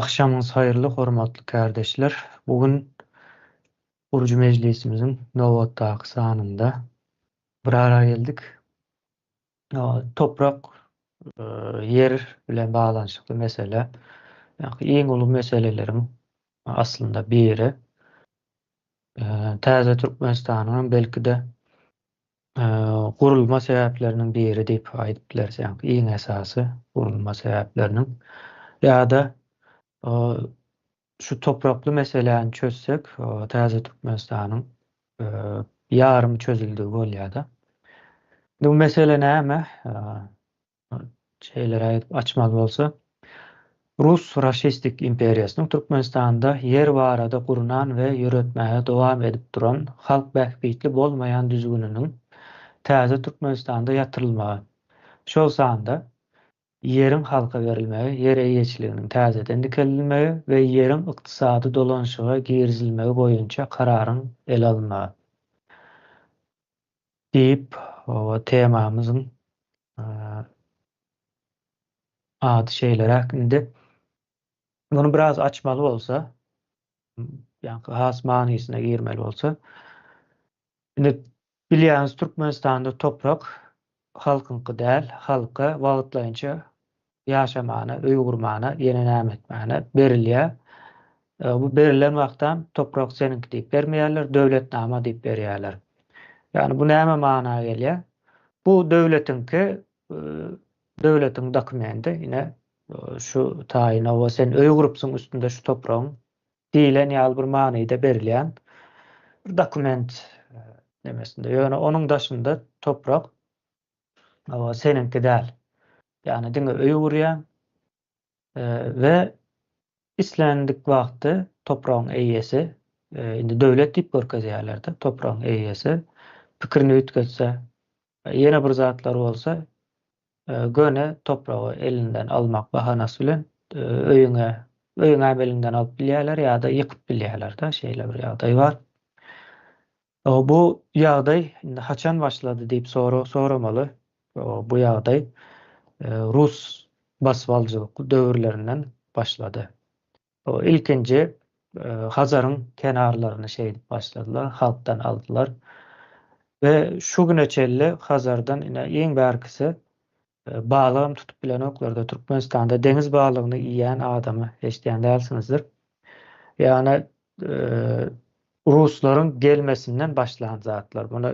Akşamınız hayırlı, hormatly kardeşler. Bugün Urcu Meclisimizin Nowatdaky sanında bir araya geldik. Toprak, e, yer bilen bağlanşykly mesele. Yani iň uly meselelerin aslında biri. Täze Türkmenistanyň belki-de e, gurulma sebäpleriniň biri diýip aýdyp bilersiň. Iň esasy gurulma sebäpleriniň ýa-da şu topraklı meseleni çözsek, o Täze Türkmenistanyň yarım çözüldüğü bolýar-da. Bu mesele näme? Şeylere aýdyp açmaly bolsa, Rus raşistik imperiýasynyň Türkmenistanda yer barada gurunan we ýöretmäge dowam edip duran halk bähbitli bolmaýan düzgüniniň Täze Türkmenistanda ýatyrylmagy. Şol sanda yerin halka verilmegi, yer eýeçiliginiň täzeden dikelilmegi we yerin ykdysady dolanşyga girizilmegi boýunça kararyň ele alynmagi diýip o temamyzyň ady şeyler hakynda bunu biraz açmaly bolsa, ýa-ni has manysyna girmeli bolsa, indi bilýäňiz Türkmenistanda toprak halkynky däl, halka wagtlaýynça ýaşamana, öý gurmana, ýene näme etmäne berilýär. Bu berilen wagtdan toprak seninki diýip bermeýärler, döwletnama diýip berýärler. Yani bu näme managa gelýär? Bu döwletinki döwletiň dokumenti ine şu taýyna we sen öý gurupsyň üstünde şu topragyň diýilen ýaly bir manyda berilýän bir dokument demesinde. Ýöne onuň daşynda toprak seninki däl. Yani diňe öý gurýan we islendik wagty topragyň eýesi indi döwlet diýip görkezýärler-de topragyň eýesi pikirini ütketse ýene bir zatlar bolsa göne topragy elinden almak bahanasy bilen öýüňe belinden alyp bilýärler ýa-da ýykyp bilýärler-de şeýle bir ýagdaý bar. Bu ýagdaý indi haçan başlady diýip soramaly. Bu ýagdaý Rus basbalçylyk döwürlerinden başlady. İlkinci Hazaryň kenarlaryny şeýdip başladylar, halkdan aldylar we şu güne çelli Hazardan ine iň bärkisi balygym tutup bilen oklarda Türkmenistanda deniz balygyny iýen adamy eşdýän dälsiňizdir. Ýani Ruslaryň gelmesinden başlan zatlar. Buna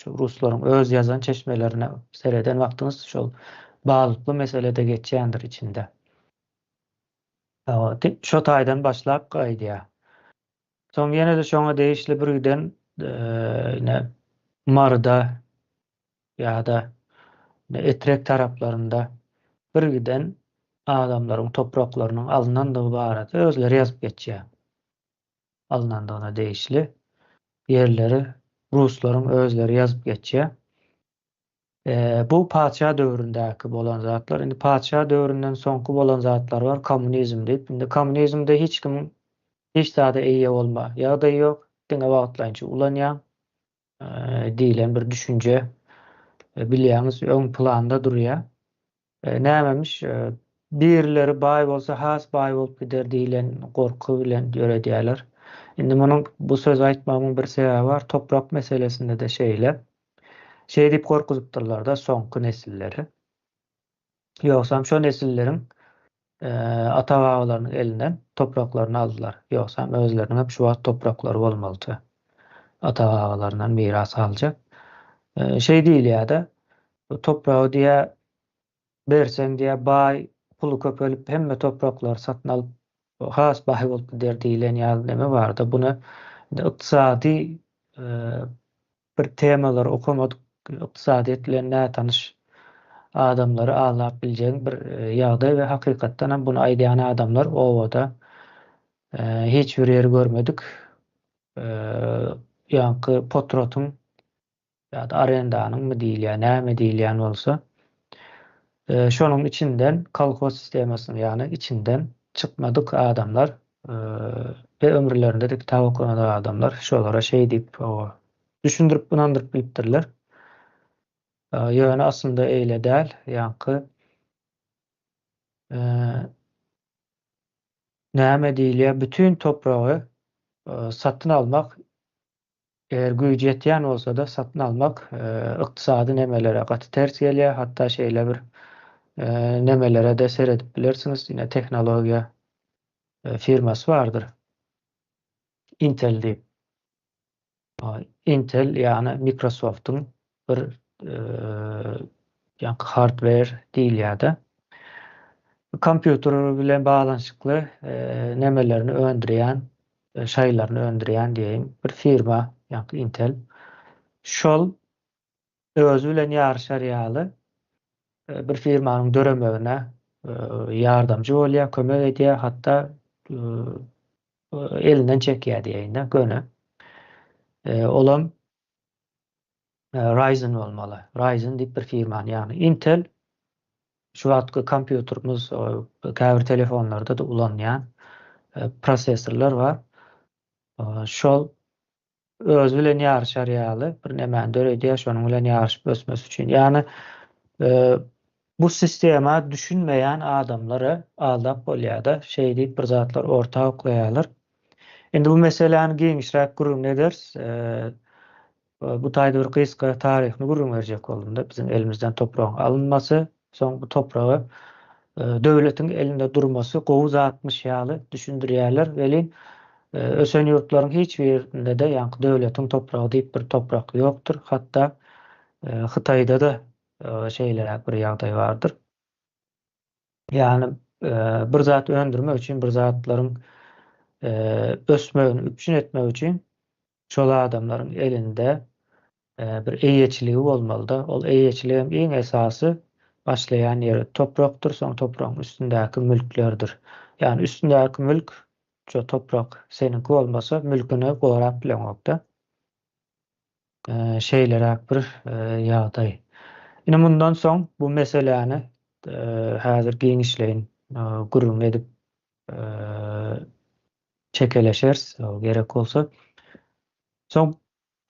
şu Ruslaryň öz ýazan çeşmelerine sereden wagtyňyz şol balykly meselede geçýändir içinde. Şo taýdan başlap gaýdýar. Soň ýene-de şoňa değişli bir güden ine Marda ýa-da Etrek taraplarında bir güden adamlaryň topraklarynyň alynandygy barada özleri ýazyp geçýär. Alynandygyna değişli yerleri Ruslaryň özleri ýazyp geçýär. Bu paça döwründäki bolan zatlar. Indi paça döwründen soňky bolan zatlar bar, kommunizm diýip. Indi kommunizmde hiç kim hiç zada eýe bolma ýagdaýy ýok. Diňe wagtlaýynça ulanýan diýilen bir düşünje bilýäňiz öň planda durýar. Nämemiş birileri baý bolsa has baý bolup gider diýilen gorky bilen ýöredýärler. Indi munyň bu söz aýtmamyň bir sebäbi bar. Toprak meselesinde de şeýle. Şey diýip gorkuzypdyrlar da soňky nesilleri. Ýoksam şo nesilleriň ata-babalarynyň elinden topraklaryny aldylar. Ýoksam özleriniň hep şu wagt topraklary bolmalydy. Ata-babalaryndan miras aljak. Şey diýilýär-de topragy diýe berseň diýe baý puly köpelip hemme topraklary satyn alyp has baý bolup gider diýilen ýaly neme bar-da. Buna ykdysady bir temalar okumadyk, ykdysadyýet bilen nä tanyş adamlary anlap biljeň bir ýagdaý we hakykatdan ham bunu aýdýan adamlar obada hiç bir ýeri görmedik. Ýa-ni Potrotyň ýa-da arendanyň mı diýilýär, näme diýilýän bolsa şonuň içinden kolhoz sistemasynyň ýani içinden çykmadyk adamlar we ömürlerinde de kitap okunan adamlar şolara şey diýip düşündirip bunandyryp bilipdirler. Ýöne aslında eýle däl. Ýa-ni näme diýilýär, bütün topragy satyn almak, eger güýji ýetýän bolsa da satyn almak ykdysady nemelere gaty ters gelýär. Hatda şeýle bir nemelere de seredip bilersiňiz. Ýine teknologiýa firmasy bardyr. Intel diýip. Intel ýani Microsoft'un bir ýa-ni hardware diýilýär-de. Kompýuter bilen baglanyşykly nemelerini öndürýän, şaýlaryny öndürýän diýeýim bir firma, ýa-ni Intel. Şol özü bilen ýarşarýaly bir firmanyň döremegine ýardamjy bolýar, kömek edýär, hatda elinden çekýär diýeýin-de, göni. Olam Ryzen bolmaly. Ryzen diýip bir firma, ýani Intel şu wagtky kompýuterimiz, käbir telefonlarda da ulanýan prosesorlar bar. Şol özü bilen ýarşarýaly bir nämeni döredýär, şonuň bilen ýarşyp ösmesi üçin. Ýani bu sistema düşünmeýän adamlara aldap bolýar-da, şeý diýip bir zatlar ortaga goýarlar. Endi bu meseleni geňişräk gurrun eders. Bu taýda bir gyska taryhyny gurrun berjek boldum-da. Bizim elimizden topragyň alınmasy, soň bu topragy döwletiň elinde durmasy gowuz atmış ýaly düşündirýärler. Welin ösen ýurtlaryň hiç birinde de ýa-ni döwletiň topragy diýip bir toprak ýokdur. Hatda Hytaýda da şeýle bir ýagdaý bardyr. Ýani bir zat öndürmek üçin, bir zatlaryň ösmegini üpçün etmek üçin şol adamlaryň elinde bir eýeçiligi bolmaly-da. Ol eýeçiligiň iň esasy başlaýan ýeri toprakdyr, soň topragyň üstündäki mülklerdir. Ýani üstündäki mülk, şo toprak seninki bolmasa mülküni gorap bilenokda. Şeýleräk bir ýagdaý. Ine mundan soň bu meseleni häzir geňişleýin gurrun edip çekeleşers, gerek bolsa. Soň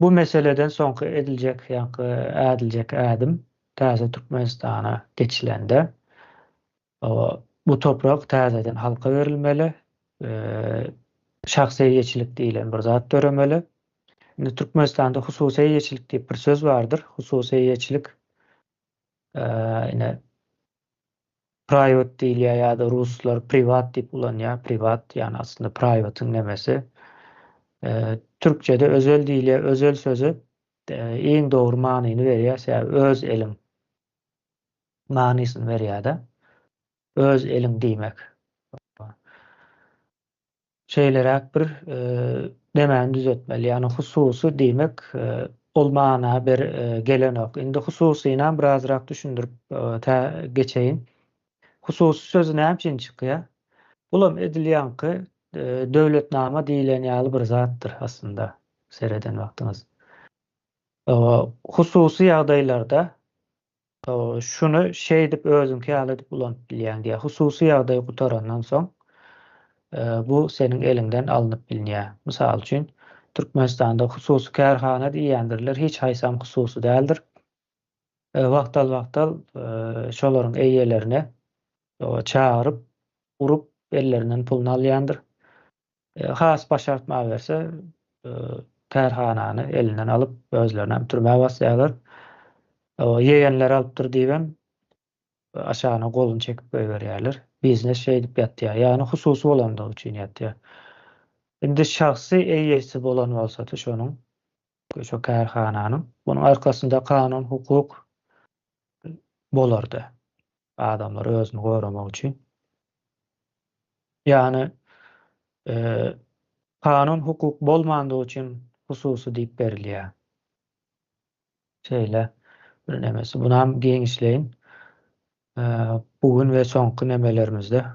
bu meseleden soňky ediljek ýa-ni ädiljek ädim täze Türkmenistana geçilende bu toprak täzeden halka berilmeli, şahsy eýeçilik diýilen bir zat döremeli. Indi Türkmenistanda hususy eýeçilik diýip bir söz bardyr. Hususy eýeçilik ine private diýilýär ýa-da ruslar privat diýip ulanýar. Privat ýani aslında private'ın nemesi. Türkçede özel diýilýär. Özel sözü iň dogry manyny berýär. Öz elim manysyny berýär-de. Öz elim diýmek. Şeýleräk bir demäni düzeltmeli. Ýani hususy diýmek ol mana bir gelenok. Indi hususyna birazrak düşündirip geçeýin. Hususy söz näme üçin çykýar? Ulam edilýänki döwletnama diýilen ýaly bir zatdyr aslında sereden wagtyňyz. Hususy ýagdaýlarda şunu şeý dip özüňki ýaly dip ulanyp bilýän diýär. Hususy ýagdaý gutarandan soň bu seniň elinden alınıp bilinýär. Mysal üçin Türkmenistanda hususy kärhana diýendirler, hiç haýsam hususy däldir. Wagtal şolaryň eýelerine çağırıp, urup ellerinden pulunu alýandyr. Has başartma berse kärhanany elinden alıp özlerine türmäge basýarlar. Yegenler alypdyr diýibem aşagyna golunu çekip goýberýärler. Biznes şeý dip ýatýar. Ýani hususy bolandygy üçin ýatýar. Indi şahsy eýesi bolan bolsa-da şonuň, şo kärhananyň bunyň arkasynda kanun, hukuk bolardy. Adamlar özüni goramak üçin. Ýani kanun, hukuk bolmandygy üçin hususy diýip berilýär. Şeýle bir nemesi. Bunam geňişleýin. Bugün we soňky nemelerimizde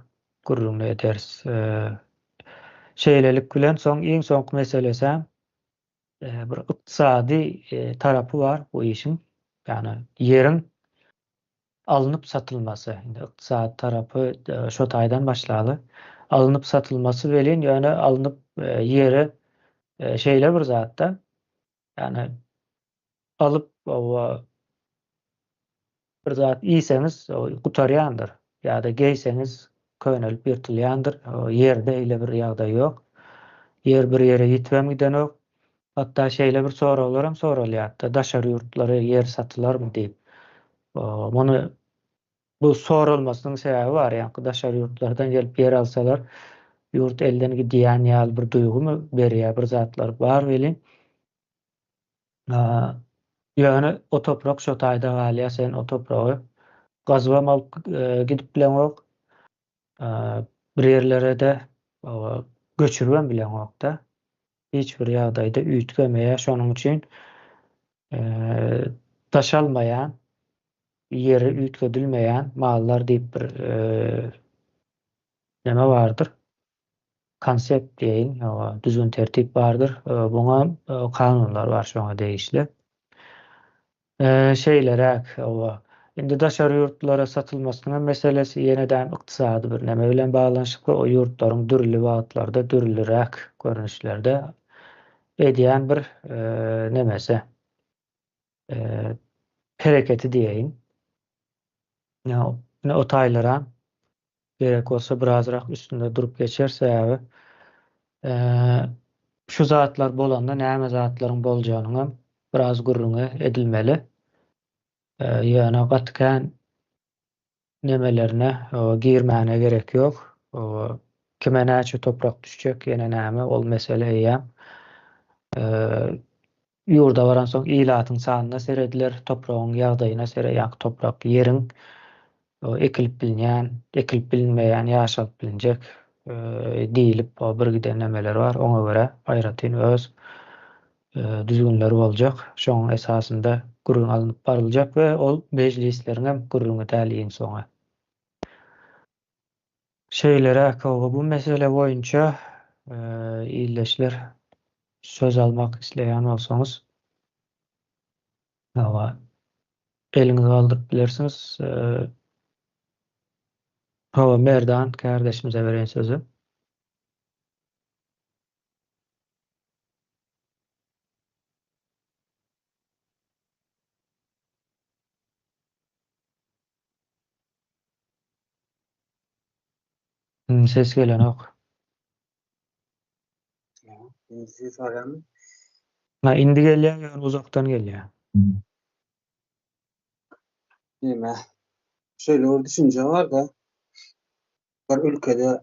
gurrun ederiz. Şeýlelik bilen soň iň soňky meselesi bir ykdysady tarapy bar bu işin. Ýani ýeriň alınıp satılması. Indi ykdysady tarapy şo taýdan başlaly. Alınıp satılması welin ýöne alınıp ýeri şeýle bir zatda. Ýani alıp bir zat iýseňiz gutarýandyr. Ýa-da geýseňiz könelip ýertilýändir. Ýerde eýle bir ýagdaý ýok. Ýer bir ýere ýitmem gidenok. Hatda şeýle bir soraglaram soralýardy. Daşary ýurtlary ýer satylarmy diýip. Muny bu sorulmasynyň sebäbi bar. Ýa-ni daşary ýurtlardan gelip ýer alsalar, ýurt elden gidýän ýaly bir duýgumy berýär, bir zatlar bar beli. Ýöne o toprak şo taýda galýa, sen o topragy gazbam alyp gidip bilenok. Bir ýerlere de göçürmem bilenok da. Hiç bir ýagdaýda üýtgemeýär. Şonuň üçin taşalmaýan, ýeri üýtgedilmeýän mallar diýip bir neme bardyr. Konsept diýeýin, düzgün tertip bardyr. Buňa kanunlar bar şoňa degişli. Şeýlerek indi daşary ýurtlara satylmasynyň meselesi ýene-däm ykdysady bir neme bilen baglanyşykly. O ýurtlaryň dürli wagtlarda, dürlürek görnüşlerde edýän bir nemesi, hereketi diýeýin. O taýlara gerek bolsa birazrak üstünde durup geçer sebäbi şu zatlar bolanda näme zatlaryň boljanyňy biraz gurrungy edilmeli. Ýöne gatken nemelerine girmäne gerek ýok. Kime näçe toprak düşjek, ýene näme ol mesele eýem. Ýurda baran soň ilatyň sanyna serediler, topragyň ýagdaýyna sere, ýa-ni toprak ýeriň ekilip bilinýän, ekilip bilinmeýän, ýaşalyp bilinjek diýilip bir gide nemeler bar. Oňa görä aýratyn öz düzgünleri boljak. Şoň esasynda gurrun alınıp barıljak we ol mejlislerin hem gurruny täliýin soňa. Şeýlere bu mesele boýunça illeşler söz almak isleýän bolsaňyz eliňizi galdyryp bilersiňiz. Merdan kardeşimize beren sözü. Ses gelen ok. Siz soramı? Indi gelýär, ýa-ni uzakdan gelýär. Nime? Şöyle bir düşünce var da bir ülkede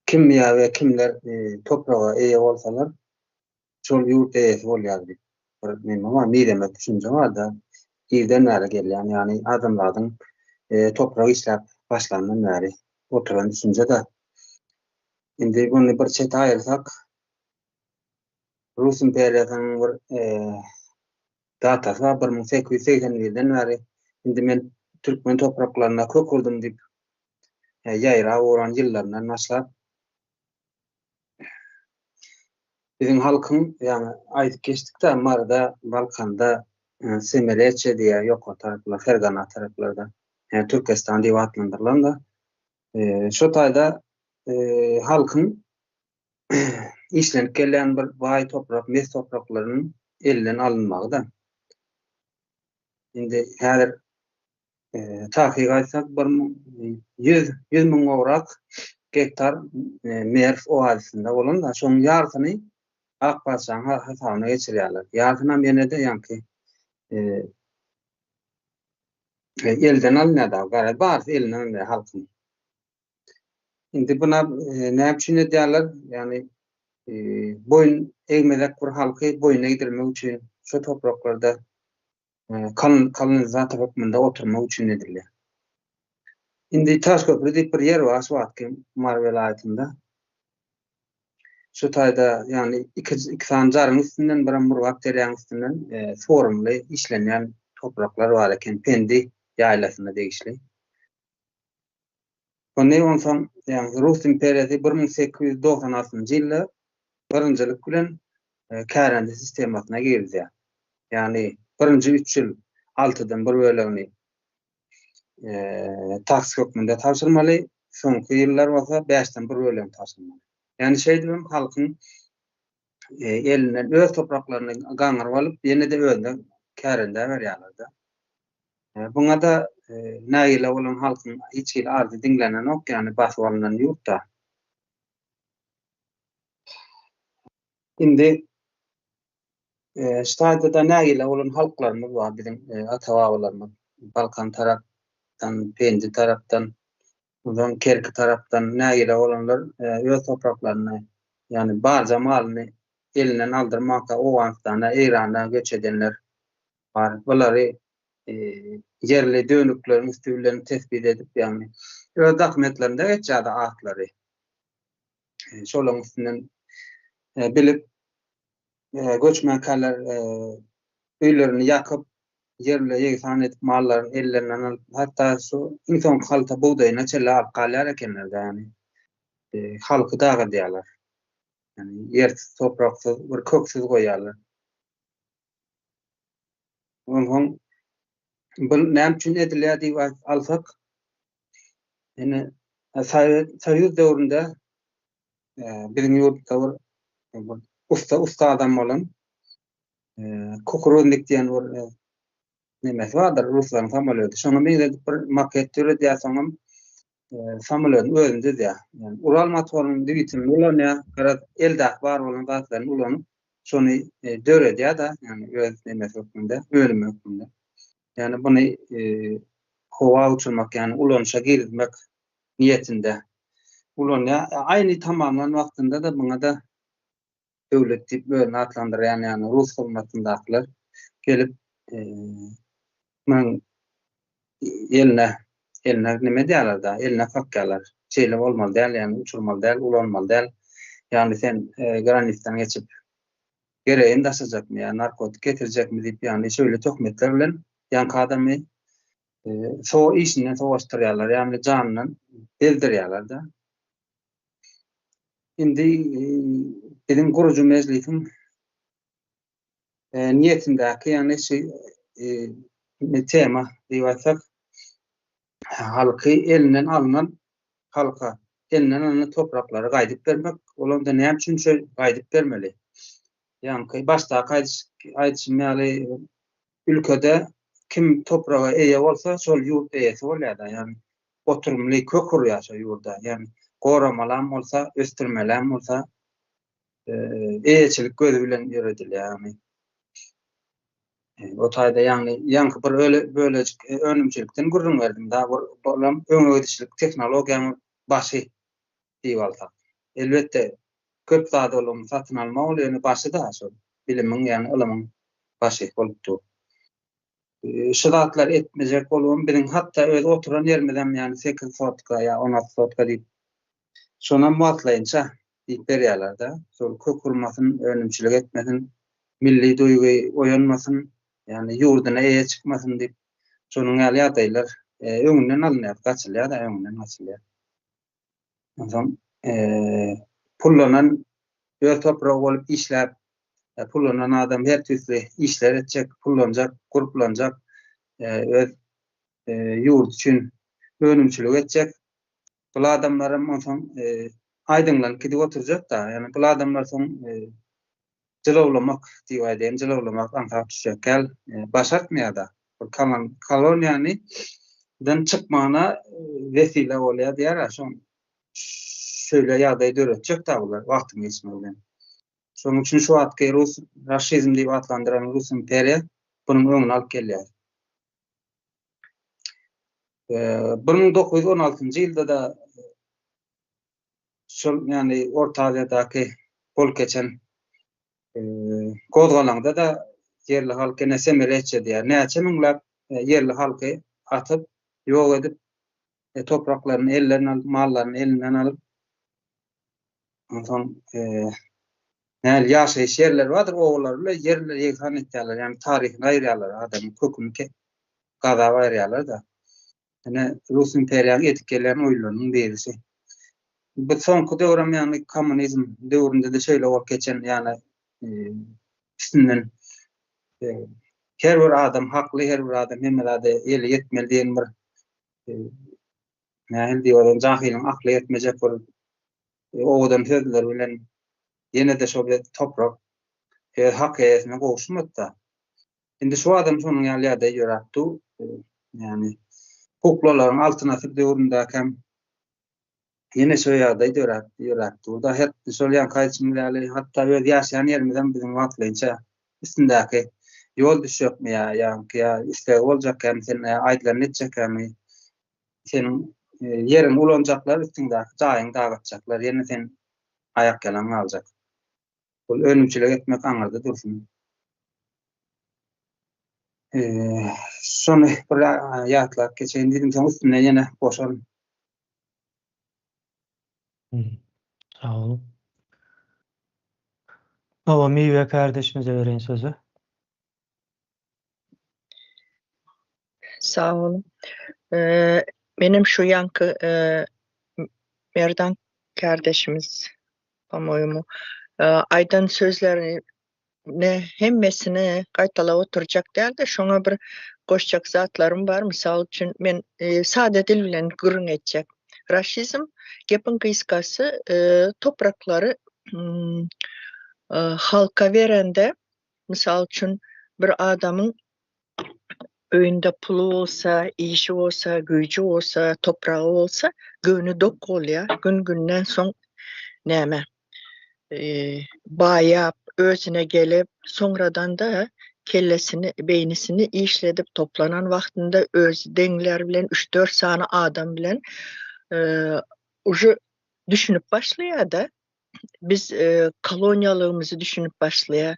kim we kimler toprağa eýe bolsalar şol ýurt eýesi bolýar diýip bir nime var, ne demek düşünce var da ýerden näre gelýän, ýani adamlaryň toprak işläp başlandan näre oturan düşünce de. Indi bunu bir çete aýyrsak, Rus imperiýasynyň bir datasy 1881-den bäri indi men Türkmen topraklaryna kökürdüm diýip ýaýra oran ýyllaryndan başlap bizim halkyň ýani aýdyp geçdik-de Marda, Balkanda, Semereçe diýe ýok taraplar, Fergana taraplarda, Türkistan diýip adlandyrylan da şo taýda halkyň işlenip gelen bir baý toprak, mes topraklarynyň elinden alınmagy da. Indi häzir tahqiq aýtsak 100 miň ograk gektar merf oazysynda bolan da şoň ýartyny Akbaşyň hasabyna geçirýärler. Ýartynam ýene-de ýanky elden alınýar, gara bar elinden halkyň. Indi buna näme üçin edýärler? Ýani boyun egmedek bir halky boyuna gidirmek üçin şu topraklarda kolonizat hökmünde oturmak üçin edilýär. Indi Taşköprü diýip bir ýer bar, Suwatky Mar welaýatynda. Şu taýda ýani iki sanjaryň üstünden bir bakteriýanyň üstünden forumly işlenýän topraklar bar eken, Pendi ýaýlasynda degişli. Ony onsoň ýani Rus imperiýasy 1896-njy ýylda birinjilik bilen kärendi sistemasyna girdi. Ýani birinji 3 ýyl 6-dan bir bölegini taks hökmünde tapşyrmaly, soňky ýyllar bolsa 5-den bir bölegini tapşyrmaly. Ýani şeýdibim halkyň elinden öz topraklaryny gaňryp alyp ýene-de özüne kärende berýärler da. Buna da nägile bolan halkyň hiç hili ardy dinlenen ok, ýani basyp alynan ýurtda. Indi ştaýda nägile bolan halklarymyz bar, bizim ata-babalarymyz Balkan tarapdan, Penji tarapdan, ondan Kerki tarapdan nägile bolanlar öz topraklaryny, ýani barja malyny elinden aldyrmakka Owganistana, Irana göç edenler bar. Bulary yerli dönüklerini, üstünlerini tespit edip, ýani öz dokumentlerinde geçýärdi atlary. Şolaryň üstünden bilip göçmenler öýlerini ýakyp, yerle ýegisan edip mallaryny ellerinden alyp, hatda şu inson halta buğdaýyna çelle alyp galýar ekenler de, ýani halky daga diýerler. Ýani ýersiz, topraksız, bir köksiz goýarlar. Onuň bu näme üçin edilýär diýip alsak, ýani Soýuz döwründe bizim ýurtda bir usta adam bolan Kukuruznik diýen bir nemesi bardyr, ruslaryň samolyoty. Şoňa bir maket türedi soňam samolyotyň özünde diýär. Ýani Ural motorynyň düýtini ulanýar, garaz eldak bar bolan zatlaryny ulanyp şonu döredýär da, ýani öz nemesi ökünde, ölüm ökünde. Ýani buny howa uçurmak, ýani ulanşa girmek niýetinde ulanýar. Aýny tamamlan wagtynda da buna da döwlet diýip böyle atlandyrýan, ýani Rus hyzmatyndakylar gelip men eline nime diýerler da, eline fakýarlar. Şeýle bolmaly däl, ýani uçurmaly däl, ulanmaly däl. Ýani sen granitden geçip gereğini daşajakmy, ýani narkotik getirjekmi diýip, ýani şöyle töhmetler bilen ýani adamy şo işinden sowaşdyrýarlar, ýani janyny bezdirýärler da. Indi bizim gurucu meclisin niýetindäki, ýani tema diýip halky elinden alynan topraklary gaýdyp bermek, olanda näme üçin gaýdyp bermeli? Ýani başda aýdyşmaly, ülkede kim topraga eýe bolsa, şol ýurt eýesi bolýar da, ýani oturumly kök kurýar şo ýurda. Ýani goramalan bolsa, östirmelen bolsa, eýeçilik gözü bilen ýöredilýär. Ýani o taýda ýanky bir böyle önümçilikden gurrun berdim da, bolam öňe teknologiýanyň başy diýip alsak. Elbetde köp zat bolan satyn alma ýani başy da şol bilimiň, ýani ilimiň başy bolupdy. Şu zatlar etmejek bolan biriň hatda öz oturan ýermeden, ýani 8 sotka ýa 16 sotka diýip şona matlaýynça diýip berýärler da. Şol kök kurmasyn, önümçilik etmesin, milli duýgy oýanmasyn, ýani ýurduna eýe çykmasyn diýip şonuň ýalyadaýlar öňünden alynýar, gaçylýar da, öňünden gaçylýar. Ondan pullanan öz topragy bolup işläp, pullanan adam her türlü işler etjek, pullanjak, guruplanjak, öz ýurt üçin önümçilik etjek. Bu adamlarym ondan aýdyňlanıp gidip oturjak da, ýani bu adamlar soň jylawlamak diýip aýdym, jylawlamak anka düşjek gel, başartmaýar da. Bu koloniýany dan çykmana vesile bolýar diýär, şoň şöyle ýagdaý döretjek da bular wagtyň geçmegi bilen. Şonuň üçin şu atky Rus raşizm diýip atlandyran Rus imperiýa bunyň öňüne alyp gelýär. 1916-njy ýylda da şol ýani Orta Aziýadaky bol geçen Gozgalanda da yerli halky näsemereçe diýär. Näçe miňlap yerli halky atyp, ýok edip, topraklaryny ellerine alyp, mallaryny elinden alyp, ondan näli ýaşaýyş ýerleri bardyr, oğullar bilen yerleri ýegisan etýärler, ýani taryhyny aýrýarlar, adamyň köküni gazap aýrýarlar da. Ene Rus imperiýalyny etip gelen oýlarynyň birisi. Bu soňky döwrem, ýani kommunizm döwründe de şeýle bolup geçen, ýani üstünden her bir adam hakly, her bir adam hemmelerde eli yetmeli diýen bir nähil diýýär, jahylyň akly yetmejek bir owadan sözler bilen ýene de şol toprak hak eýesine gowuşmady da. Indi şu adam şonuň ýalyada ýöräpdi, Yani kuklaların alternatif döwründäkem ýene şo ýagdaý döräpdi. Burada hep şol ýankaýçymlygy hatda öz ýaşaýan ýerimizden bizim wagtlaýynça üstündäki ýol düşýärmi ýa isleg boljakam sen aýdlan etjekmi senin yerin ulanjaklar üstündäki jaýyň dagatjaklar ýene sen ayak gelen aljak. Bul önümçilik etmek aňyrda dursun. Şonu bir ýatlap geçeýin diýdim sen üstüne ýene boşal. Sağ olun. Baba Miwe kardeşimize vereyim sözü. Sağ olun. Benim şu yankı Merdan kardeşimiz pamoyumu aydan sözlerini hemmesini gaýtalap oturjak däl de şoňa bir goşjak zatlarım bar. Misal üçin men sade dil bilen gürrüň etjek. Raşizm gepin kıskası topraklary halka berende misal üçin bir adamın öýünde pulu bolsa, işi bolsa, güýji bolsa, topragy bolsa, göwnü dok bolýar. Gün-günden soň näme? Baýap, özüne gelip, sonradan da kellesini, beynisini işledip toplanan wagtynda öz deňler bilen 3-4 sany adam bilen uje düşünüp başlaýar da biz koloniýalygymyzy düşünüp başlaýar.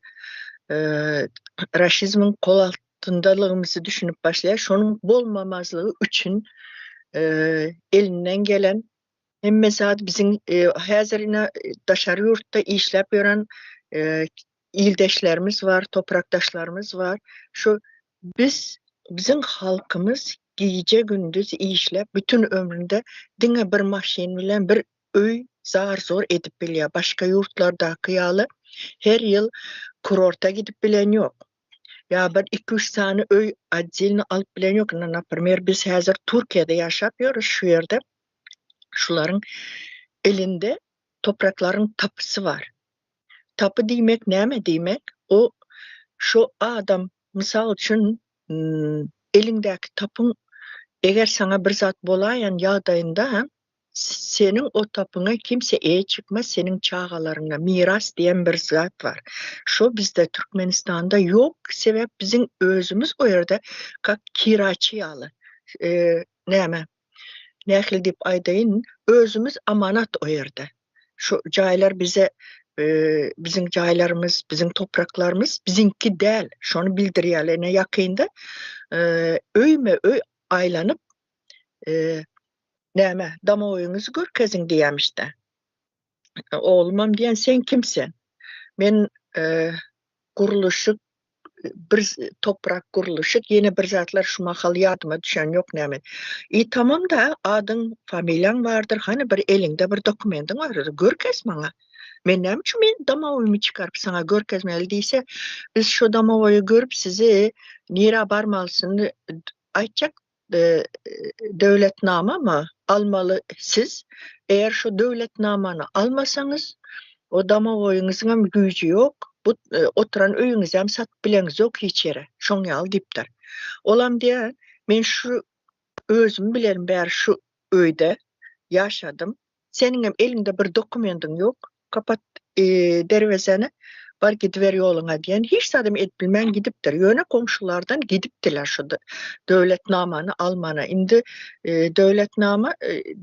Raşizmin kol altındalygymyzy düşünüp başlaýar. Şonuň bolmamazlygy üçin elinden gelen hemme zat biziň häzirine daşary ýurtda işläp ýören ildeşlerimiz var, toprakdaşlarymız var. Şu biziň halkymız gije gündüz işläp bütün ömründe diňe bir maşin bilen bir öý zar zor edip bilýär. Başga ýurtlardaky ýaly her ýyl kurorta gidip bilen ýok. Ya bir 2-3 sany öý adjelini alyp bilen ýok. Näme biz häzir Türkiýede ýaşap ýörüş şu ýerde. Şularyň elinde topraklaryň tapysy var. Tapy diýmek näme diýmek? O şu adam misal üçin elindäki tapyň eger sana bir zat bolaýan ýagdaýynda senin o tapyňa kimse çıkmaz, senin çağalaryňa miras diýen bir zat var. Şu bizde Türkmenistanda ýok, sebäp biziň özümüz o ýerde kak kiraçy ýaly. Näme? Nähili diýip aýdaýyn, özümüz amanat o ýerde. Şu jaýlar bize bizim jaýlarymız, bizim topraklarymız bizinki däl. Şonu bildirýärler. Ene ýakynda öýme-öý aýlanyp näme? Dama oýuňuzy görkeziň diýýärmişde. Oğlumam diýen sen kimsen? Men guruluşy bir toprak guruluşy ýene bir zatlar şu mahal ýadyma düşen ýok näme. Tamam da adyň, familiýaň bardyr, hani bir elinde bir dokumentin bar, görkez maňa. Men näme üçin men dama oýumy çykaryp sana görkezmeli diýse, biz şu dama oýu görüp sizi nira barmalysyny aýtjak döwletnama mı almalı siz? Eğer şu döwletnamany almasaňyz, o dama oýuňyzyň hem güýji ýok. Bu oturan öýüňizi hem satyp bileňiz ýok hiç ýere. Şoň ýaly diýipdir. Olam diýen, men şu özüm bilerim bäri şu öýde ýaşadym. Seniň hem elinde bir dokumentin ýok. Kapat derwezeni, bar gidiver ýoluňa diýen hiç sadym et bilmän gidipdir. Ýöne komşulardan gidipdiler şu döwletnamany almana. Indi döwletnama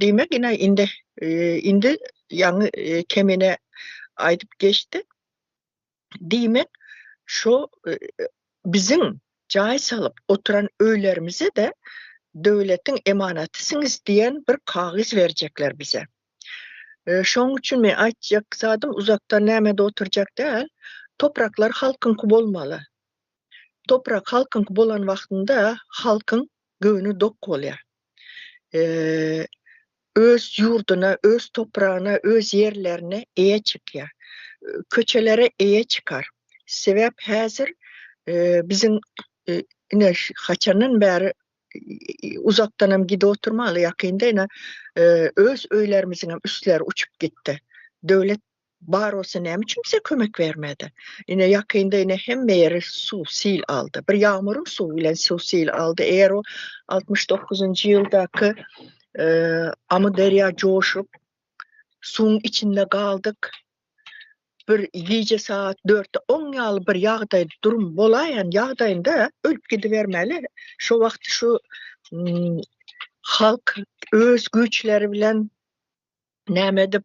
diýmek indi ýaňy kemine aýdyp geçdi. Diýmek şu biziň jaý salyp oturan öýlerimize de döwletiň emanatysyňyz diýen bir kagys berjekler bize. Şoň üçin men aýtjak zadym uzakdan näme de oturjak däl. Topraklar halkynky bolmaly. Toprak halkynky bolan wagtynda halkyň göwnü dok bolýar. Öz ýurduna, öz topragyna, öz ýerlerine eýe çykýar. Köçelere eýe çykar. Sebäp häzir biziň haçandan bäri uzakdan hem gide oturmaly ýakynda öz öýlerimiziň hem üstleri uçup gitdi. Döwlet bar olsa näme üçin bize kömek vermedi. Ine yakında ine hem yeri su sil aldı. Bir yağmurun suwu bilen su sil aldı. Eğer o 69-njy ýyldaky Amudarya joşup suwun içinde kaldık. Bir gece saat 4'te 10 ýaly bir ýagdaý durum bolaýan ýagdaýynda ölüp gidivermeli. Şu wagt şu halk öz güçleri bilen näme edip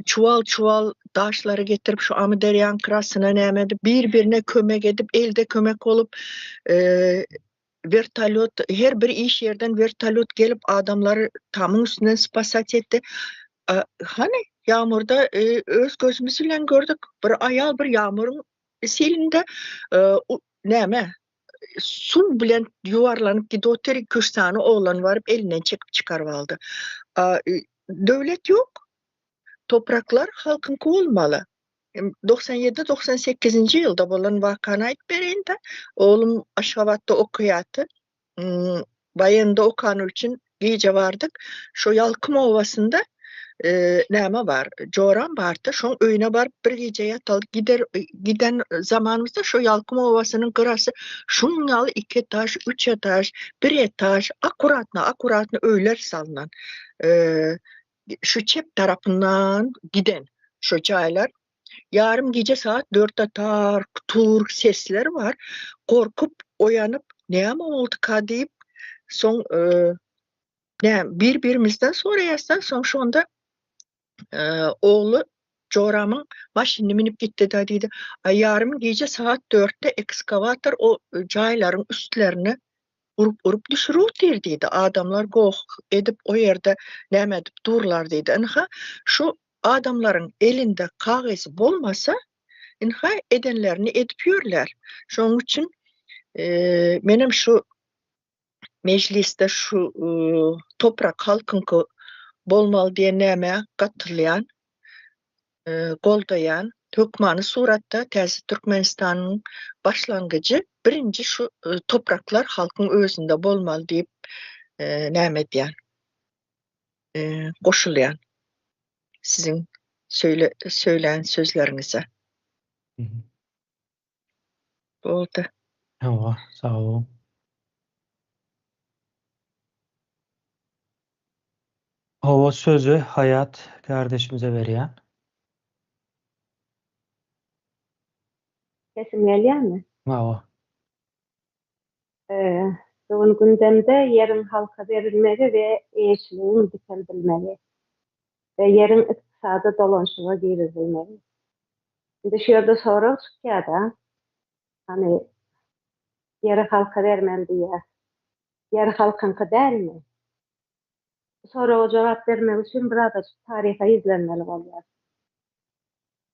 çuval daşları getirip şu Amudaryan kırasyna näme edip bir-birine kömek edip elde kömek olup vertolyot her bir iş yerden vertolyot gelip adamları tamın üstünden spasat etti. Hani yağmurda öz gözümüz bilen gördük. Bir ayal bir yağmurun silinde näme su bilen yuvarlanıp gidoteri 2 tane oğlan varıp elinden çekip çıkarıp aldı. Devlet yok. Topraklar halkınki olmalı. 97-98-nji ýylda bolan wakany aýdyp berende oğlum Aşgabatda okuýardy. Bayanda okany üçin gije bardyk. Şo Ýalkym owasynda näme bar? Joran bardy. Şoň öýüne baryp bir gije ýataldyk. Giden zamanymyzda şo Ýalkym owasynyň gyrasy şuňaly 2 etaş, 3 etaş, 1 etaş akuratna öýler salynan. Şu çep tarapından giden şu çaylar yarım gece saat 4'te tur sesler var. Korkup oyanıp näme boldyka diýip soň birbirimizden soraýasdan soň şonda oğlu Joramyň maşynyna minip gitdi da diýdi. Yarım gece saat 4'te ekskavator o çaylaryň üstlerini urup düşürüpdir diýdi. Adamlar goh edip o ýerde näme edip durlar diýdi. Inha şu adamlaryň elinde kagysy bolmasa inha edenlerini edip ýörler. Şoň üçin menem şu mecliste şu toprak halkynky bolmaly diýen näme gatyrlayan, goldayan tökmany suratda täze Türkmenistanyň başlangıcı birinci şu topraklar halkın özünde bolmaly diýip näme diýen goşulýan. Sizin söyleyen sözlerinize. Oldu. Hawa, sağ olun. Hawa sözü Hayat kardeşimize berýän. Sesim gelýärmi? Hawa. Bugün gündemde yerin halka verilmeli ve eşliğin dikeldilmeli ve yerin iktisada dolanışına girilmeli. Şimdi şu yerde soru çıkıyor da hani yeri halka vermeli diye. Yer halkınki değil mi? Soruğa cevap vermek için biraz tarihe izlenmeli oluyor.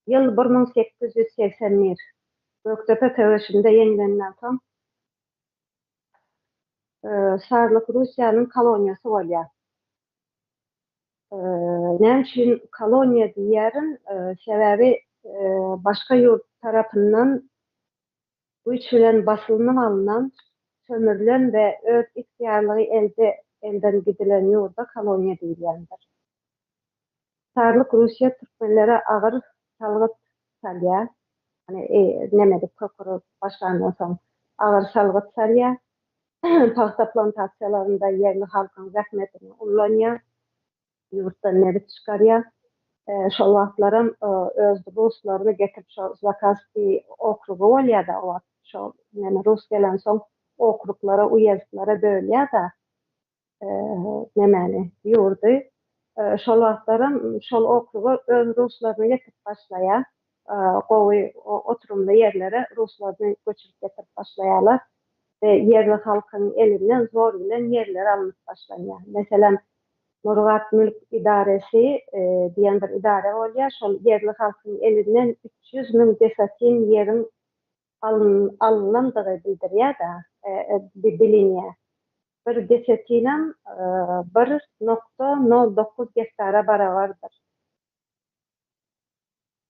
Yıl 1881. Göktepe Töweşinde ýeňilenden soň Sarlyk Russiýanyň koloniýasy bolýar. Näme üçin koloniýa diýerin? Sebebi başga ýurt tarapyndan güç bilen basılınyp alynan, sömürülen we öz ihtiýarlygy elden gidilen ýurda koloniýa diýilýändir. Sarlyk Russiýa türkmenlere agyr salgyt salýar. Hani nemedik kökürü başlandan soň agyr salgyt salýar. Paxta plantasiýalarynda yerli halkyň zähmetini ullanýar. Yurtdan nebit çıkarýar. Şol wagtlaram öz ruslaryny getirip şol Zakaspi okrugy bolýar da o şol näme rus gelen soň okruglara, uyezdlara bölýär da nämäni ýurdy. Şol wagtlaram şol okrugy öz ruslaryny getirip başlaýar. Gowy oturumda yerlere ruslaryny göçürüp getirip başlaýarlar. Ve yerli halkın elinden zor bilen yerler alınıp başlanýar. Mesela Murgat Mülk İdaresi diýen bir idare bolýar. Şol yerli halkın elinden 300.000 desatin yerin alınandygy bildirýär da bilinýär. Bir desatinam 1.09 hektara barabardyr.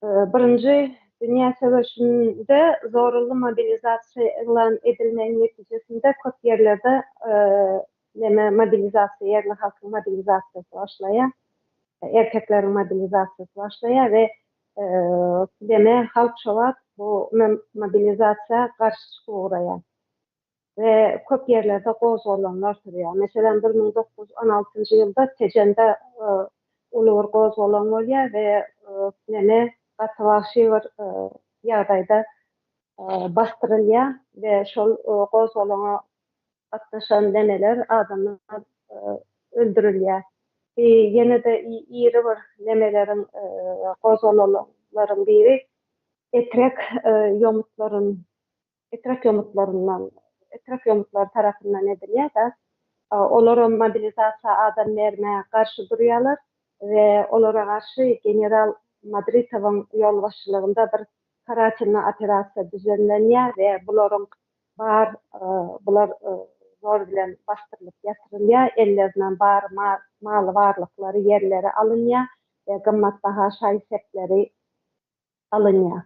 Birinci Dünya Söwüşinde zorunlu mobilizasiýa elan edilmenin netijesinde köp yerlerde mobilizasiýa, yerli halkyň mobilizasiýasy başlaýar. erkeklerin mobilizasyası başlaya ve deme halk şovat bu mobilizasyaya karşı çıkıyor ve köp yerlerde gozgolanlar türüyor. Mesela 1916 yılda Tecende ulur gozgolan bolýar ve neme gatwaşy bir ýagdaýda bastyrylýar ve şol gozgolana gatnaşan deneler adamlar öldürilýär. Yine de iri bir nemelerin gozgolalaryň biri etrek yomutlar tarafından edilýär da olar mobilizasiya adam vermeye karşı durýarlar ve olara karşı General Madritov'un yol başçılığında bir Karatelna operasiya düzenlenýär ve bular zor bilen bastırılıp yatırılýar, ellerinden bar mal varlıkları yerlere alınýar ve gymmatbaha şaý sepleri alınýar.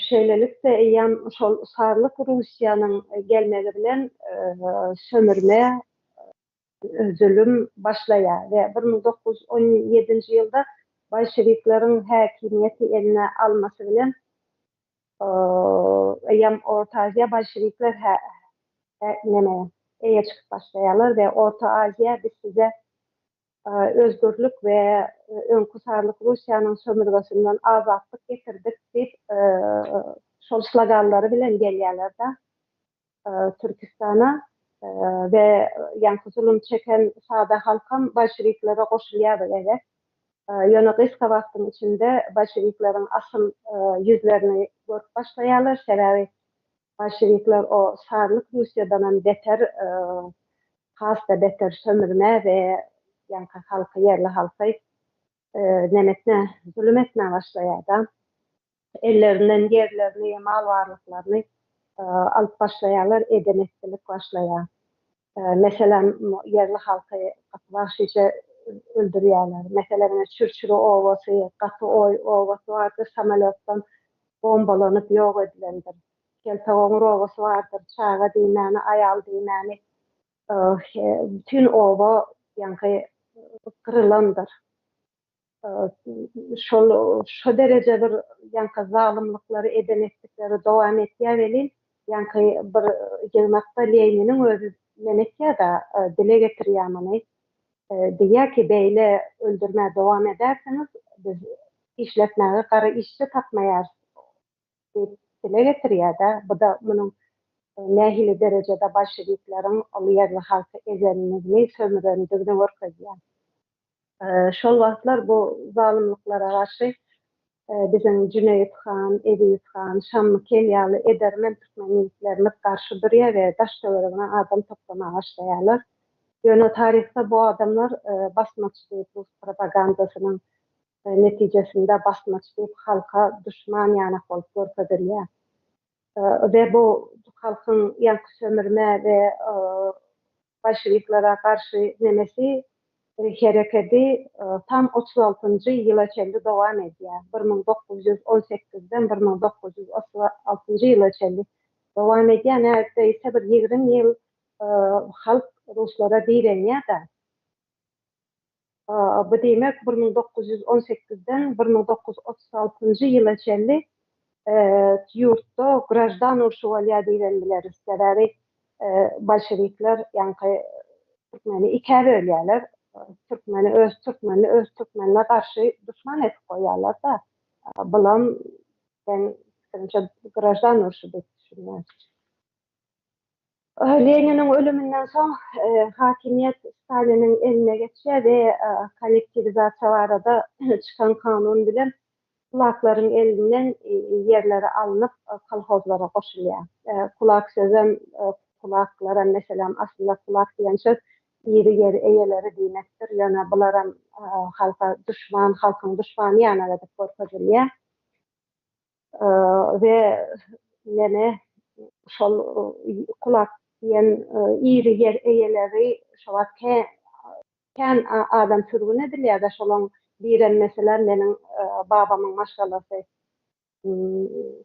Şeýlelikde eýem şol sarlyk Russiýanyň gelmegi bilen sömürme, zulüm başlaýar ve 1917-nji ýylda Bolşevikleriň häkimiýeti eline almasy bilen eýem Orta Aziýa Bolşevikler eýe çykyp başlaýarlar we Orta Aziýa biz size özgürlük ve öňkusarlyk Russiýanyň sömürgesinden azatlyk getirdik diýip şol sloganlary bilen gelýärler da Türkistana ve ýa-ni zulüm çeken sada halkam Bolşeviklere goşulýar gerek. Ýöne gysga wagtyň içinde Bolşevikleriň asıl ýüzlerini görüp başlaýarlar. Sebäbi Bolşevikler o sarlyk Russiýadan beter hasda beter sömürme ve ýa-ni halky yerli halky nemetne zulüm etmä başlaýar da. Ellerinden yerlerini, mal varlyklaryny alyp başlaýarlar, edenetçilik başlaýar. Meselem yerli halky gatwaşyca öldürýärler. Meselem Çürçürü owasy, Gaty owasy bardyr, samolyotdan bombalanyp ýok edilendir. Keltoğoňur owasy bardyr, çaga diýmäni, aýal diýmäni bütün owa ýa-ni kırılandır. Şo derece bir ýa-ni zalymlyklary, edenetlikleri dowam etýär welin, ýa-ni bir ýygmakda Leniniň özü nemetýär da dile getirýärmini. Diýär ki beýle öldürmä dowam ederseniz biz işletmäge gara işçi tapmaýar diýip dile getirýär da. Bu da munyň nähili derecede Bolşevikleriň ol yerli halky ezenligini, sömürendigini görkezýär. Şol wagtlar bu zalymlyklara garşy bizim Cüneyt Han, Edip Han, Şammy Kelýaly, Edermen türkmenliklerine garşy durýar we daşdöwregine adam toplama başlaýarlar. Ýöne tarihte bu adamlar basmaçylyk propagandasynyň netijesinde basmaçylyk halka düşman ýanak bolup görkezilýär. Ve bu halkyň ýa-ni sömürme we Bolşeviklere garşy nemesi hereketi tam 36-njy ýyla çelli dowam edýär. 1918-den 1936-njy ýyla çelli dowam edýär. Näçe bir 20 ýyl halk Ruslara direnýär da. Bu demek 1918-den 1936-njy ýyla çelli ýurtda grajdan urşuwalya diýenler isleri Bolşevikler ýa-ni Türkmeni iki bölýärler. Türkmeni öz Türkmenine garşy düşman etip koýarlar da. Bulan ben grajdan urşu diýip düşünýär. Leniniň ölümünden soň hakimiýet Staliniň eline geçýär we kollektivizasiýa barada çykan kanun bilen kulaklaryň elinden yerlere alınıp kolhozlara goşulýar. Kulak sözem kulaklara meselem aslında kulak diýen söz ýeri ýeri eýeleri diýmekdir. Ýöne bular halka düşman, halkyň düşmany ýana edip görkezilýär. Ve neme şol kulak diýen ýeri ýer eýeleri şowat kän adam sürgün edilýär da şolaň biren meselem meniň babamyň maşgalasy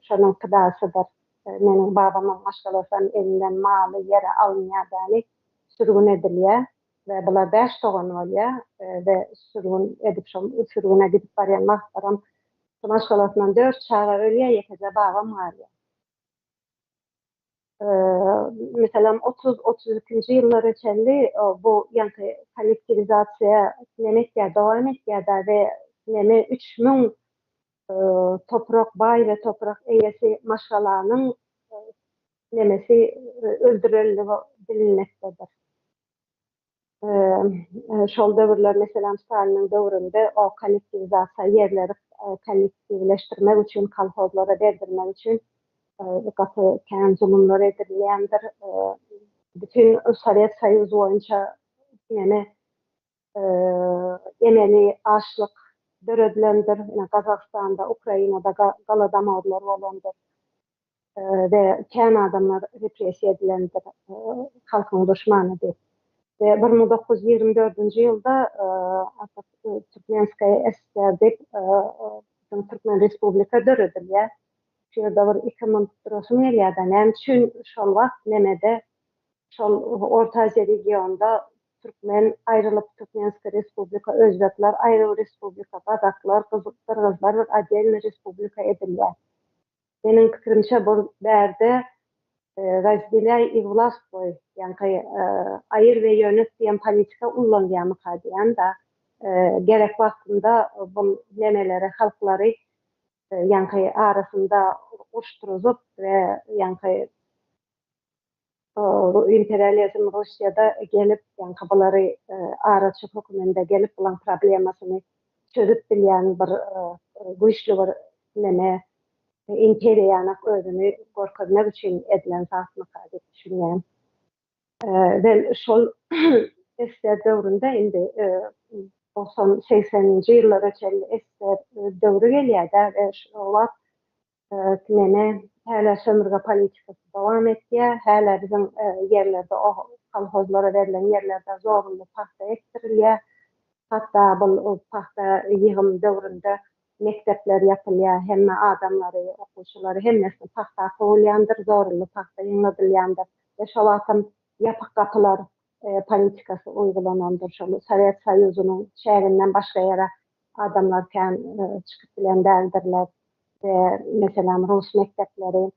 şonuň kydasydyr. Meniň babamyň maşgalasynyň elinden maly ýere alınýar däli sürgün edilýär. ve bular 5 togan bolýar ve sürgün edip sürgüne gidip barýan wagtlaram Tomaş galasyndan 4 çağa ölýär ýekede bagam var. Mesela 30-32 ýyllar içinde bu yani kolektivizasiya nemekde dowam etýär ve neme 3000 toprak bay ve toprak eýesi maşgalanyň nemesi öldürildi bilinmekdedir. Şol döwürler mesela Stalinin döwründe o kolektivizasiya yerleri kolektivleşdirmek üçin kolhozlara berdirmek üçin gatı kän zulumlar edilýändir. Bütün Sowet Soýuzy boýunça neme emeli açlyk döredilendir. Kazakstanda, Ukrainada galadamalar bolandyr. Ve kän adamlar repressiýa edilendir. Halkyň düşmanydyr. Ve 1924-nji ýylda Türkmenskaya SSR dep Türkmen Respublika döredilýär. Şurada bir 2000 milýardan hem üçin şol wagt nemede şol Orta Aziýa regionda Türkmen aýrylyp Türkmenskaya Respublika, Özbekler aýry respublika, Kazaklar, Kyrgyzlar bir adel respublika edilýär. Benim pikirimçe bu berde razdeляй и властвуй, yani ayır ve yönet diyen politika ullanýany kadýan da gerek wagtynda bu nemelere halkları yani arasında uçturup ve yani imperializm Rusya'da gelip yani kabaları araçı hükümünde gelip bulan problemasını çözüp bilýän bir güýçli bir neme imperiýanyň özüni gorkazmak üçin edilen zatmy kadet düşünýän. Ve şol SSR döwründe indi 90-80-nji ýyllara çenli SSR döwrü gelýär ve şol wagt neme häle sömürge politikasy dowam etýär. Häle bizim yerlerde o kolhozlara verilen yerlerde zorunlu paxta ektirilýär. Hatta bu paxta ýyğım döwründe mektepler yapılýar, hemme adamları, okuwçylary hemmesi paxta kowulýandyr, zorunlu paxta ýyňladylýandyr. Ve şol wagtym ýapyk gapylar politikasy uygulanandyr. Şol Sowet Soýuzynyň şäherinden başga ýere adamlar kän çykyp bilen däldirler. Ve mesela Rus mektepleri,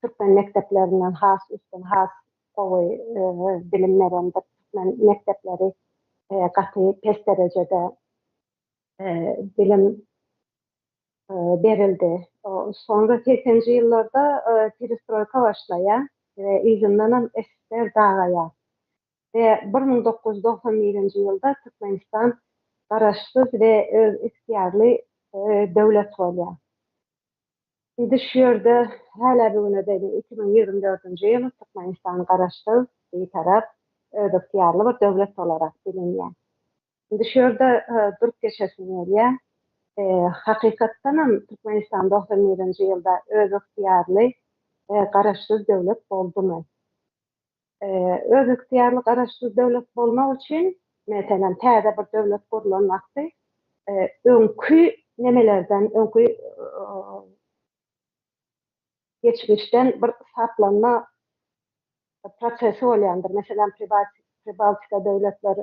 Türkmen mekteplerinden has üstün has owy bilimlerendir. Türkmen mektepleri gatı pes derecede bilim berildi. Sonra 80-nji ýyllarda perestroika başlaýar ve ýygyndanyň SSR dagaýar. Ve 1991-nji ýylda Türkmenistan garaşsyz ve öz ihtiýarly döwlet bolýar. Şimdi şu ýerde häle bugüne değin 2024-nji ýyl Türkmenistan garaşsyz bir tarap öz ihtiýarly bir döwlet olarak bilinýär. Şimdi şu ýerde durup geçesim gelýär. Hakykatdan Türkmenistan 91-nji ýylda öz ihtiýarly garaşsyz döwlet boldumy? Öz ihtiýarly garaşsyz döwlet bolmak üçin meselem täze bir döwlet kurulan wagty öňkü nemelerden, öňkü geçmişten bir saplanma prosesi bolýandyr. Mesela Pribaltika döwletler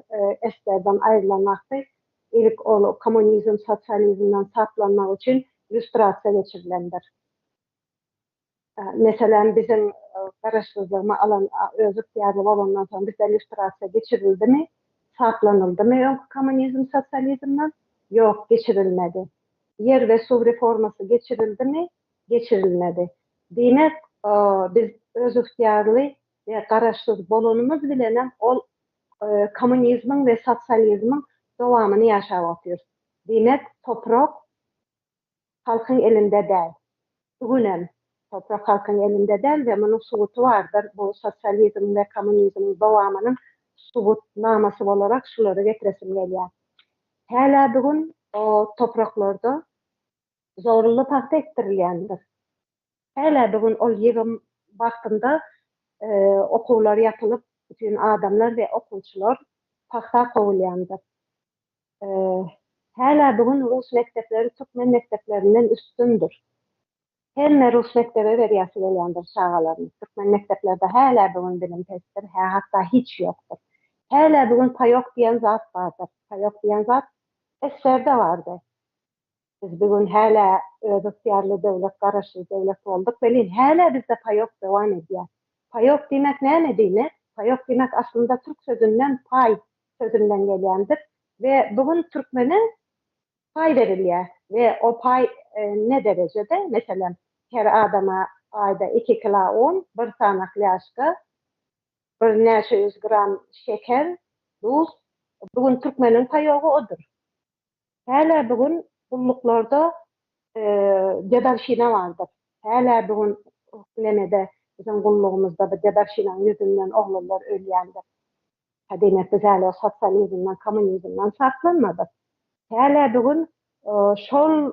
SSR'dan aýrylan wagty ilk ol kommunizm, sosializmden saplanmak üçin illüstrasiýa geçirilendir. Mesela bizim garaşsyzlygymy alan öz ihtiýarly bolandan soň bizde illüstrasiýa geçirildimi? Saplanyldymy öňkü kommunizm, sosializmden? Ýok, geçirilmedi. Yer ve su reformasy geçirildimi? Geçirilmedi. Demek biz öz ihtiýarly ve garaşsyz bolanymyz bilen ol kommunizmin ve sosializmin dowamyny ýaşap otyrys. Demek toprak halkyň elinde däl. Bugünem toprak halkyň elinde däl ve munyň suguty bardyr. Bu sosializm ve kommunizmin dowamynyň subutnamasy bolarak şulary getiresim gelýär. Häle bugün o topraklarda zorunlu paxta ektirilýändir. Häle bugün ol ýyğım wagtynda okuwlar ýapylyp bütün adamlar ve okuwçylar paxta kowulýandyr. Häle bugün Rus mektepleri Türkmen mekteplerinden üstündür. Hemme Rus mektebe berýäsi gelýändir çağalaryny. Türkmen mekteplerde häle bugün bilim pestir, hatta hiç ýokdur. Hele bugün payok diyen zat vardır. Payok diyen zat eserde vardı. Biz bugün hele ihtiyarlı devlet, garaşlı devlet olduk. Belin hele bizde payok devam ediyor. Payok demek ne demek? Payok demek aslında Türk sözünden pay sözünden gelendir. Ve bugün Türkmene pay veriliyor. Ve o pay ne derecede? Mesela her adama ayda 2 kilo un, bir tane klaşka, bir neçe 100 gram şeker, tuz. Bugün Türkmenin payogu odur. Hele bugün kulluklarda Ceberşine vardır. Hele bugün nemede bizim kulluğumuzda da Ceberşine yüzünden oğullar ölýändir. Demek biz hele sosyalizmden, komünizmden saklanmadık. Hele bugün şol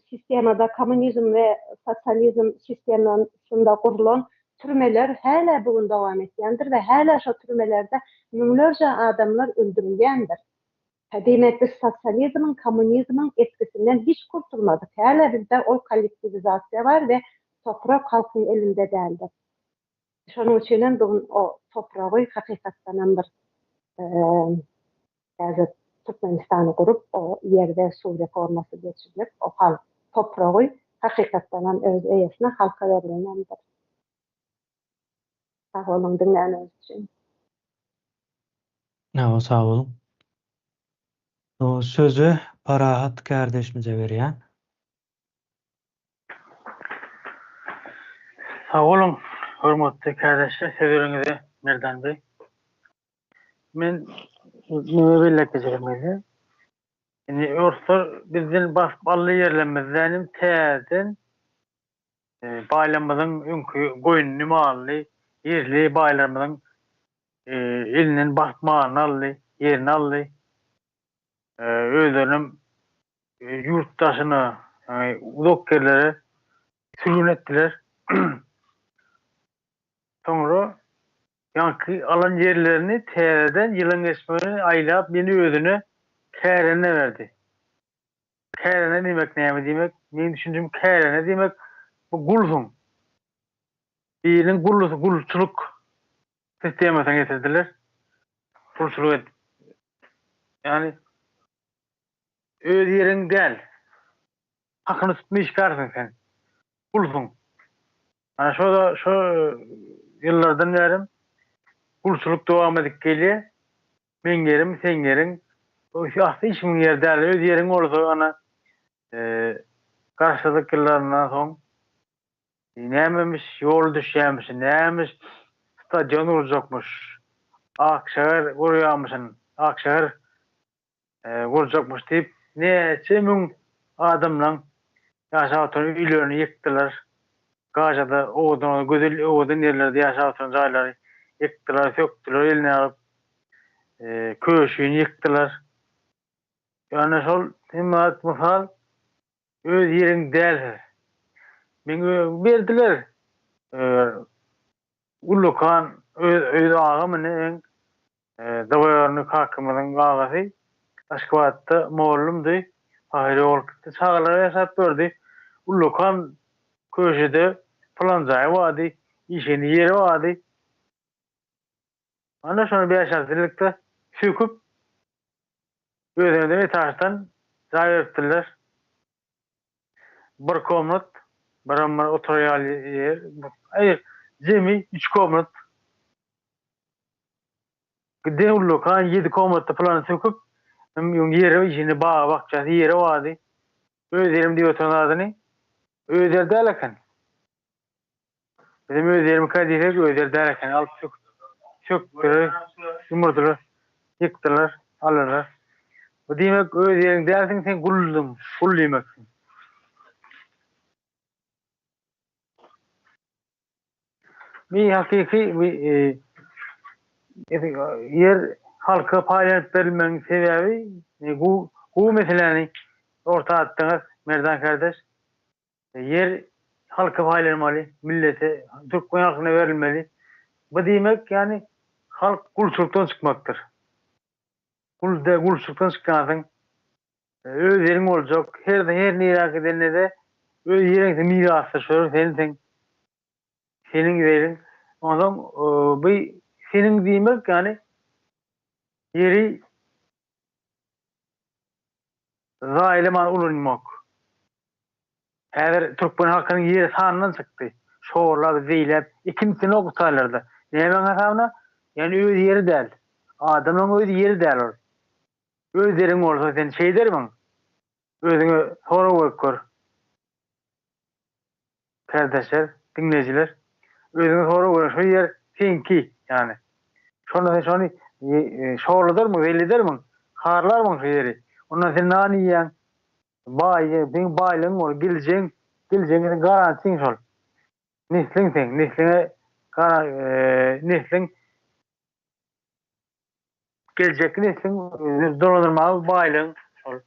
sistemada komünizm ve sosyalizm sisteminde kurulan türmeler hele bugün devam etýändir ve hele şu türmelerde müňlerce adamlar öldürilýändir. Demek biz sosyalizmin, komünizmin etkisinden hiç kurtulmadık. Hele bizde o kolektivizasyon var ve toprak halkın elinde değildir. Şunun için bugün o toprağı hakikaten bir bazı Türkmenistan'ı kurup o yerde su reforması geçirilip o halk toprağı hakikaten öz eyesine halka verilendir. Sağ olun dinleyeniniz için. Ja, sağ olun. O sözü Parahat kardeşimize veriyen. Sağ olun, hürmetli kardeşler, sözlerinize Merdan Bey. Men nime bellek geçirmeli. Yani orsor bizden basballı yerlemizdenim täzen baylamyzyň öňkü goýun nimaly, yerli baylamyzyň elinin basmagyny aldy, yerini aldy. Özleriniň yurtdaşyny, uzakkerlere sürgün etdiler. Soňra ýanky alan yerlerini täzeden ýylyň geçmegini aýlap meni özüne kärene berdi. Kärene demek näme demek? Men düşündüm kärene demek bu gulsun. Birinin gullusu, gulçuluk sistemasyna getirdiler. Gulçuluk et. Yani öz yerin gel. Hakkını tutma işgarsın sen. Gulsun. Yani şu yıllardan beri gulçuluk devam edip geliyor. Men yerim, sen yerin. O şahsı işimin yer değil. Öz yerin olsa ana karşılık yıllarından son neymemiş, yol düşýärmiş, neymemiş, stadion olacakmış, Akşehir vuruyormuşsun, Akşehir vuracakmış deyip neçe müň adamla yaşap oturan üýlerini yıktılar. Gaşada oğudan, gözel oğudan yerlerde yaşap oturan jaýlary yıktılar, söktüler, eline alıp köşüni yıktılar. Yani şol himmat misal öz yerin däl. Meňe berdiler. Ulukan öz ağamyny dawaryny hakymynyň gagasy Aşgabatda mollumdy. Ahire olukdy. Çağlara ýaşap berdi. Ulukan köşede plan jaý bardy. İşini ýeri bardy. Ana şonu beşartylykda söküp özüne taşdan jaý berdiler. Bir komnat, bir oturýan yer. Aýer jemi 3 komnat. Gide ulukan 7 komnatda plan söküp ýeri işini bakçasy ýeri bardy. Özlerim diýip oturan adyny özler däl eken. Bizim özlerimi kadýek özler däl eken. Alyp söktüler, ýumurdylar, yıktılar, alırlar. Bu demek öz ýeriň dälsiň sen gullum, gul diýmeksin. Bir hakiki yer halka paylaşıp verilmenin sebebi bu meseleni orta atdınız Merdan kardeş. Yer halka paylaşılmalı, millete, Türk halkına verilmeli. Bu demek yani halk gulçuluktan çıkmaktır. Gulçuluktan çıkansın. Öz yerin olacak. Her nirak edenine de öz yerin mirasdır. Senin yerin. Ondan bu senin demek yani yeri zayliman ulunmok. Häzir Türkmen halkynyň ýeri sanyndan çykdy. Şoğurlar, zeylep, ikincisini okutarlardı. Näme hasabına? Yani öz yeri däl. Adamyň öz yeri däl ol. Öz yeriň bolsa sen şey dermiň? Özüňe soraw gör. Kardeşler, dinleyijiler. Özüňe soraw gör. Şu yer senki yani. Şonu şoğurladarmyň, zeyledarmyň? Harlarmyň şu yeri. Ondan sen nany ýen? Ben baylyň bol, geljeğini garantiň şol. Nesliň sen, nesliňe neslin gelecek neslin dolandırmalı baylyň şol.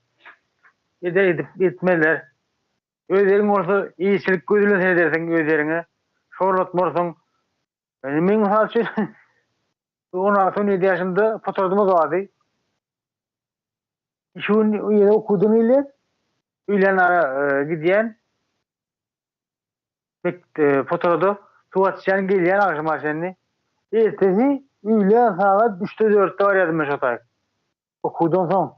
Edip etmeler. Özleriň bolsa iýçilik gözüle sedersen özleriňe. Şorlatmarsaň. Men misal üçin 16-17 ýaşymda fotoğrafymyz bardy. Şu ýerde okudum ile üýlen ara gidýän fotoğrafda tuwaçyan gelýän akşam maşyny. Ertesi üýlen saat 3-de 4-de barýardym men şotay. Okudum soň.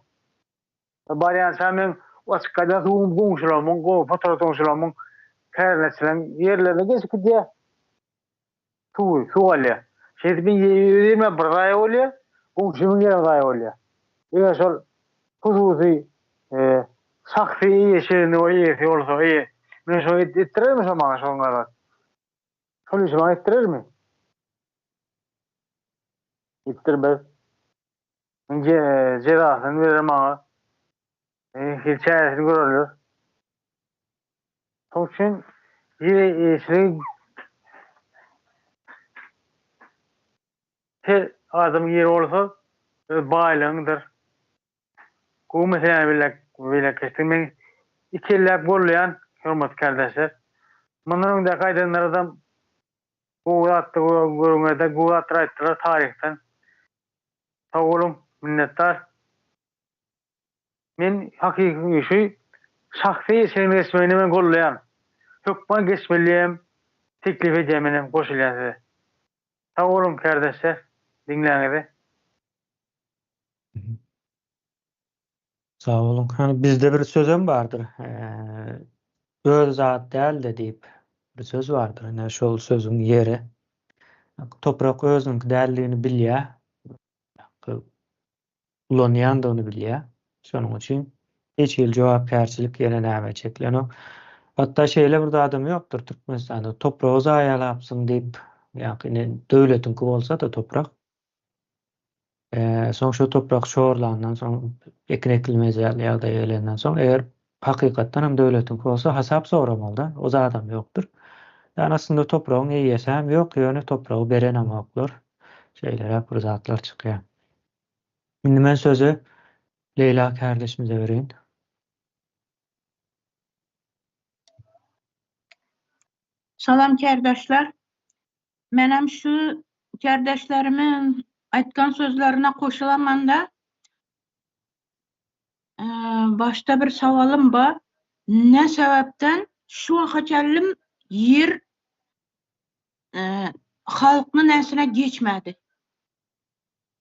Barýan men waskada goňşulamyň, fotoğraf goňşulamyň kärleçilen ýerlerine geçip gidýär. Suwalya. Şeýle ben ýerime bir gaýa bolýar, goňşumyň ýeri gaýa bolýar. Eger şol hususy şahsy ýeşirini o ýeri bolsa, men şo etdirermi şo maňa şoňa? Şol işi maňa etdirermi? Etdirmez. Mence cerasyny berer maňa. Hiç çäresini görürler. Şoň üçin ýeri her adam ýeri bolsa baylygyňdyr. Bu meseleni bilek kestim. İkilläp bolýan hormat kardeşler. Mundan da gaýdanlar adam bu atdy görüňede guwat aýtdylar tarihten. Sag bolun, minnettar. Men hakiki şu şahsy sermesmeni men gollaýan. Hökman geçmeliyim, teklif edýämenim goşulýan. Sag bolun kardeşler, dinleňizi. Sağ olun. Hani bizde bir sözüm vardır. Öz zat däl-de diýip bir söz vardır. Yani şol sözüň ýeri. Toprak özüň dälligini bilýär. Ulanýan da onu bilýär. Şonuň üçin hiç ýyl jogapkärçilik ýene näme çeklenok. Hatda şeýle bir adam ýokdur Türkmenistanda. Topragy zaýalapsyň diýip, ýa-ni döwletiňki bolsa da toprak. Soň şu toprak şoğurlandan soň ekrekilmezýär ýa-da ýelenden soň eger hakykatdan hem döwletiňki bolsa hasap soramalda. O zat adam ýokdur. Yani aslında topragyň eýesi hem ýok, ýöne topragy beren hem ýoklar. Şeýler bir zatlar çykýar. Indi men sözü Leyla kardeşimize vereyim. Salam kardeşler. Menem şu kardeşlerimin aytgan sözlerine koşulamam da başta bir savalım var. Ne sebepten şu wagtçalym yer halkynyň näsine geçmedi?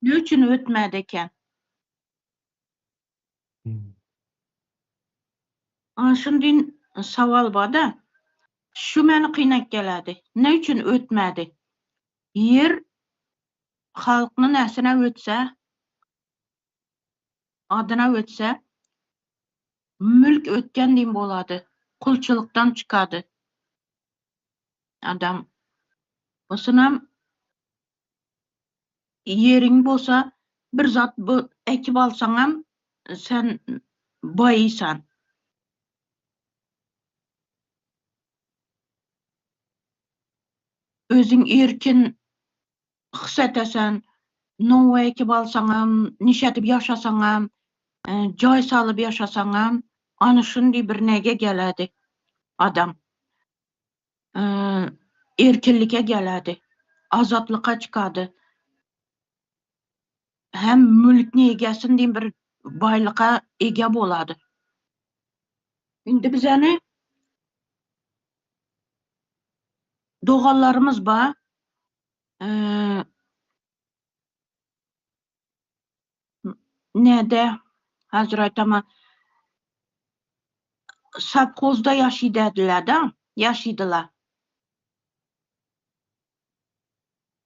Ne üçin ötmedi eken? Şundin saval var da şu meni kıynak geledi. Ne üçün ötmedi? Yer halkynyň näsine ötse, adyna ötse, mülk ötken diýip bolady. Kulçylykdan çykady. Adam bosunam yeriň bolsa bir zat bu ekip alsaňam sen baýysan. Özüň erkin hyssetasan, nowa ekip alsaňam, nişetip ýaşasaňam, joy salyp ýaşasaňam, ana şunday bir nege geledi adam. Erkinlike geledi. Azatlyka çykady. Hem mülkni egesin diýip bir baýlyka ege bolady. Indi bizeni dogallarymız ba näde hazır aytama sapkozda yaşaydılar.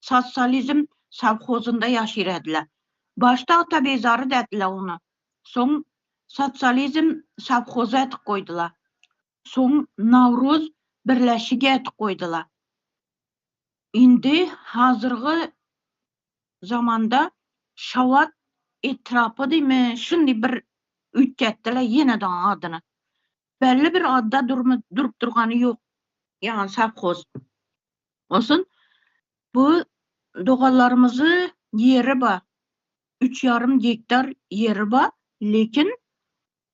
Sosyalizm savhozunda yaşayırdılar. Başta Atabeyzarı dediler onu. Son sosyalizm savhoza etip koydular. Son Navruz birleşige etip koydular. Indi hazırgı zamanda Şavat etrafı değil mi? Şimdi bir ütgettiler yeniden adını. Belli bir adda durup durganı yok. Yani savhoz. Olsun bu doğallarımızı yeri var. 3,5 gektar yeri var. Lekin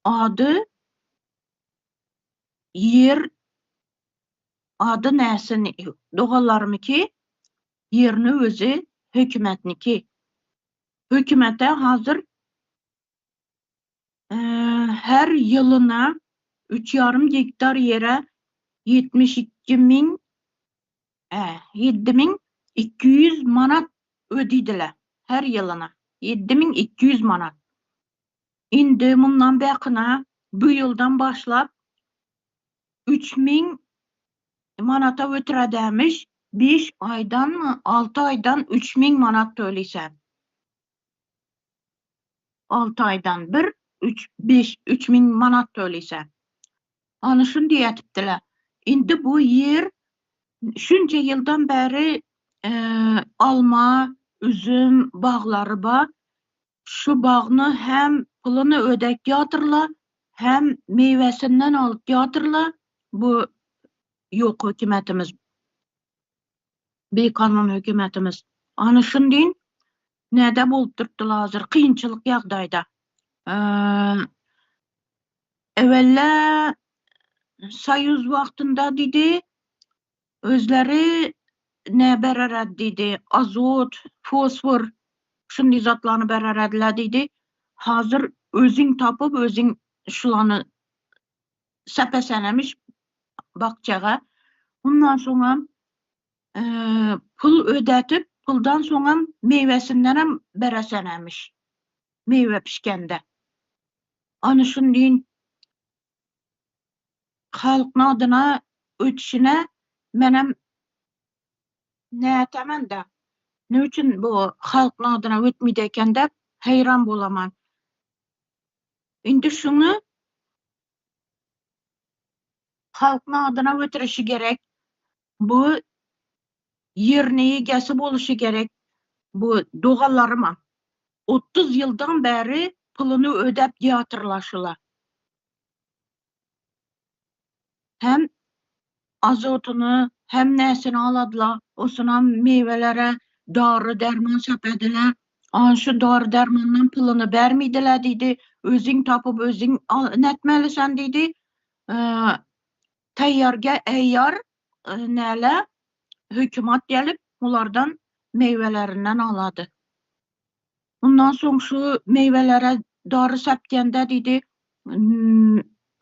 adı yer adı näsini doğallarımki yerini özü hükümetniki. Hükümete hazır her yılına 3,5 gektar yere 7.200 manat ödeydiler her yılına. 7.200 manat. Indi bundan bakına bu yıldan başlap 3.000 manata ötüredəmiş 5 aydan mı 6 aydan 3.000 manat töyleysen. 6 aydan 3.000 manat töyleysen. Anışın diyetipdiler. Indi bu yer şunca yıldan beri alma, üzüm bağları var. Şu bağını hem pulunu ödek yatırla hem meyvesinden alıp yatırla. Bu yok hükümetimiz. Bekanun hükümetimiz. Anışın deyin näde bolup durupdylar hazır kıyınçılık ýagdaýda. Evvella Soyuz wagtynda dedi özleri ne bererad dedi azot, fosfor şunday zatlarını bereradiler dedi. Hazır özüň tapıp özüň şulany sepesenemiş bakçaga. Ondan sonra pul ödetip puldan sonra meyvesinden hem beresenemiş. Meyve pişkende. Anışın deyin halkın adına ötüşüne menem ne etemem de ne üçün bu halkın adına ötmeydiken de hayran bolaman. Indi şunu halkın adına ötürüşü gerek. Bu yerneyi gesip oluşu gerek. Bu doğallarıma 30 yıldan beri pulunu ödep yatırlaşılar. Hem azotunu hem nesini aladılar. Osuna meyvelere darı derman sepediler. Şu darı dermandan pulunu vermeydiler dedi. Özün tapıp özün netmelisen dedi. Tayyarga eyyar näle hükümet gelip onlardan meyvelerinden aladı. Ondan sonra şu meyvelere darı sepkende dedi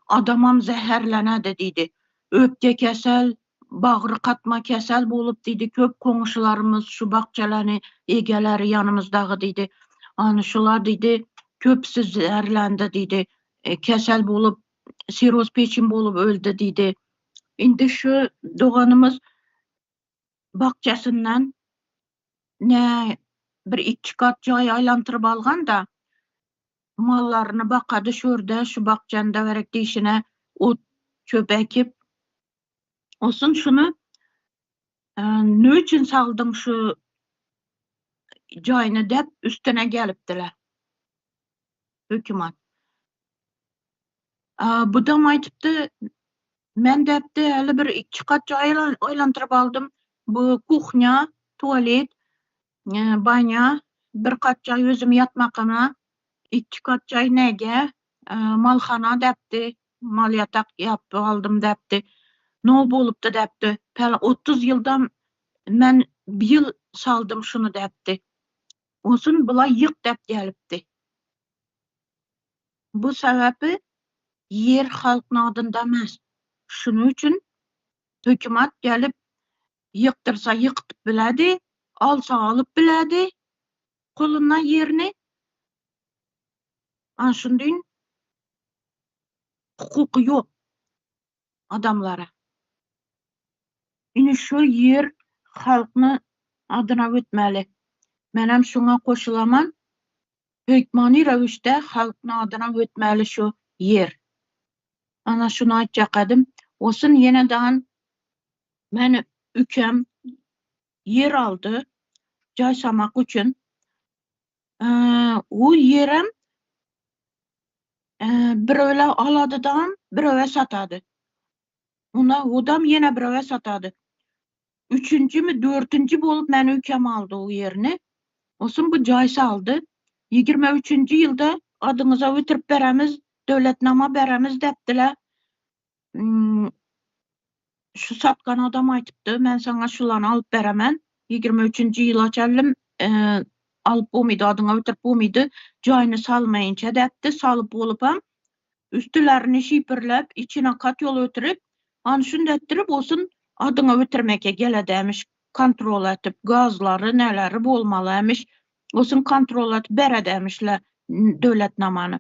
adamam zehirlenedi dedi. Öpke kesel, bağrı katma kesel bolup dedi. Köp komşularımız şu bakçalarını egeleri yanımızdağı dedi. Anışılar dedi köpsü zehirlendi dedi. Kesel bolup siroz peçin bolup öldü dedi. Indi şu doğanımız bakçasından ne bir 2 kat joy aylantırıp algan da mallarını bakadı şurada şu bakçanda verek deyişine ot çöp ekip olsun şunu ne için saldım şu joyunu dep üstüne gelipdiler hükümet. Bu da aytıptı men depdi hele bir 2 kat joy aylantırıp aldım. Bu kuchnya, tuvalet, banya, bir kat joy özüm yatmakama 2 kat joy nege malxana depdi. Mal yatak yapıp aldım depdi. Ne bolupdy depdi. 30 yıldan men bir yıl saldım şunu depdi. Olsun bula yık dep gelipdi. Bu sebebi yer halkın adında emas. Şunun üçün hükümet gelip yıktırsa yıktıp biledi, alsa alıp biledi kolundan yerini. Anşundyn hukuky yok adamlara. Ine şu yer halkny adyna ötmäli. Men hem şoňa koşulaman. Hökmani rewişde halkny adyna ötmäli şu yer. Ana şunu aýtjak edym. Osun ýenedan men ükem yer aldy jaýsamak üçin. O yerem biröle aladydan biröwe satady. Ona odam ýene biröwe satady. Üçüncü mi, dörtüncü bolup men ükem aldy o yerini. Osun bu jaýsa aldy. 23-nji ýylda adyňyza ötürip beremiz, döwletnama beremiz depdiler. Şu satkan adam aýtypdy, men saňa şulany alyp beremen. 23-nji ýyla çeldim, alyp bolmaýdy, adyňa ötürip bolmaýdy. Jaýyny salmaýynça depdi, salyp bolupam. Üstülerini şipirlep, içine kat yol ötürüp, anşunda ettirip olsun adyňa ötürmeke geledemiş, kontrol etip, gazları, neleri bolmalymış, olsun kontrol etip beredemişler döwletnamany.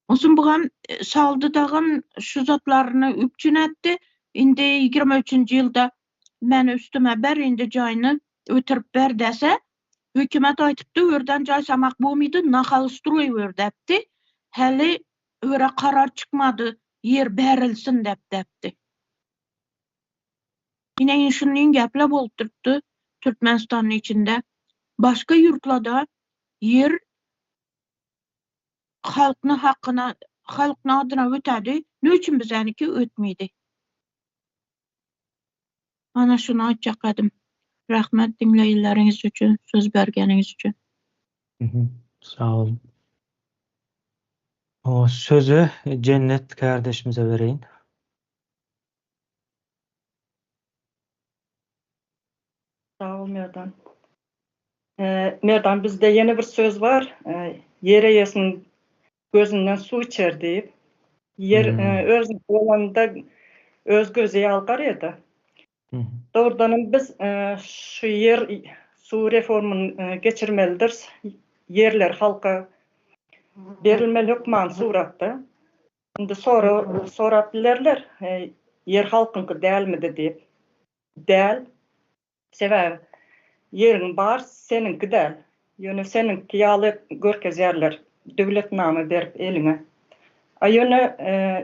Olsun bu hem saldı dağın şu zatlarını üpçün etdi. Indi 23-nji ýylda men üstüme ber indi jaýyny ötürip ber dese, hökümet aýtypdy, örden jaýsamak bolmaýdy, nahalystroy ber depdi. Heli öre karar çıkmadı, yer berilsin depdi. Yine şunun geple bolup turupdy Türkmenistanyň içinde. Başka ýurtlarda yer halkyny hakyna, halkyny adyna ötädi. Näçin bizäniki ötmeýdi? Ana şunu aýtjak edym. Rahmet dinleýänleriňiz üçin, söz bergeniňiz üçin. Sağ olun. O sözü Cennet kardeşimize vereyim. Sağ ol Merdan. Merdan, bizde yeni bir söz var. Yer eýesiniň gözünden su içer deyip. Yer öz bolanda öz gözi algar edi. Doğrudan biz şu yer su reformunu geçirmelidir. Yerler halka berilmeli hükman suratda. Şimdi sorap bilerler, yer halkınki dälmidi deyip. Däl. Sebäbi yerin bar, seninki däl. Ýöne seninki ýaly görkez ýerler, döwletnama berip eliňe. Ýöne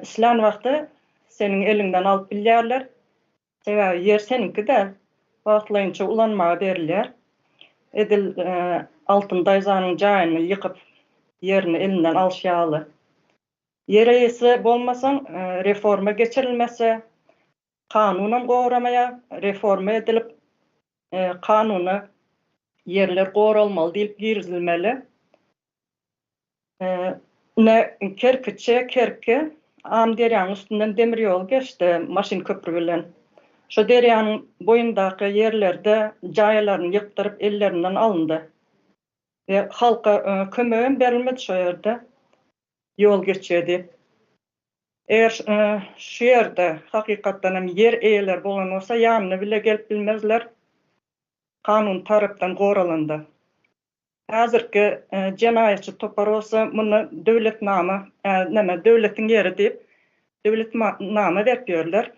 islan wagty seniň eliňden alyp bilýärler. Sebäbi yer seninki däl. Wagtlaýynça ulanmaga berilýär. Edil altyn daýzanyň jaýyny ýykyp yerini elinden alşýaly. Yer eýesi bolmasaň reforma geçirilmese, kanunan gowramaýa, reforma edilip kanuny yerler gowralmaly diýip girizilmeli. Ne kerki am derýanyň üstünden demir ýol geçdi, maşin köprü bilen. Şu derýanyň boyundaky yerlerde jaýlaryny ýykdyryp ellerinden alındy. Ve halka kömegem berilmedi şu ýerde. Ýol geçýär. Eğer şu ýerde hakykatdan hem yer eýeler bolan bolsa, ýanyna bile gelip bilmezler. Kanun tarapdan gowralandy. Häzirki jenaýatçy topar bolsa, muny döwletnama, döwletiň ýeri diýip döwletnama berip ýörler.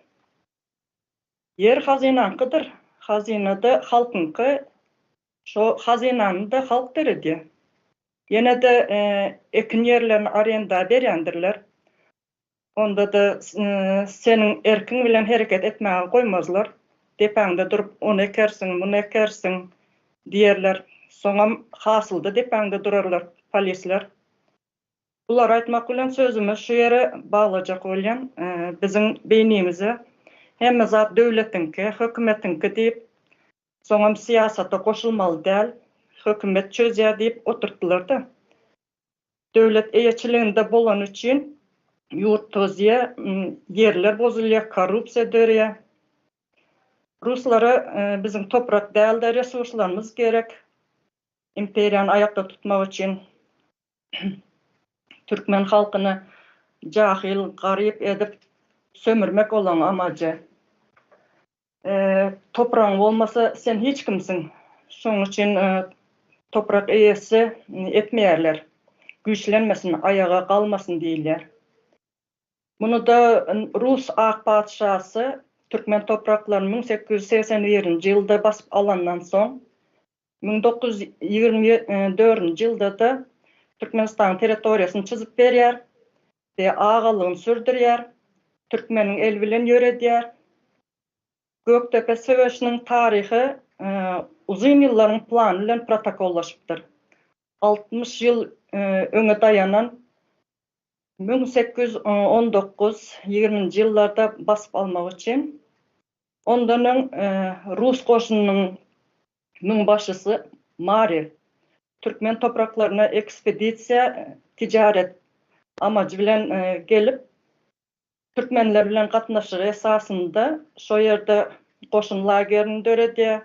Yer hazinankydyr. Hazinada halkynky. Şo hazinany da halk deredi. Ýene de ekin ýerlerini arenda berýändirler. Onda da senin erkin bilen hereket etmäge goýmazlar. Depäňde durup onu ekersiň, bunu ekersiň diýerler. Soňam hasyldy depäňde durarlar polisler. Bular aýtmak bilen sözümi şu ýere baglajak bolýan. Biziň beýnimizi hemme zat döwletinki, hökümetinki diýip, soňam siýasata goşulmaly däl, hökümet çözýär diýip oturtdylar-da. Döwlet eýeçiliginde bolan üçin ýurt tozýa, yerler bozulýar, korrupsiýa dörýär. Ruslara biziň toprak däl-de resurslarymyz gerek. Imperiýany aýakda tutmak üçin Türkmen halkyny jahil, garyp edip sömürmek olan amacı. Toprağın olmasa sen hiç kimsin. Şoň üçin toprak eýesi etmeýärler. güçlenmesin, ayağa kalmasın diýiller. Bunu da Rus ak padşasy Türkmen topraklarını 1881-nji ýylda basyp alandan soň 1924-nji ýylda da Türkmenistan territoriýasyny çyzyp berýär we agalygyny sürdürýär. Türkmeniň el bilen ýöredýär. Göktepe söwüşiniň taryhy uzun ýyllaryň plany bilen protokollaşypdyr. 60 ýyl öňe dayanan 1819-20-nji ýyllarda basyp almak üçin ondan Rus goşunynyň müňbaşçysy Marev Türkmen topraklaryna ekspedisiýa tijaret amajy bilen gelip Türkmenler bilen gatnaşygy esasynda şo ýerde goşun lagerini döredýär.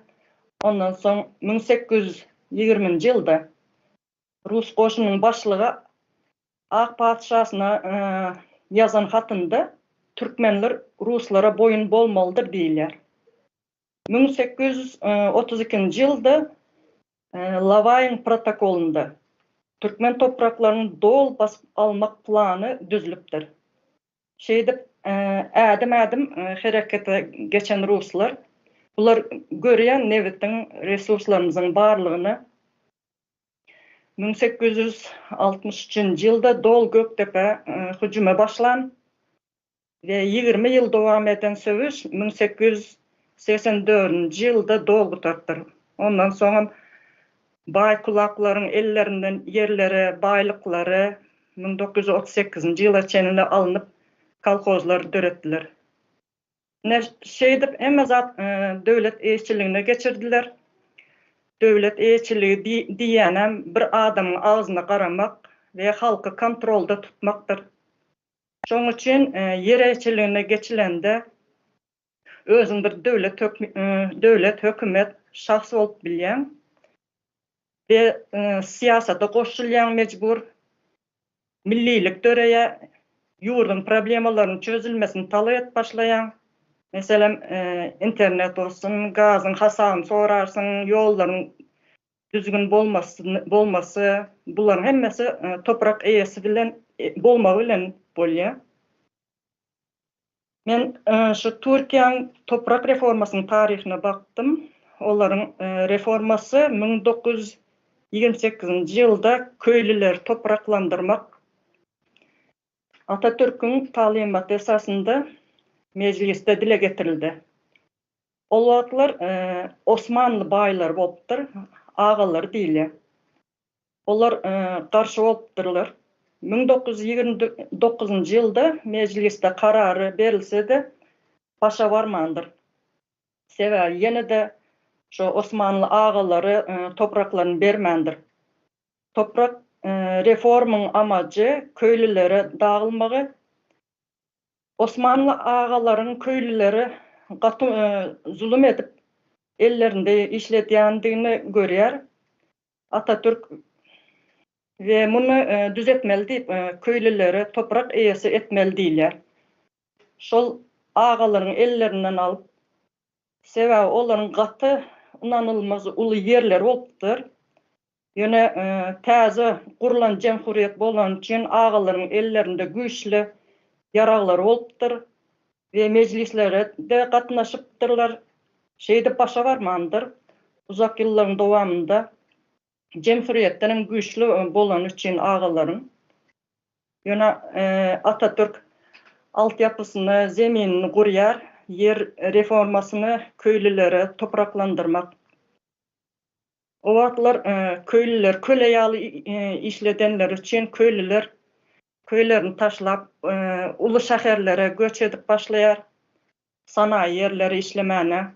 Ondan soň 1820-nji ýylda Rus goşunynyň başlygy Ak padşasyna ýazan hatynda Türkmenler Ruslara boyun bolmalydyr diýilýär. 1832-nji ýylda Lavaýyň protokolunda Türkmen topraklaryny dol basyp almak plany düzülipdir. Şeýdip ädim herekete geçen Ruslar bular görýän nebetiň resurslarynyň barlygyny 1863-nji ýylda Dol Göktepe hüjüme başlan we 20 ýyl dowam eden söwüş 1884-nji ýylda dol gutardyr. Ondan soň Baýkulaklaryň ellerinden ýerlere, baýlyklary 1938-nji ýyla çenine alınıp kolhozlar döretdiler. Şeýdip hemme zat döwlet eýçiligine geçirdiler. Döwlet eýçiligi diýenem bir adamyň agyzyna garamak we halky kontrolda tutmakdyr. Şoň üçin ýer eýçiligine geçilende özüň bir döwlet hökümet şahsy bolup bilýän we siýasata goşulýan mejbur millilik döreýe ýurdun problemalaryny çözülmesini talap et başlaýan. Meselem internet olsun, gazın hasagyny sorarsın, ýollaryň düzgün bolmasy, buların hemmesi toprak eýesi bilen bolmagy bilen bolýar. Men şu Türkiýanyň toprak reformasynyň taryhyna baktım. Olaryň reformasy 1928-nji ýylda köýliler topraklandyrmak Atatürk'ün talimaty esasında mecliste dile getirildi. Ol wagtlar Osmanlı baýlar bolupdyr, agalar diýilýär. Olar garşy bolupdyrlar. 1929-njy ýylda mecliste karary berilse-de başa barmandyr. Sebäbi ýene-de şo Osmanlı agalary topraklaryny bermendir. Toprak reformyň amajy köýlülere dağılmagy. Osmanlı agalaryň köýlüleri zulüm edip ellerinde işledýändigini görýär. Atatürk ve bunu düzetmeli diýip köýlülere toprak eýesi etmeli diýilýär. Şol agalaryň ellerinden alıp sebäbi olaryň gaty inanılmaz uly ýerler bolupdyr. Ýöne täze gurulan jemhuriýet bolan üçin agalaryň ellerinde güýçli yaraglar bolupdyr we meclislere de gatnaşypdyrlar. Şeýde başa barmandyr. Uzak ýyllaryň dowamında jemhuriýetden güýçli bolan üçin agalaryň ýöne Atatürk altyapysyny, zeminini gurýar, yer reformasyny köýlülere topraklandyrmak. O wagtlar köýlüler köle ýaly işledenler üçin köýlüler köýlerini taşlap uly şäherlere göç edip başlaýar. Sanaý ýerleri işlemäne.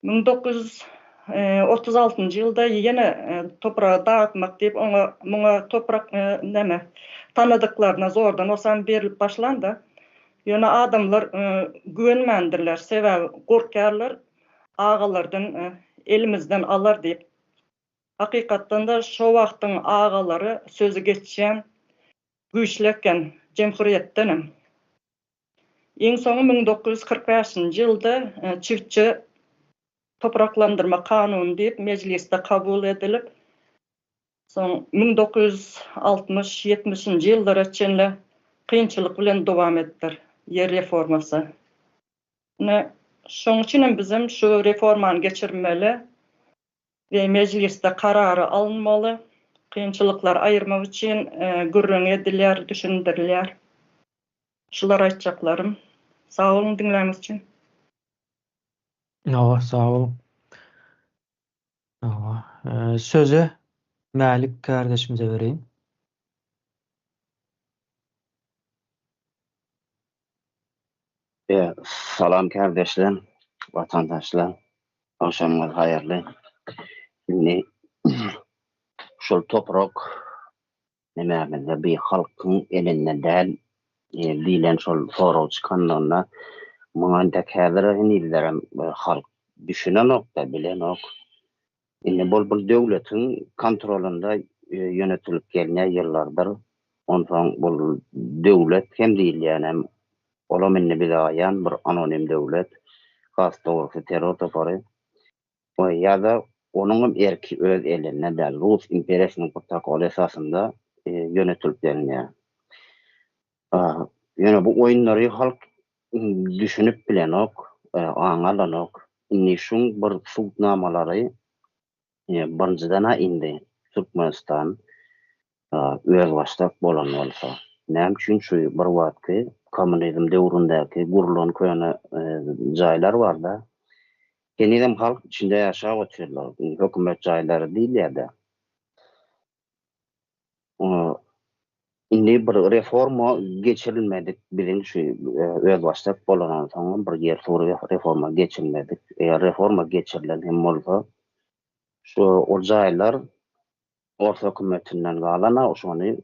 1936-njy ýylda ýene topragy dağıtmak diýip muňa toprak tanadyklaryna zordan osan berilip başlandy. Ýöne adamlar güvenmendirler, sebäbi gorkarlar agalardan elimizden alar diýip. Hakykatdan da şo wagtyň agalary sözü geçýän güýçleken jemhuriýetdenem. Iň soňy 1945-nji ýylda çiftçi topraklandyrma kanuny diýip mecliste kabul edilip Son 1960-70-nji ýyllara çenle kynçylyk bilen dowam etdir yer reformasy. Şoň üçin bizim şu reformany geçirmeli we mecliste karary alınmaly. Kynçylyklar aýyrmak üçin gürrüň edilýär, düşündirilýär. Şular aýtjaklarim. Sağ olun dinläňiz üçin. Sağ olun. Sözü Malik kardeşimize vereyim. Salam kardeşler, vatandaşlar. Akşamlar hayırlı. Şimdi şol toprak nememizde bir halkın elinde değil, bilen şol soru çıkanlarına mağanda kadar inillerim halk düşünen nokta bilen ok. Şimdi bol devletin kontrolünde yönetilip gelene yıllardır. Ondan bol devlet hem değil yani olaminni bidayan bir anonim devlet. Has doğrusu terör toparı. O ya da onun erki öz eline de Rus imperiyasının protokolü esasında yönetilip gelene. Yani bu oyunları halk düşünüp bilen ok, anlayan ok. Nişun bir sultnamaları birincidana indi. Türkmenistan öz baştak bolan olsa. Näme üçin şu bir wagtky kommunizm döwründäki gurulan köýene jaýlar bar da. Kenedem halk içinde ýaşap oturýarlar. Hökümet jaýlary diýilýär. Indi bir reforma geçirilmedik bilen şu öz baştak bolan soň bir yer soru reforma geçirilmedik. Eğer reforma geçirilen hem bolsa şu o jaýlar orta hökümetinden galana oşony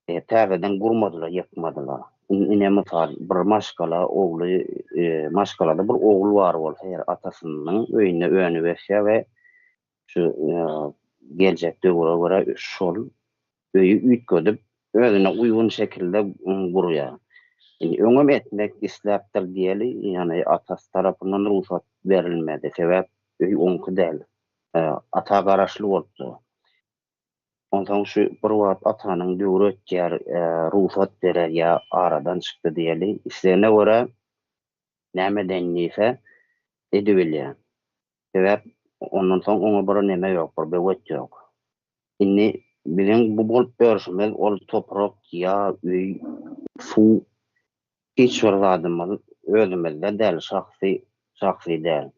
täzeden gurmadylar, ýapmadylar. Ine misal bir maşgala ogly, maşgalada bir ogul bar bolsa, ýa atasynyň öýüne öňe berse we şu geljek döwre görä şol öýü üýtgedip özüne uygun şekilde gurýar. Öňem etmek isläpdir diýeli, ýani atasy tarapyndan ruhsat berilmedi. Sebäp öý onky däl. Ata garaşly bolupdy. Ondan şu bir wagt atanyň döwre etýär, ruhsat berer ýa aradan çykdy diýeli. Islerine görä nämeden ýese edibilýär. Sebäp ondan soň oňa bir näme ýok, bir bewet ýok. Indi bilen bu bolup berşimiz ol toprak ýa öý, su hiç bir zadymyz özümizde däl, şahsy däl.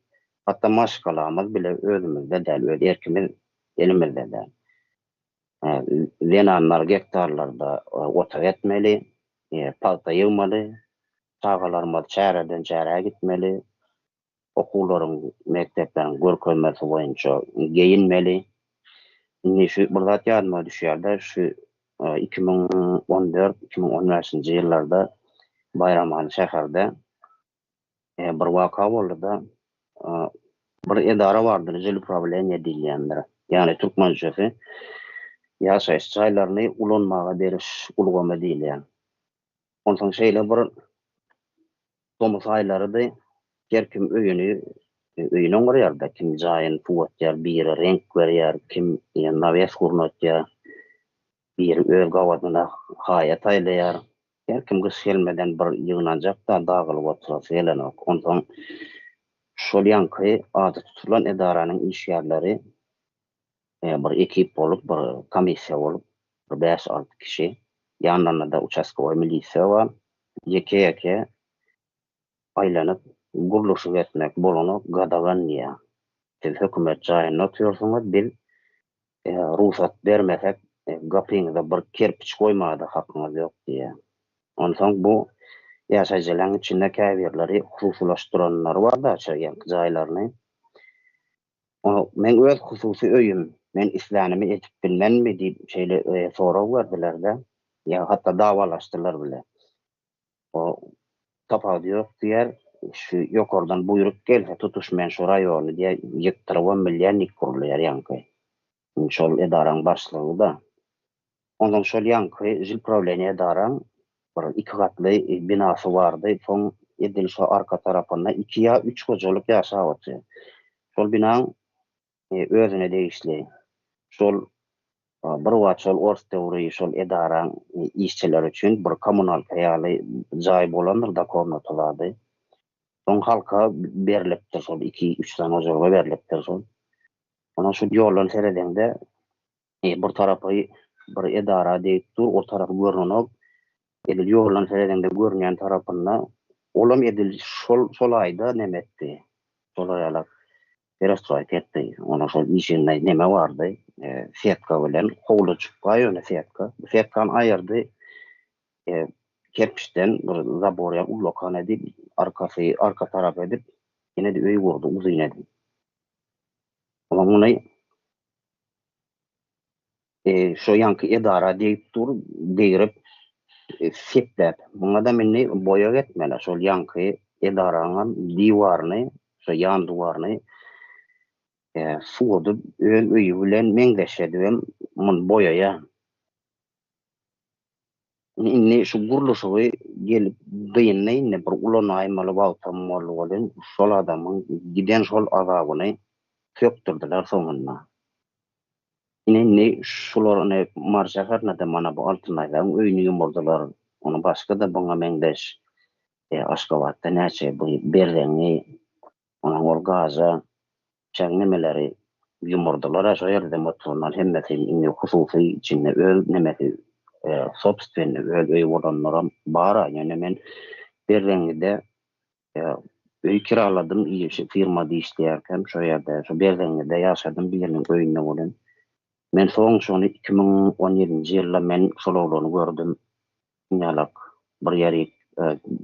Hatta maşgalamyz bile özümizde däl, öz erkimiz elimizde däl. Lenanlar gektarlarda otak etmeli, palta ýygmaly, sagalarymyz çäreden çäre gitmeli, okullarym, mektepleriň görkezmesi boýunça geyinmeli. Indi şu bir zat ýadyma düşýär-de şu 2014-2015-nji ýyllarda Bayramali şäherde bir waka boldy da bir edara bardyr, jil upravleniýa diýilýändir. Ýani türkmençesi ýaşaýyş jaýlaryny ulanmaga beriş ulgama diýilýär. Ondan şeýle bir domus aýlarydy herkim öýüne görýär-de, kim jaýyn puwatýar, bir renk berýär, kim nawiýes gurnatýar, bir öz gawadyna haýat aýlaýar. Herkim gyş gelmeden bir ýygnanjak da dagylyp otursa gelenek. Ondan şol ýanky ady tutulan edaranyň işgärleri bir ekip bolup, bir komissiýa bolup, bir 5-6 kişi, ýanlarynda da участковый milisiýa bar. Ýeke aýlanyp guruluşy etmek bolany gadagan ýa. Siz hökümet jaýyna oturýarsyňyz, bil ruhsat bermesek gapyňyza bir kerpiç goýmagda hakyňyz ýok diýär. Ondan bu ýaşaýjylaryň içinde käbirleri hususlaşdyranlar bar da jaýlaryny. Men öz hususy öýüm, men islämimi etip bilmenmi diýip şeýle sorag berdiler-de. Ya hatta davalaşdylar bile. O tapady ýok diýer, şu ýokardan buyruk gelse tutuşmayan şu raýony diýe 70 milyon kurulýar ýanky. Şol edaraň başlygy da. Ondan şol ýanky jil upravleniýa edaraň bir 2 gatly binasy bardy. Soň edil şu arka tarapynda 2 ýa 3 gojalyk ýaşap otyrýar. Şol binaň özüne degişli. Şol bir waçol ors döwri şol edaran işçiler üçin bir kommunal haýaly jaý bolandyr da kornatylady. Soň halka berilipdir şol 2-3 sany ojaga berilipdir şol. Ona şu ýollan seredende bir tarapy bir edara diýipdir, o tarapy görnenok edil ýollan seredende görnýän tarapynda olam edil şol aýda nemetdi. Şol aýala perestroýka etdi. Ona şol işinde neme bardy? Fiyatka bilen howlu çykýar ýöne fiyatka. Fiyatkany aýyrdy. Kerpiçten bir zaborya ulokan edip arka tarap edip yine de öý gurdy uzyn edip. Ama muny şo ýanky edara diýipdir, diýirip fetläp. Muňa da meni boýa getmeli şol ýanky edaranyň diwaryny, şo ýan duwaryny suwudyp ön öýü bilen meňdeşedip mun boýaýa. Inni şu guruluşy gelip beýinne bir ulan aýmaly wagtym bolan şol adamyň giden şol azabyny köpdirdiler soňunda. Inni şolary marşaharna da mana bu altynaýdan öýüni ýumurdylar. Onu başga da buňa meňdeş Aşgabatda näçe bu berleňi ona ol gaza çäňnemeleri ýumurdylar. Şo ýerde motorlar hemmeti inni hususy içinde öl nemeti sobstvenni öý bolanlara bara. Yani men berleňide öý kiraladym, iýe firmada işleýärken şo ýerde şo berleňide ýaşadym biriniň öýünde bolan. Men soň şonu 2017-nji ýylda men şol oglany gördüm. Ýalak bir ýeri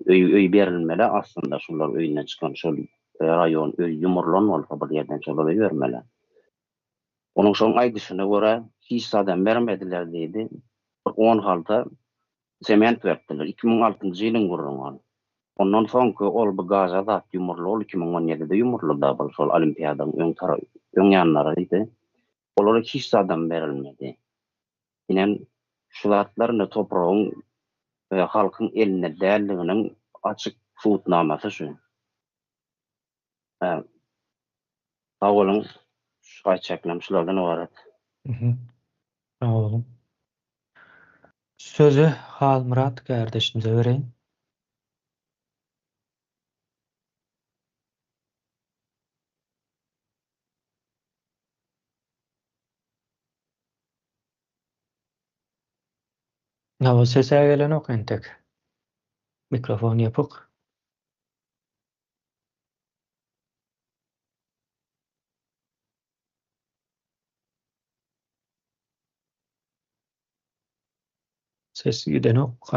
öý berilmeli aslında şolar öýünden çykan şol raýon öý ýumurlan bolsa bir ýerden şolar bermeli. Onuň şoň aýdyşyna görä hiç adam bermediler diýdi. 10 halda sement berdiler. 2006-njy ýylyň gurulýan. Ondan soňky ol bu gaza zat ýumurly 2017-de ýumurly da bol şol olimpiadaň öň ýanlary idi. Olara hiç adam berilmedi. Inen şu zatlaryny topragyň halkyň eline däldiginiň açyk suwutnamasy şu. Sağ olun. Aýçaklym şulardan ibaret. Sağ olun. Sözü Halmurat kardeşimize vereyim. Hava sese gelen ok entek. Mikrofon yapık. Ses giden ok.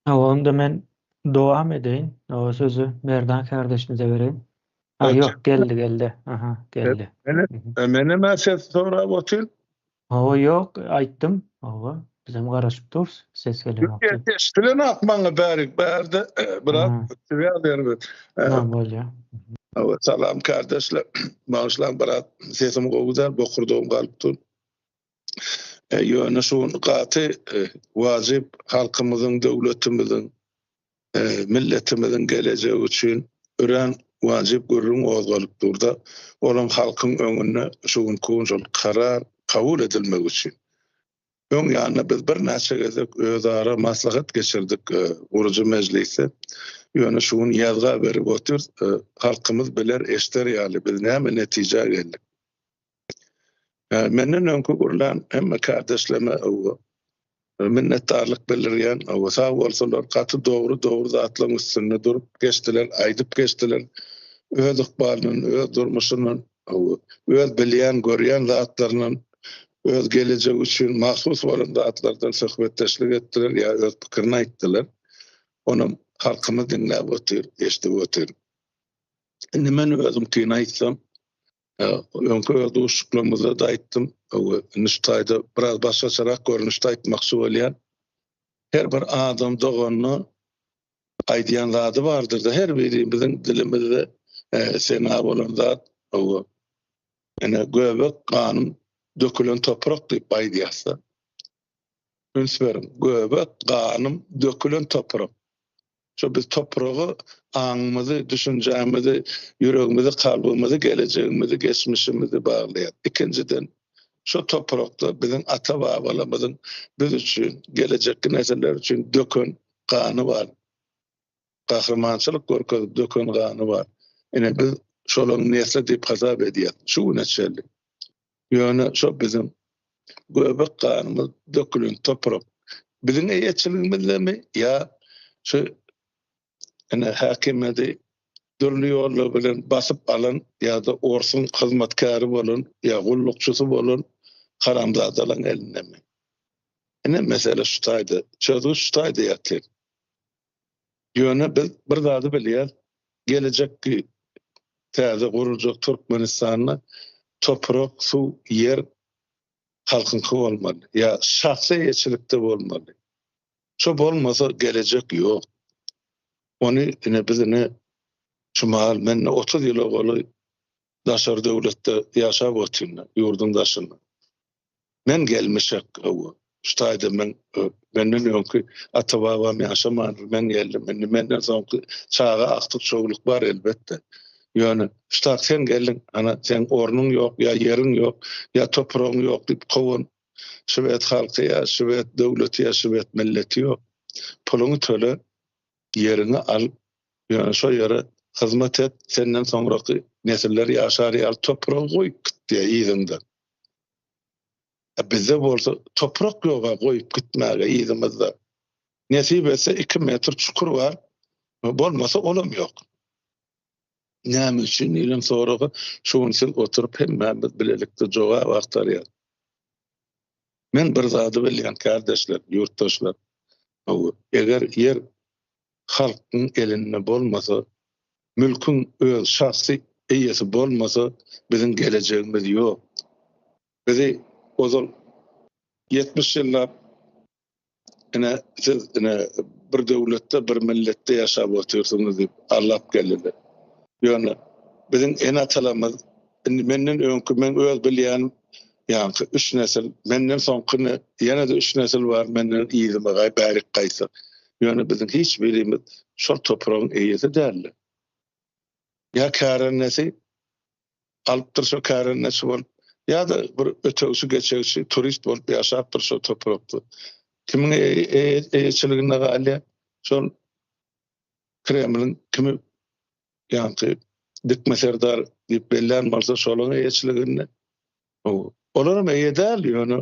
Onda men devam edeyim. O sözü Merdan kardeşimize vereyim. Yok geldi. Aha geldi. Mene mesele sonra botul. Yok aytdım. Bizim garaşıp dur. Ses geliyor. Yetiştiren atmanı bärik bärde biraz tüýärler. Bolýar. Salam kardeşler. Bağışlan biraz sesim goýuzar bokurduğum galypdy. Ýöne şuň gaty wajyp halkymyzyň, döwletimiziň, milletimiziň geleceği üçin ören wajyp görüň ozgalypdyrda. Olan halkyň öňüne şuň konjul karar kabul edilmek üçin. Öň ýanyna biz bir näçe gezek özara maslahat geçirdik Urucu Meclisi. Ýöne şuň ýazga berip otur, halkymyz biler eşder ýaly biz näme netije geldik. Menden öňkü gurulan hemme kardeşlerime minnetdarlyk bildirýän, sağ bolsunlar, gaty dogry zatlaryň üstünde durup geçdiler, aýdyp geçdiler. Öz ykbalynyň, öz durmuşynyň, öz bilýän, görýän zatlarynyň öz geleceği üçin mahsus bolan zatlardan söhbetdeşlik etdiler, ýa öz pikirini aýtdylar. Onu halkymyz dinläp otur, eşdip otur. Indi men özüm tüýün aýtsam, öňkü dostluklarymyza da aýtdym, niştaýda biraz başgaçarak görnüşde aýtmakçy bolýan. Her bir adam doganyny aýdýan zady bardyr da her birimiziň dilimizde sena bolan zat ene göbek kanım dökülen toprak diýip aýdýarsa. Ünsberim, göbek kanım dökülen toprak. Şu biz toprağı anımızı, düşüncemizi, yüreğimizi, kalbimizi, geleceğimizi, geçmişimizi bağlayan. İkinciden şu toprakta bizim ata babalarımızın biz için, gelecek nesiller için dökün kanı var. Kahramançılık korkusu dökün kanı var. Yani biz şolun nesle deyip hazap ediyat. Şu neçeli. Yani şu bizim göbek kanımız dökülün toprak. Bizim eyyetçiliğimizle mi? Ya şu yani hakimiyeti dürlü yollar bilen basıp alın ya da orsun hizmetkarı bolun ya gullukçusu bolun haramzadalan eline mi? Ene mesele şutaydı. Çözü şutaydı yatır. Yönü biz bir zady bilýär. Gelecek ki täze gurulacak Türkmenistan'na toprak, su, yer halkynky bolmaly. Ya şahsy eýetçilikde bolmaly. Şu bolmasa gelecek yok. Onu ine bizine şumal men 30 ýyl boly daşar döwletde ýaşap otyrna, ýurdun daşyna. Men gelmişek o. Şutaýda menden öňkü ata-babam ýaşamady. Men geldim. Menden soňky çağa aktyk şogluk bar elbetde. Ýöne şutak sen geldin, ana sen ornuň ýok, ýa ýeriň ýok, ýa topragyň ýok diýip gowun. Şüwet halky ýa şüwet döwleti ýa şüwet milleti ýok. Puluny töle, ýerini al. Ýöne şo ýere hyzmat et, senden soňraky nesiller ýaşar ýa topragy goýup gitdi ýygyňda. Bizde bolsa toprak ýoga goýup gitmäge ýygymyzda. Nesip etse 2 metr çukur var. Bolmasa olam ýok. Näme üçin ilim soragy şuňsyl oturup hemme bilelikde jogap aktarýar. Men bir zady bilýän kardeşler, ýurtdaşlar. Eger yer halkyň elinde bolmasa, mülkün öz şahsy eýesi bolmasa, bizim geleceğimiz ýok. Bizi ozal 70 ýyllar siz bir döwletde, bir milletde ýaşap oturýarsyňyz diýip allap geldi. Ýöne bizim en atalarymyz menden öňkü men öz bilýän ýa-ni 3 nesil, menden soňky ýene-de 3 nesil bar menden ýygymy gaýbaryk gaýsa. Ýöne bizim hiç birimiz şol topragyň eýesi däl. Ya kärennesi alypdyr şo kärennesi bol. Ya da bir ötögüsü geçegüsü turist bolup ýaşapdyr şo toprakda. Kimiň eýetçiligine galya şol Kremlin kimi ýa-ni dikmeserdar diýip belläň bolsa şolaň eýetçiligine olaram eýedäl ýöne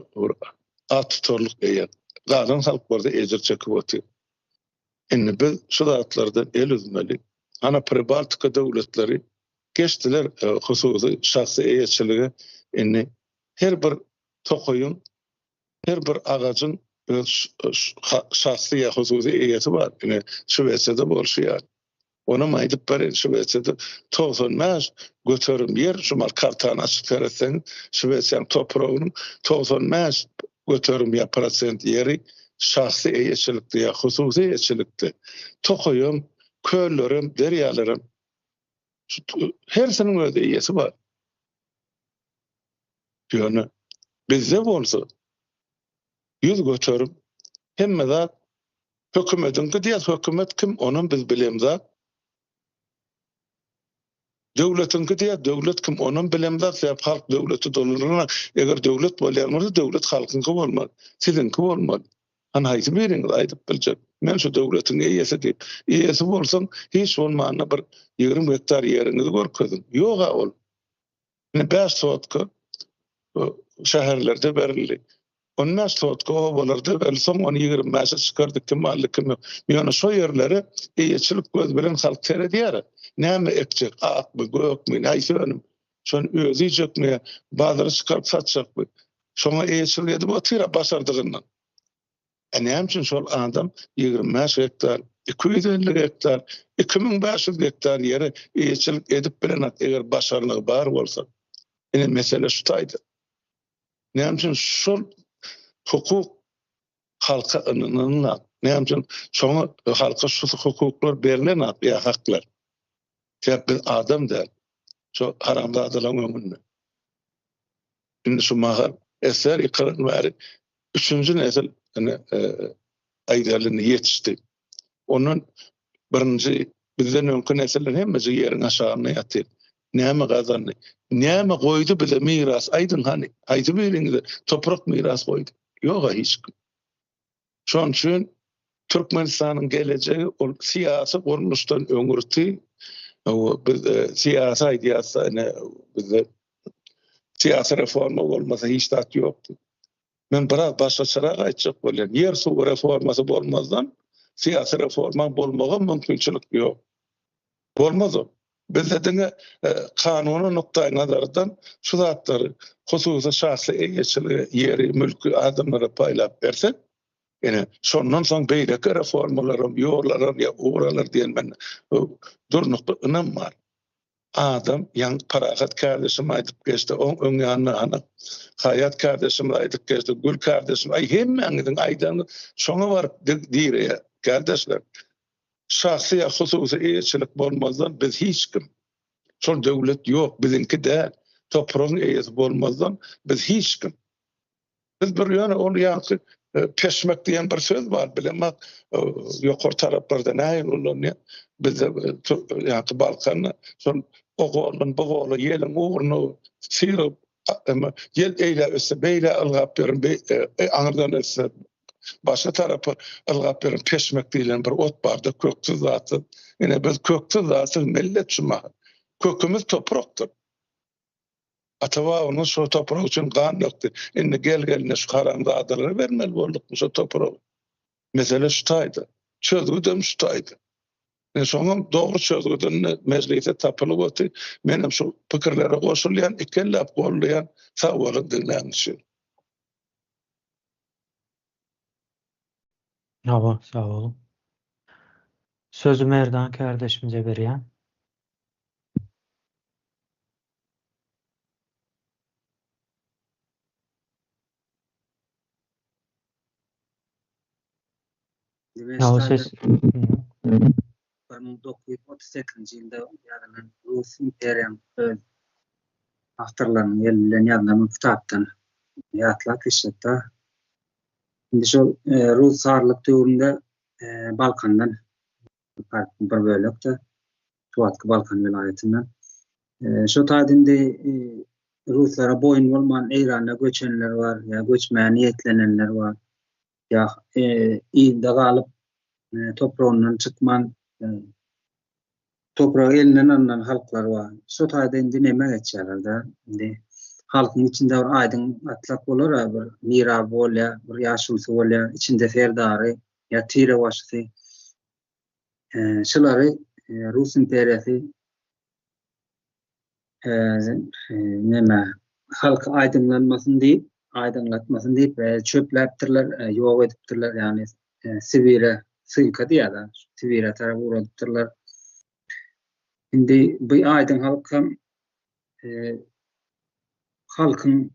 at tutarlyk eýer. Galan halk barda ejir çekip otyr. Indi biz şu zatlardan el üzmeli. Ana Pribaltika döwletleri geçdiler hususy şahsy eýetçiligi. Indi her bir tokoyun, her bir agacın şahsy ýa hususy eýesi bar. Indi Şüwetsiyada bolşýar. Ona maýdyp beren Şüwetsiyada 95 göterim yer şumal kartany açyp beretsen Şüwetsiýanyň topragynyň 95 göterim ýa prosent ýeri şahsy eýetçilikde ýa hususy eýetçilikde. Tokoyum, köllerim, derýalaryň hersiniň öz eýesi bar. Ýöne bizde bolsa 100 göterim hemme zat hökümetiň diýär hökümet kim onuň biz bilemzat. Döwletiň diýär döwlet kim onuň bilemzat sebäp halk döwleti dolanyna eger döwlet bolýarmysa döwlet halkyňky bolmaly. Sizinki bolmaly. Ana haýsy biriň aýdyp biljek. Men şu döwletiň eýesi diýip, eýesi bolsaň hiç bolmanyna bir 20 hektar ýeriňizi görkezin. Ýok ol. Ne 5 sotka şäherlerde berildi. Onlar sotka obalarda berilsoň onu 25 çykardyk kim mally kim. Ýöne şo ýerleri eýetçilik göz bilen halk seredýär. Näme ekjek, akmy, gökmi, näýse şonu özü ýekmi, bazary çykaryp satjakmy. Şoňa eýetçilik edip otyra başardygyndan. Näme üçin şol adam 25 hektar, 250 hektar, 2500 hektar ýere eýetçilik edip bilen eger başarlygy bar bolsa. Ene mesele şutaýdy. Näme üçin şol hukuk halka ınınınla, näme üçin şoňa halka şu hukuklar berilen ýa haklar. Sebäp biz adam däl. Şo haramzadalyň ömründe. Indi şu mahar eser ýykaryn bäri 3-nji nesil aýdalyny ýetişdi. Onun birinji bizden öňkü nesiller hemmesi ýeriň aşagyna ýatyr. Näme gazandy? Näme goýdy bize miras? Aýdyn hani, aýdyp beýleňiz, toprak miras goýdy. Ýok hiç. Şoň üçin Türkmenistanyň geleceği ol siyasi guruluşdan öňürti. O biz siyasi ideýasyny bizde siyasi reforma bolmasa hiç tat ýokdy. Men biraz başgaçarak aýtjak bolýan. Yer suw reformasy bolmazdan siyasi reforma bolmagy mümkinçilik ýok. Bolmaz o. Bizde diňe kanuny noktaý nazardan şu zatlary hususy şahsy egeçiligi, ýeri, mülki adamlara paýlap bersek, yani şondan soň beýleki reformalarym, ýollarym ýa uğralar diýen men durnukda ynam bar. Adam ýa parahat kardeşim aýdyp geçdi, öň ýanyna ana hayat kardeşim aýdyp geçdi, gül kardeşim ay hemmeňiziň aýdany şoňa baryp diýre kardeşler. Şahsy ýa hususy eýetçilik bolmazdan biz hiç kim. Şol döwlet ýok, bizinki de topragyň eýesi bolmazdan biz hiç kim. Biz bir ýöne ol ýa peşmek diýen bir söz bar bilemek ýokary taraplarda näme bolandy bizde ýa Balkanda şol oğulun boğulu ýeliň uğruna sirip ýel eýle öse beýle algap berin aňyrdan öse başga tarapy algap berin peşmek diýilen bir ot bardy kökçü zaty. Ene biz kökçü zaty millet şuma. Kökümüz toprakdyr. Ataba onu şu toprak için kan yoktu. Indi gelgeline şu karanlığı adları vermeli olduk mu şu toprak. Mesela şutaydı. Çözgüdüm şutaydı. Sonra doğru çözgüdüm meclise tapılıp otu. Benim şu fikirlere koşulayan, ikellap kollayan sağolun dinlenmişim. Sağ olun. Sözü Merdan kardeşimize berýän. Ya o ses. 1938 ýylda ýazılan Rus imperiýasyny öz ahtarlaryny ýerlen ýazılan kitapdan ýatlap işletdi. Indi şol Rus sarlyk döwründe Balkandan bir bölekde Tuatky Balkan vilayatynyň şu taýdynda Ruslara boyun bolman Eýrana göçenler bar, ýa göçmän ýetlenenler bar. Ya ýylda galyp toprağından çykman toprağı elinden alınan halklar var. Şu taýda indi näme geçýärler indi halkyň içinde bir aýdyň atlak bolar bir mirab bolýar, bir ýaşulsy bolýar, içinde ferdary ýa tire başy. Şolary Rus imperiýasy näme halky aýdymlanmasyn diýip aýdymlatmasyn diýip çöpläpdirler, ýok edipdirler, ýani Sibirä sylka diýerler. Sibirä tarapy uğradypdyrlar. Indi bu aýdym halkyň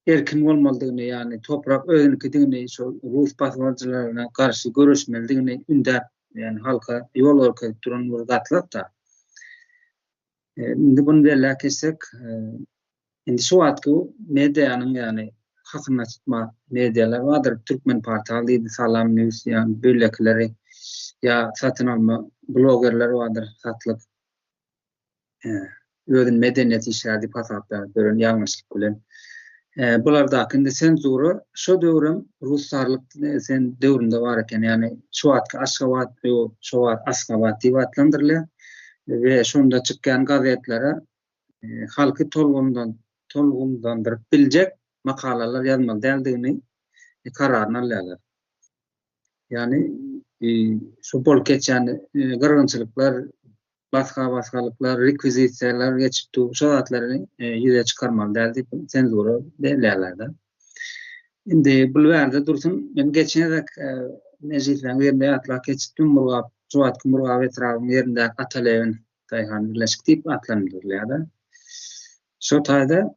erkin bolmalydygyny, ýani toprak özünikidigini, şo Rus basgynçylaryna garşy görüşmelidigini ündäp, ýani halka ýol örkeýip duran bir gatlap da. Indi bunu belli kesek, indi şu wagtky mediýanyň ýani hakyna tutma medialar vardır. Türkmen portaly, Salam News, yani bölekleri ya satın alma blogerler vardır. Satlık özün medeniyet işleri pasaplar görün yanlışlık bilen. Bularda hakkında senzuru şu dövrüm Ruslarlık sen dövründe varken yani şu atkı Aşgabat şu Aşgabat diye adlandırılıyor ve şunda çıkan gazetelere halkı tolgunlandırıp bilecek makalalar yazmalı deldiğini kararını alıyorlar. Yani şu bol geçen gırgınçılıklar, baskalıklar, rekvizitler geçip şolatlarını yüze çıkarmalı deldi senzuru belirlerlerdi. Şimdi bu verde dursun, ben geçenerek meclislerin yerinde atlak geçittim, Suatky Murgap etrafının yerinde Atalevin Tayhan birleşik deyip atlanırlardı. Şu taýda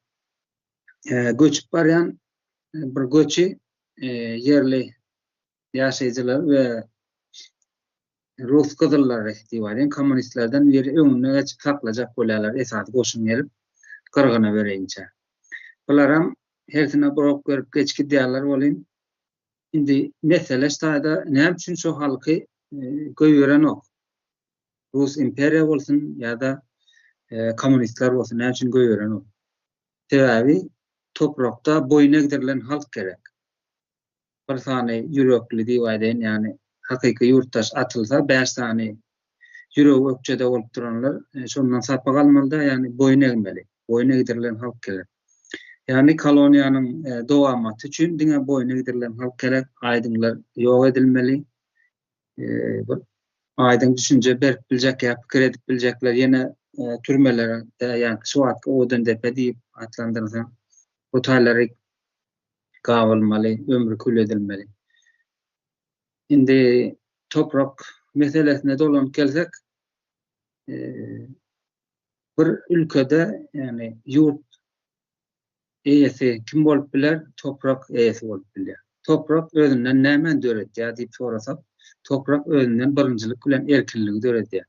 göçüp baryan bir göçi yerli ýaşaýjylar we Rus gyzylary diýýär, kommunistlerden biri öňüne geçip saklajak bolýarlar, esasy goşun gelip kırgına bereýinçe. Bularam hersine borok görüp geçki diýerler bolýan. Indi mesele taýda näme üçin şu halky göýüren ok. Rus imperiya bolsun ýa-da komünistler bolsun näme üçin göýeren ol. Sebebi toprakda boyun egdirilen halk gerek. Bir sany yürekli diýip aýdyn, ýani hakyky yurttaş atylsa 5 tane yürek ökçede bolup duranlar şondan sapa galmaly, ýani boyun egmeli. Boyun egdirilen halk gerek. Ýani koloniýanyň dowamaty üçin diňe boyun egdirilen halk gerek. Aýdyňlar ýok edilmeli. Aýdyň düşünje berip biljek ýa pikir edip biljekler ýene türmelere ýani Suwatga odan depe diýip atlandyrsa bu taýlary gawylmaly, ömrü kül edilmeli. Indi toprak meselesine dolanyp gelsek, bir ülkede yani yurt eýesi kim bolup biler? Toprak eýesi bolup biler. Toprak özünden näme döretýär diýip sorasak, toprak özünden birincilik bilen erkinligi döretýär.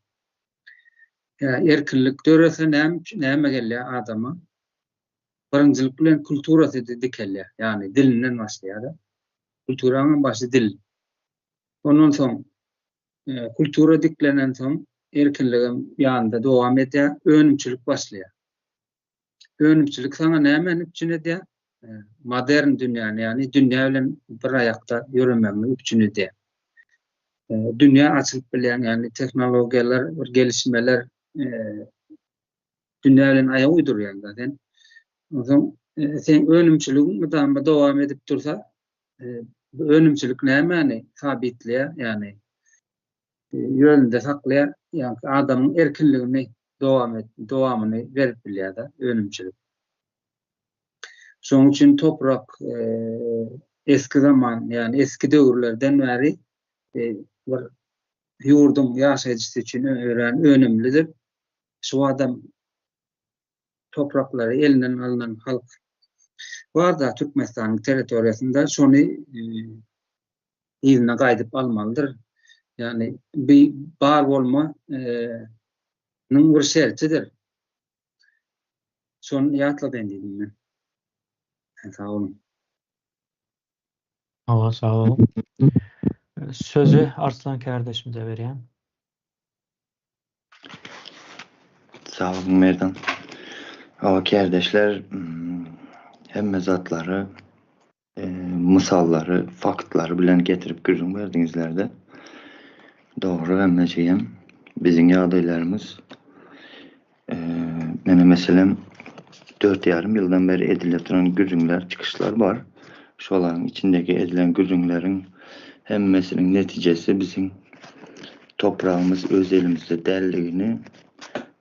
Erkinlik dörese näme gelýär adama? Birincilik bilen kulturasy dikelýär. Yani dilinden başlaýar. Kulturanyň başy dil. Ondan soň kultura diklenen soň erkinligim ýanynda dowam edýär, önümçilik başlaýar. Önümçilik sana näme üçin edýär? Modern dünýäni, ýani dünýä bilen bir aýakda ýürümämi üçin edýär. Dünýä açylyp bilen, ýani teknologiýalar, bir gelişmeler dünýä bilen aýak uýdurýar zaten. Oňa sen önümçiligiň mudam dowam edip dursa, önümçilik nämäni sabitleýär, ýani ýönünde saklaýar, ýani adamyň erkinligini dowamyny berip bilýär da önümçilik. Şoň üçin toprak eski zaman, ýani eski döwürlerden bäri bir ýurdun ýaşaýjysy üçin önemlidir. Şu adam topraklary elinden alınan halk var da Türkmenistanyň territoriýasynda şonu ýygyna gaýdyp almalydyr. Yani bir bar bolma bir şertidir. Şonu ýatla dendidim men. Sağ olun. Sağ olun. Sözü Arslan kardeşimize berýän. Sağ olun Merdan. O kardeşler hemme zatları, misalları, faktları bilen getirip gürrün verdiňizlerde. Doğru hemmeceğim. Bizim ýagdaýlarymız mene meselem 4,5 ýyldan beri edilip duran gürrünler, çıkışlar var. Şolaryň içindeki edilen gürrünlerin hemmesinin neticesi bizim toprağımız öz elimizde dälligini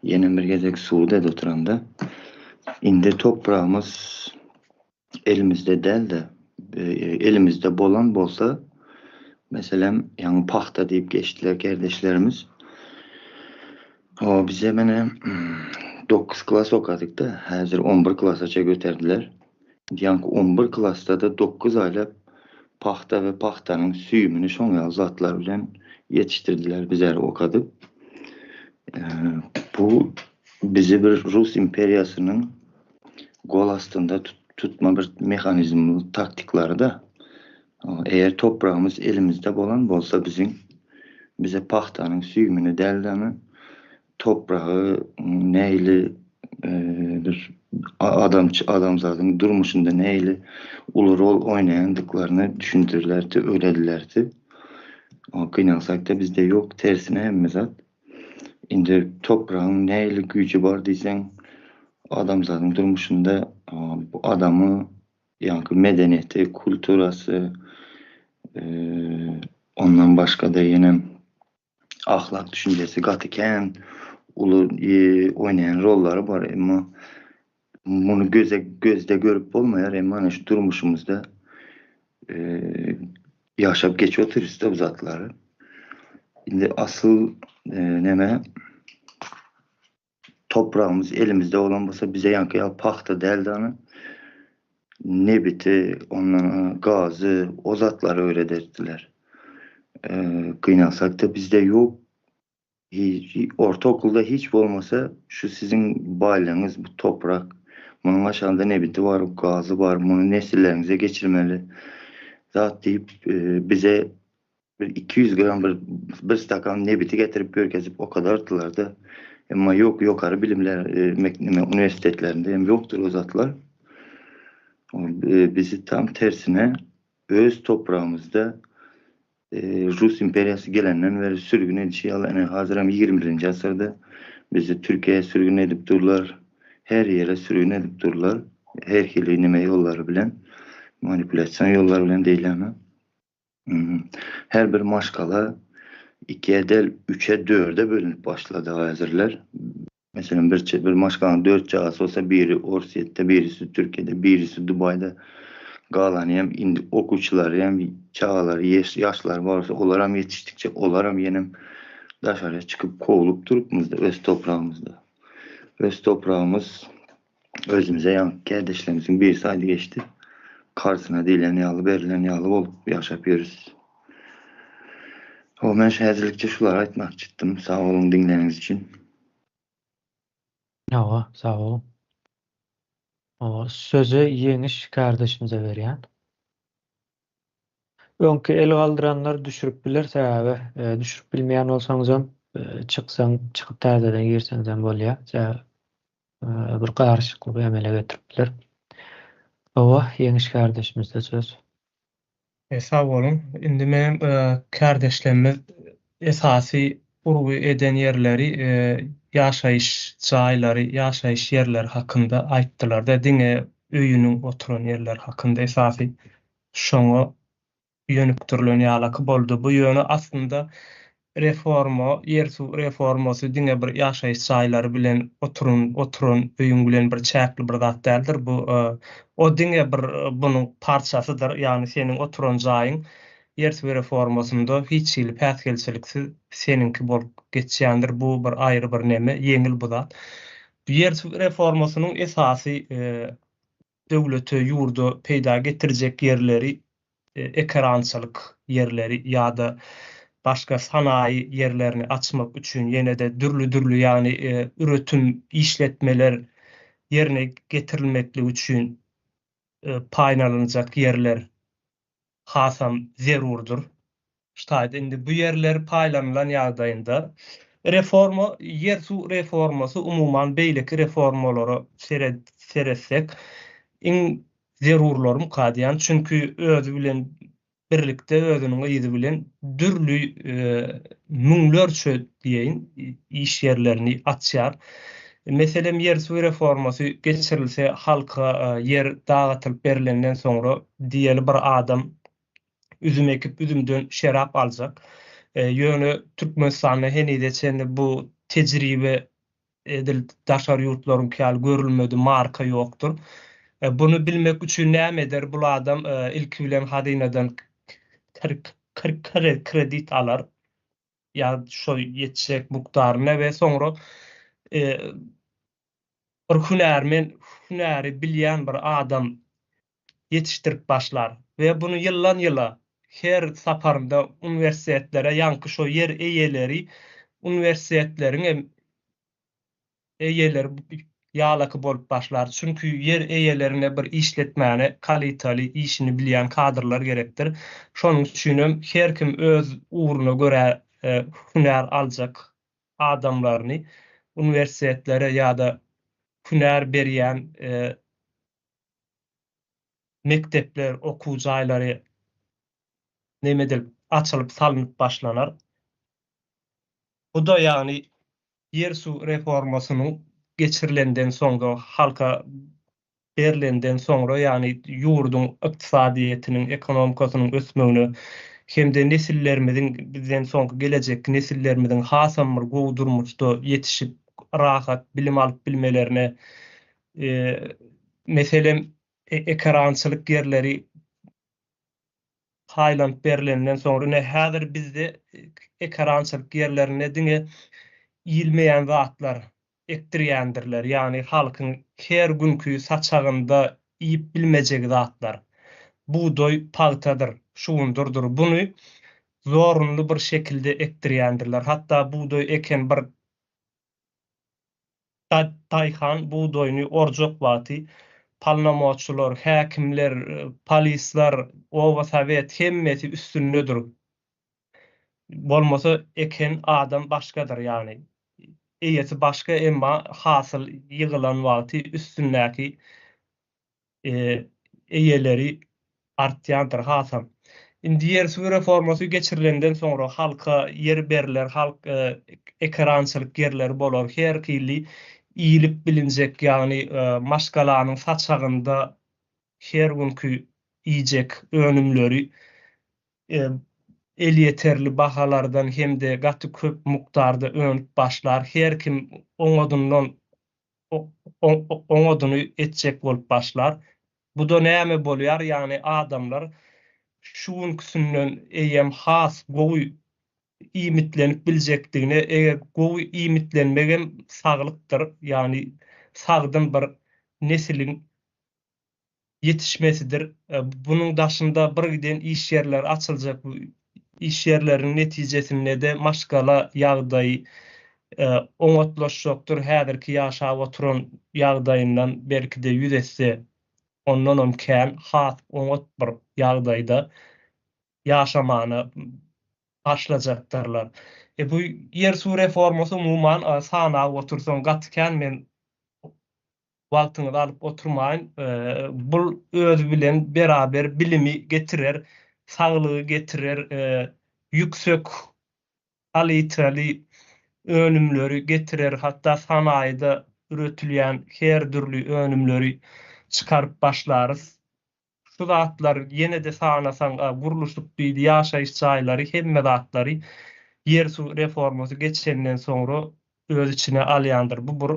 yeni bir gezek suud edip oturanda indi toprağımız elimizde del de elimizde bolan bolsa meselem yani pahta deyip geçtiler kardeşlerimiz. O bize mene 9 klas okadık da hazır 11 klasaça götürdüler. Yani 11 klasta da 9 aylap pahta ve pahtanın süyümünü şoňa zatlar bilen yetiştirdiler bizler okadıp. Bu bizi bir Rus imperiyasının gol astında tutma bir mekanizmi, taktikleri da eğer toprağımız elimizde bolan bolsa bize pahtanın süyümünü däldämi toprağı neyle bir adamzadın durmuşunda neyle ulu rol oynayandıklarını düşündürlerdi, öyledilerdi. O kıynalsak da bizde yok, tersine hemmezat. Indi toprağın neyle gücü var diysen adamzadın durmuşunda bu adamı yani medeniyeti, kulturası ondan başka da yine ahlak düşüncesi gatıken ulu oynayan rolları var ama bunu gözde görüp olmayar ama şu durmuşumuzda yaşap geç otururuz bu zatları. Şimdi asıl neme toprağımız elimizde olan olsa bize yankıya pahta deldanı nebiti, ondan gazı, o zatları öğretirdiler. Kıynalsak da bizde yok. Ortaokulda hiç olmasa şu sizin baylığınız bu toprak. Bunun aşağında nebiti var, gazı var. Bunu nesillerinize geçirmeli. Zat deyip bize bir 200 gram bir stakan nebiti getirip görkezip o kadar attılardı. Ama yok yukarı bilimler üniversitelerinde hem yoktur o zatlar. Bizi tam tersine öz toprağımızda Rus imperiyası gelenden beri sürgün edişi yani hazıram 21. asırda bizi Türkiye'ye sürgün edip durlar. Her yere sürgün edip durlar. Her hili nime yolları bilen manipülasyon yolları bilen değil ama her bir maşkala 2'ye del 3'e 4'e bölünüp başladı hazırlar. Mesela bir maşkalanın 4 çağısı olsa biri Orsiyet'te, birisi Türkiye'de, birisi Dubai'de galan hem indi okuçular hem çağlar, yaşlar varsa olaram yetiştikçe olaram yenim dışarıya çıkıp kovulup durupmuzda öz toprağımızda. Öz toprağımız özümüze yan kardeşlerimizin bir saydı geçti. Karşısına değilen yağlı, berilen yağlı olup yaşapıyoruz. O ben hazırlıkça şuları aytmak çıktım. Sağ olun dinlediğiniz için. Sağ olun. O sözü Yeniş kardeşimize veriyen. Önkü el kaldıranlar düşürüp bilir sebebi. Düşürüp bilmeyen olsanız çıkıp terdeden girseniz bolya. Bir karışıklık emele getirip bilir. Yeniş kardeşimizde söz. Sağ olun. Indi benim kardeşlerimiz esasi urgu eden yerleri yaşayış çayları, yaşayış yerler hakkında aittiler da dine öýünün oturan yerler hakkında esasi şoňa ýönükdirilen ýalaky boldy. Bu ýöne aslında ýersu reformasy dine bir ýaşaýyş çaýlary bilen oturan öýün bilen bir çäkli bir zat däldir. Bu o dine bir bunyň parçasydyr. Ýani seniň oturan jaýyň ýersu reformasynda hiç ýyly päsgelçiliksiz seninki bolup geçýändir. Bu bir aýry bir neme, ýeňil bu zat. Ýersu reformasynyň esasy döwlete, ýurda peýda getirjek yerleri ekrançylyk yerleri ýa-da başga sanayi yerlerini açmak üçin ýene-de dürlü ýani üretim işletmeler yerine getirilmekli üçin paýlanajak yerler hasam zerurdur. Ştaýda indi bu yerler paýlanylan ýagdaýynda ýersu reformasy umuman beýleki reformalara seretsek zerurlar mukadyan çünkü özü bilen birlikde özünün ýyzy bilen dürlü müňlerçe diýeň iş yerlerini açýar. Meselem ýersu reformasy geçirilse halka yer dağıtılıp berilenden sonra diýeli bir adam üzüm ekip üzümden şerap aljak. Ýöne Türkmenistanyna henide çenli bu tejribe edil daşar ýurtlaryň käl görülmedi, marka ýokdur. Bunu bilmek üçin näme eder bu adam ilk bilen hadynadan kredit alar ya şo ýetjek mukdaryna we soňra bir hünäri bilýän bir adam yetiştirip başlar we bunu ýyllan ýyla her saparynda uniwersitetlere ýanky şo yer eýeleri uniwersitetleriň eýeleri ýalaky bolup başlar. Çünkü yer eýelerine bir işletmäni, kaliteli işini bilýän kadrlar gerekdir. Şonuň üçin her kim öz uğruna göre hünär aljak adamlaryny uniwersitetlere ýa-da hünär berýän mektepler, okuwjaýlary nemedil açılıp salınıp başlanar. Bu da ýani ýersu reformasynyň geçirilenden sonra halka berilenden sonra ýani ýurdun ykdysadyetiniň, ekonomikasynyň ösmegini hem-de nesillerimiziň bizden soňky gelecek nesillerimiziň hasam bir gowdurmuşda ýetişip rahat bilim alyp bilmelerine meselem ekrançylyk yerleri haýlanıp berilenden sonra häzir bizde ekrançylyk yerlerine diňe ýilmeýän zatlar ekdirýändirler. Ýani halkyň her günkü saçagynda iýip bilmejek zatlar. Buğdoy paýtadyr, şuwundurdur. Bunu zorunlu bir şekilde ekdirýändirler. Hatta buğdoy eken bir taýhan buğdoyny orjak wagty palnamoçular, häkimler, polisler, owa sowet hemmesi üstündedir. Bolmasa eken adam başgadır yani. Eýesi başga emma hasıl ýygylan wagty üstündäki eýeleri artýandyr hasam. Indi yer suw reformasy geçirilenden soňra halka yer berler, halk ekrançylyk yerleri bolar. Her kili iýilip bilinjek ýagny maşgalanyň saçagynda her günkü iýjek önümleri el yeterli bahalardan hem de gaty köp mukdarda önüp başlar. Her kim oňodundan oňoduny etjek bolup başlar. Bu da näme bolýar? Ýani adamlar şu günküsünden eýem has gowy iýmitlenip biljekdigine, eger gowy iýmitlenmegen saglykdyr. Ýani sagdyn bir neslin yetişmesidir. Bunun daşında bir giden iş yerler açılacak. Bu iş yerlerinin netijesinde de maşgala ýagdaý oňatlaşjokdur. Häzirki ýaşap oturan ýagdaýyndan belki de ýüzesse ondan kän has oňat bir ýagdaýda ýaşamany başlajaktyrlar. Bu yer suw reformasy umumyň sanap otursan gatykän men wagtyňyzy alyp oturmaýyn. Bu öz bilen beraber bilimi getirer, saglygy getirer, yüksek kaliteli önümleri getirer, hatta sanaýyda üretilýän her türlü önümleri çıkaryp başlarys. Şu zatlar ýene de sanasaň guruluşlyk bir ýaşaýyş jaýlary hemme zatlary yer suw reformasy geçenden soňra öz içine alýandyr. Bu bir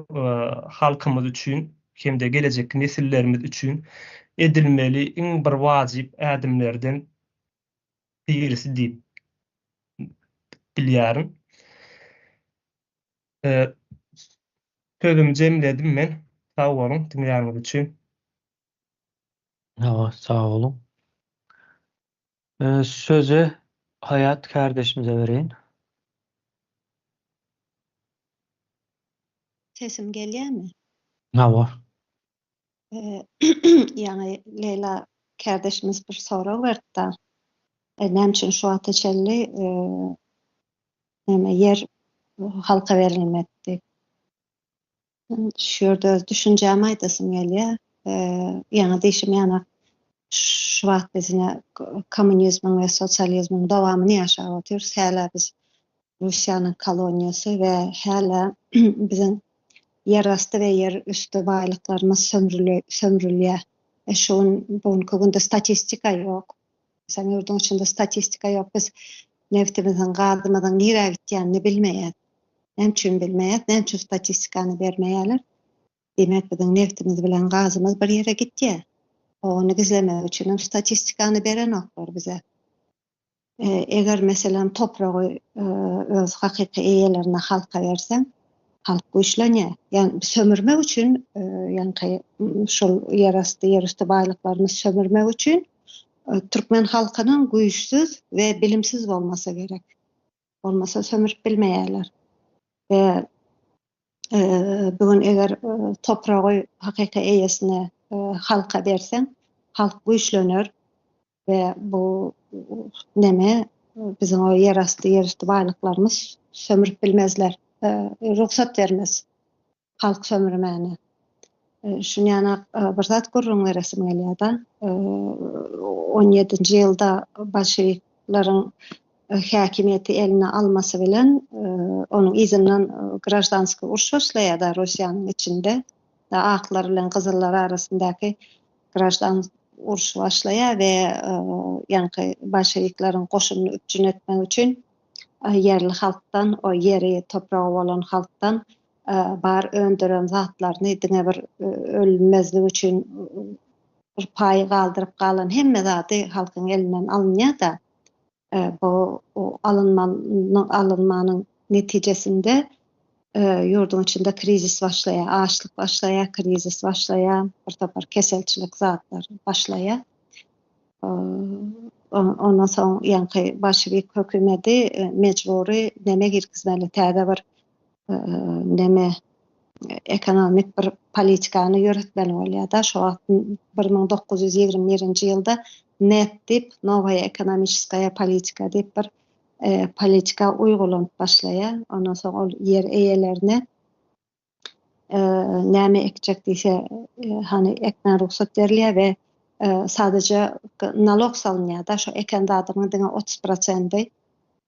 halkymyz üçin hem de gelecek nesillerimiz üçin edilmeli iň bir wajyp ädimlerden birisi diýip bilýärim. Sözümü jemledim men. Sag bolun dinleýäriniz üçin. Sağ olun. Sözü Hayat kardeşimize vereyim. Sesim gelýär mi? Hava. Yani Leyla kardeşimiz bir soru verdi. Nämçin şu ateşelli yer halka verilmedi. Şurada düşüncemi aýdasym gelýär. Yani değişim yani şu wagt bizine komünizmin ve sosyalizmin dowamyny ýaşap otyrys. Häle biz Russiýanyň koloniýasy we häle bizim yer asty ve yer üstü baýlyklarymyz sömürilýär. Şoň bugünkü günde statistika ýok. Sen ýurdun içinde statistika ýok. Biz neftimiziň, gazymyzyň nirä gitýänini bilmeýär. Nämçin bilmeýär, nämçin statistikany bermeýärler. Demek bizim neftimiz bilen gazymyz bir ýere gitýär. Onu gizlemek üçin statistikany beren oklar bize. Eger meselem topragy öz hakyky eýelerine halka bersen, halk güýçlenýär. Yani sömürmek üçin, yani şol yer asty, yer üstü baýlyklarymyzy sömürmek üçin Türkmen halkynyň güýçsüz we bilimsiz bolmasa gerek. Olmasa sömürüp bilmeýärler. Ve bugün eger topragy hakyky eýesine halka bersen, halk güýçlenir ve bu neme bizim o yer asty, yer üstü baýlyklarymyz sömürüp bilmezler. Ruhsat vermez halk sömürmäni. Şunu ýana bir zat görüň resim gelýär da. 17-nji ýylda bolşeviklaryň häkimiýeti eline almasy bilen onuň izinden grajdanski uruş başlaýar da Russiýanyň içinde. Da aklar bilen gyzyllar arasyndaky grajdan uruş başlaýar we ýani bolşeviklaryň goşunyny üpjün etmek üçin yerli halktan, o yeri toprağı bolan halktan bar öndüren zatlaryny diňe bir ölmezlik üçin bir paý galdyryp galan hemme zaty halkyň elinden alınýar da bu alınmanyň netijesinde ýurdun içinde krizis başlaýar, açlyk başlaýar, krizis başlaýar, bir topar keselçilik zatlar başlaýar. Ondan soň ýani bolşewik hökümeti mecburi neme girgizmeli, täze bir neme ekonomik bir politikany ýöretmeli bolýar da. Şu 1921-nji ýylda NEP dip, Novaya ekonomichskaya politika dip bir politika uygulanıp başlaya. Ondan sonra o yer eyelerine näme ekjek diýse hani ekmen ruhsat berilýär we sadece nalog salınýar da şu eken dadyny diňe 30%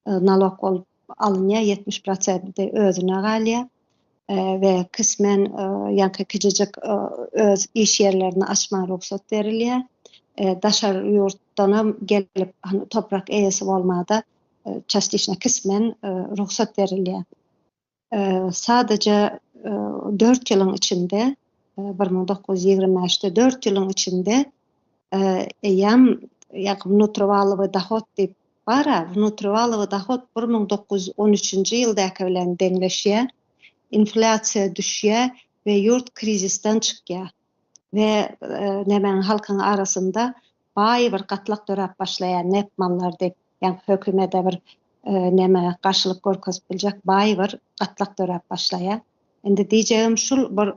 nalog bolup alınýar, 70% özüne galýar. Ve kısmen yankı küçücük öz iş yerlerini açma ruhsat verilýär. Daşar yurtdan gelip hani toprak eýesi bolmada частично kısmen ruhsat verilýär. Sadece 4 ýylyň içinde 1925'te 4 ýylyň içinde ýam внутриваловый доход diýip bara внутриваловый доход 1913-nji ýyldaky bilen deňleşýär. Inflasiýa düşýär we yurt krizisten çykýar. Ve nämen halkyň arasında baý bir gatlak dörap başlaýar, nepmanlar diýip, ýani hökümete bir näme garşylyk görkezip biljek baý bir gatlak dörap başlaýar. Endi diýjegim şul bir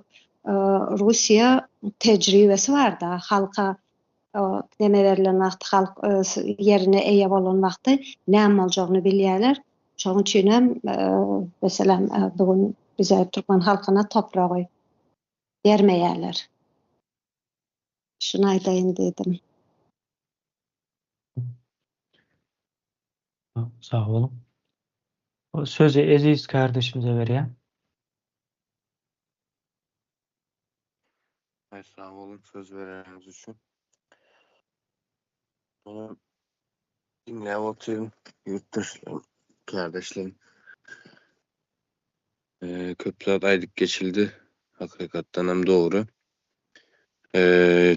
Russiýa tejribesi bar da halka näme berilen wagt halk yerine eýe bolan wagty näme boljagyny bilýärler. Şoň üçin hem meselem bugün bize Türkmen halkına toprağı vermeýärler. Şunu aýdaýyn dedim. Sağ olun. O sözü Eziz kardeşimize verýär. Sağ olun söz vereniz üçün. Onu dinleýip oturyň yurtdaşlarym, kardeşlerim. Köp zat aýdyp geçildi. Hakykatdan hem doğru.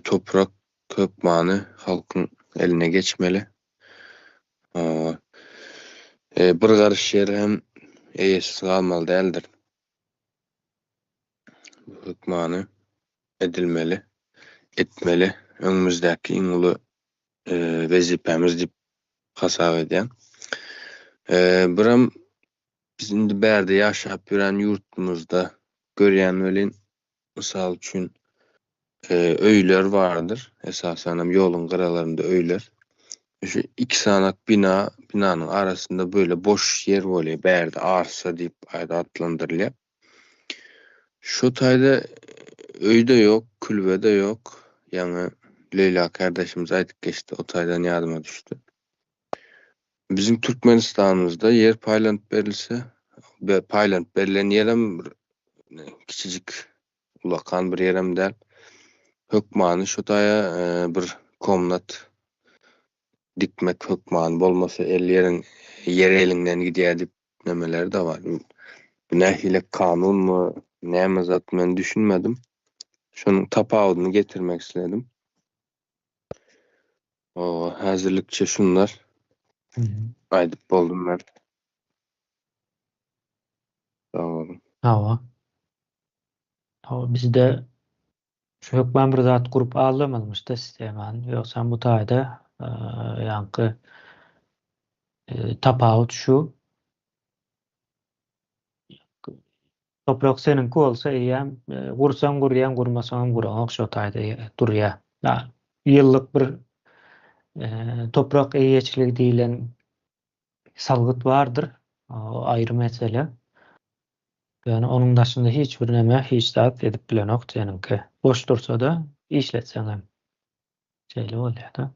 Toprak köp many halkyň eline geçmeli. Bir garşy ýer hem eýesiz galmaly däldir. Bu hükmany edilmeli, etmeli. Öňümüzdäki iň uly wezipemiz diýip hasap edýän. Biram biz indi bärde ýaşap ýören yurtumuzda görýän welin mysal üçin öýler bardyr. Esasen hem ýoluň garalarynda öýler. Şu iki sanak binanyň arasında böyle boş yer bolýar, bärde arsa diýip adlandyrylýar. Şu taýda öýde ýok, külbede ýok. Ýani Leyla kardeşimiz aýdyp geçdi, o taýdan ýadyma düşdi. Bizim Türkmenistanymyzda yer paýlanyp berilse, paýlanyp berilen ýerem kiçijik ulakan bir ýerem däl. Hökmany şu taýa bir komnat dikmek hökmany bolmasa yer elinden gidýär diýip nämeler de var. Bu nähile kanunmy, näme zat men düşünmedim. Şonuň tapawyny getirmek isledim. Häzirlikçe şunlar aýdyp boldum ben. Sağ olun. Bizde şu hökmen bir zat gurup alınmalymış da sisteman. Ýoksa bu taýda ýanky tapawut şu toprak seninki bolsa eýem gursan gurýan, gurmasan guran şo taýda durýar. Ýyllyk bir toprak eýeçiligi diýilen salgyt bardyr. O aýry mesele. Yani onun daşında hiç bir näme, hiç zat edip bilenok seninki. Boş dursa da işletsen hem şeýle bolýar da.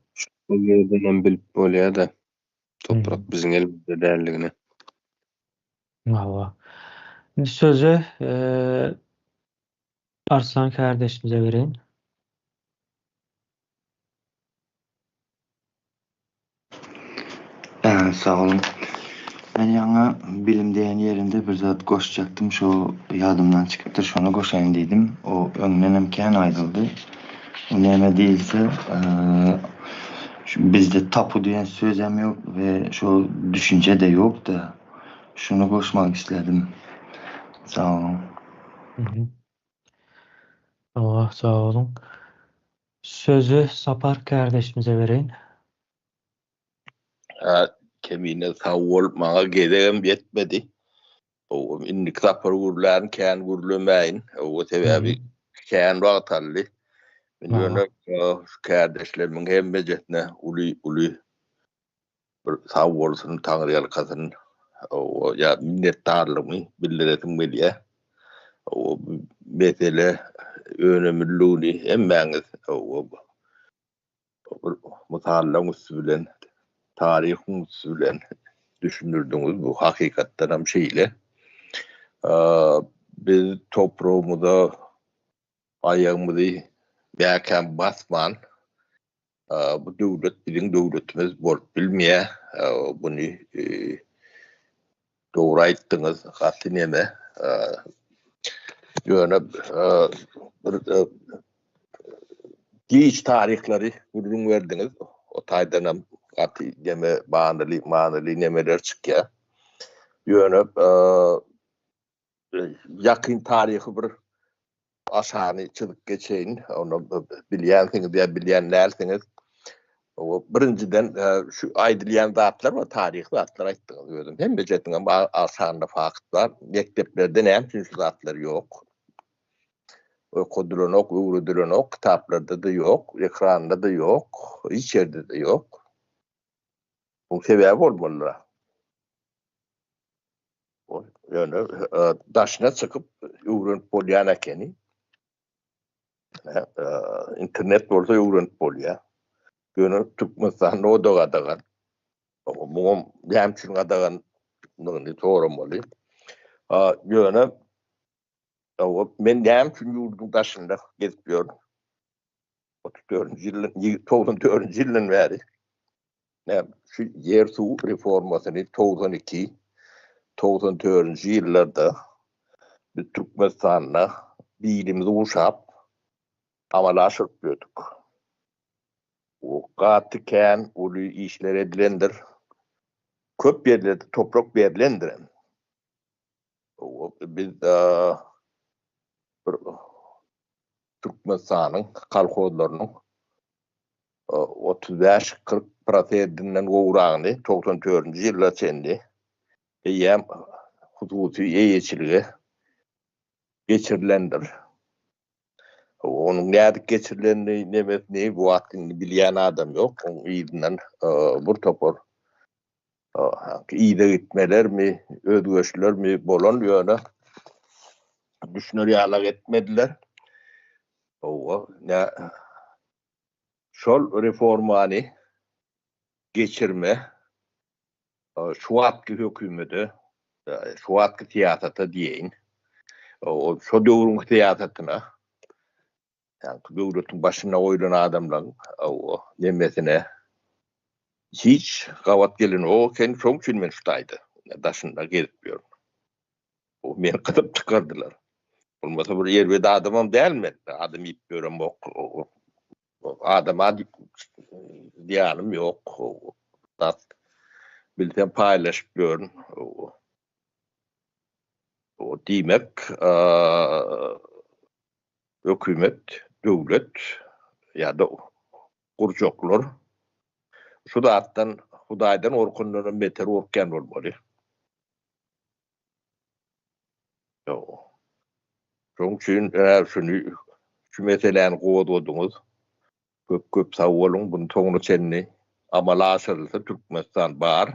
Bu ýerden bilip bolýar da toprak biziň elimizde däldigini. Şimdi sözü Arslan kardeşimize vereyim. Sağ olun. Ben ýa bilim diýen ýerinde bir zat goşacaktım. Şo ýadymdan çykypdyr. Şonu goşaýyn diýdim. O öňden hem kän aýryldy. O näme diýilse, bizde tapu diýen söz hem ýok we şo düşünje de ýok da. Şunu goşmak isledim. Sağ olun. Sağ olun. Sözü Sapar kardeşimize vereyim. Kemine sawol maňa gedegem ýetmedi. O indi sapar gurlan kän gurlamayın. O sebäbi kän wagtally. Men ýöne kardeşlerimin hemme jetne uly bir sağ bolsun taňryalykasyn o ya minnetdarlygymy bildiretim o mesele önemliliğini hemmäňiz o mutallanyňyz bilen tarihiňiz bilen düşünürdiňiz bu hakykatdan hem şeýle biz toprağımyza ayağımızı bäkem basman bu döwlet biziň döwletimiz bolup bilmeýär bunu doğru aýtdyňyz gaty neme ýöne giç tarihleri gurrun verdiňiz o taýdan hem gaty deme manyly nemeler çykýar ýöne yakın tarihi bir aşany çyzyp geçeýin onu bilýänsiňiz ýa bilýänlärsiniz o birinciden şu aýdylýan zatlar we tarih zatlar aýtdyňyz özüm hem bejetdiň aşanda fakt var mekteplerde näme şu zatlar ýok okudulanok uğrudulanok kitaplarda da yok ekranda da yok hiç yerde de yok bu sebäp bolmaly yani daşına çıkıp öwrenip bolýan ekeni internet bolsa öwrenip bolýar ýöne Türkmenistan o dogadagan bu hem şunu adagan nöni soramly ýöne men näme üçin ýurdun daşynda gezip ýördüm 94-nji ýyldan bäri şu yer suw reformasyny 94-nji ýyllarda biz Türkmenistanda bilimizi uşap amalaşyp ýördük. O gaty kän uly işler edilendir. Köp ýerlerde toprak berilendir. Biz Türkmenistanyň kalkozlarynyň 35-40%-inden gowragyny 94-nji ýyllar çendi ýa hususy eýeçiligi geçirilendir. Onun näde geçirilenini nemesini bu wagtyny bilýän adam ýok. Onuň ýygynyň bir topar ýyda gitmelermi, özgeçlermi bolan ýöne düşünür ýalag etmediler. Şol reformany geçirme şu wagtky hökümeti şu wagtky siýasata diýeň o şo döwrüň siýasatyna yani döwletiň başyna goýulan adamlaryň o nemesine hiç gawat gelin o ken şoň üçin men şutaýdy daşynda gezip ýördüm o meni kysyp çykardylar olmasa bir ýerde adamam dälmi adam ýip ýörem adama diýanym ýok bilsem paylaşıp ýörün o diýmek hökümet, döwlet ýa-da gurjoklar şu zatdan Hudaýdan orkundan beter orkan bolmaly. Şoň üçin şunu şu meseleni goýdyňyz köp sag boluň bunu toňuny çenni amala aşyrylsa Türkmenistan bar.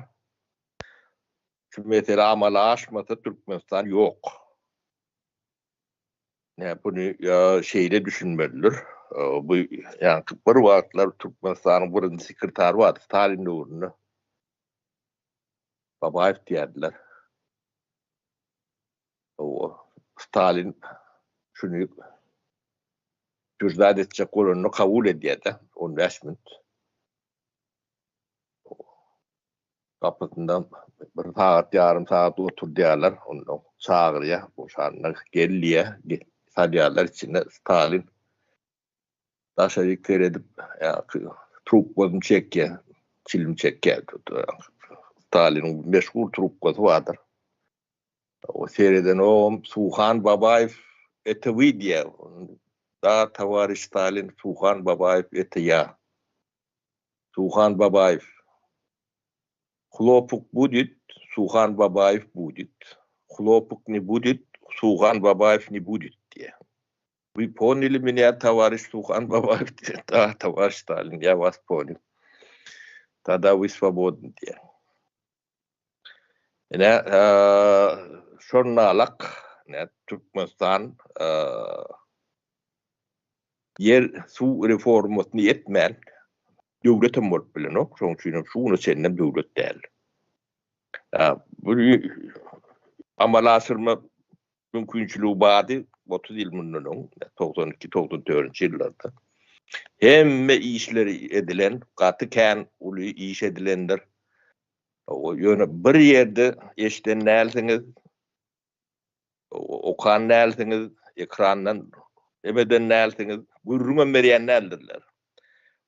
Şu mesele amala aşmasa Türkmenistan ýok. Bunu şeýle düşünmelidir. Bu yani bir wagtlar Türkmenistanyň birinji sekretary bar, Stalin döwründe. Babaýew diýerler. Stalin şunu düzlät etjek bolanyny kabul edýärdi. Onu resmen kapatyndan bir saat, yarım saat oturýarlar. Onu çağırýar, boşanlar gelýär. Sadýarlar içinde Stalin daşary keredip trupkasyn çekýär, çilim çekýär. Stalin'in meşhur trupkasy vardır. O seriden o Suhan Babaýew etewi diýär. Da tawariş Stalin Suhan Babaýew eteýär. Suhan Babaýew Xlopuk budit, Suhan Babaýew budit. Xlopuk ni budit, Suhan Babaýew ni budit diýär. Bu ponili meni tawariş Suhan Babaýew da tawariş Stalin ya was ponil. Tada we svobodni diye. Ene şonnalak ne Türkmenistan yer su reformasını etmel devletin bolup bilen ok. Şoň üçin şunu senden devlet däl. Bu amalaşyrma mümkinçiligi bady 30 ýyl mundan 92-94 ýyllarda. Hemme işleri edilen, gaty kän uly iş edilenler. O ýöne bir ýerde eşden nälsiňiz, okan nälsiňiz, ekrandan ebeden nälsiňiz, gurruma berýän näldirler.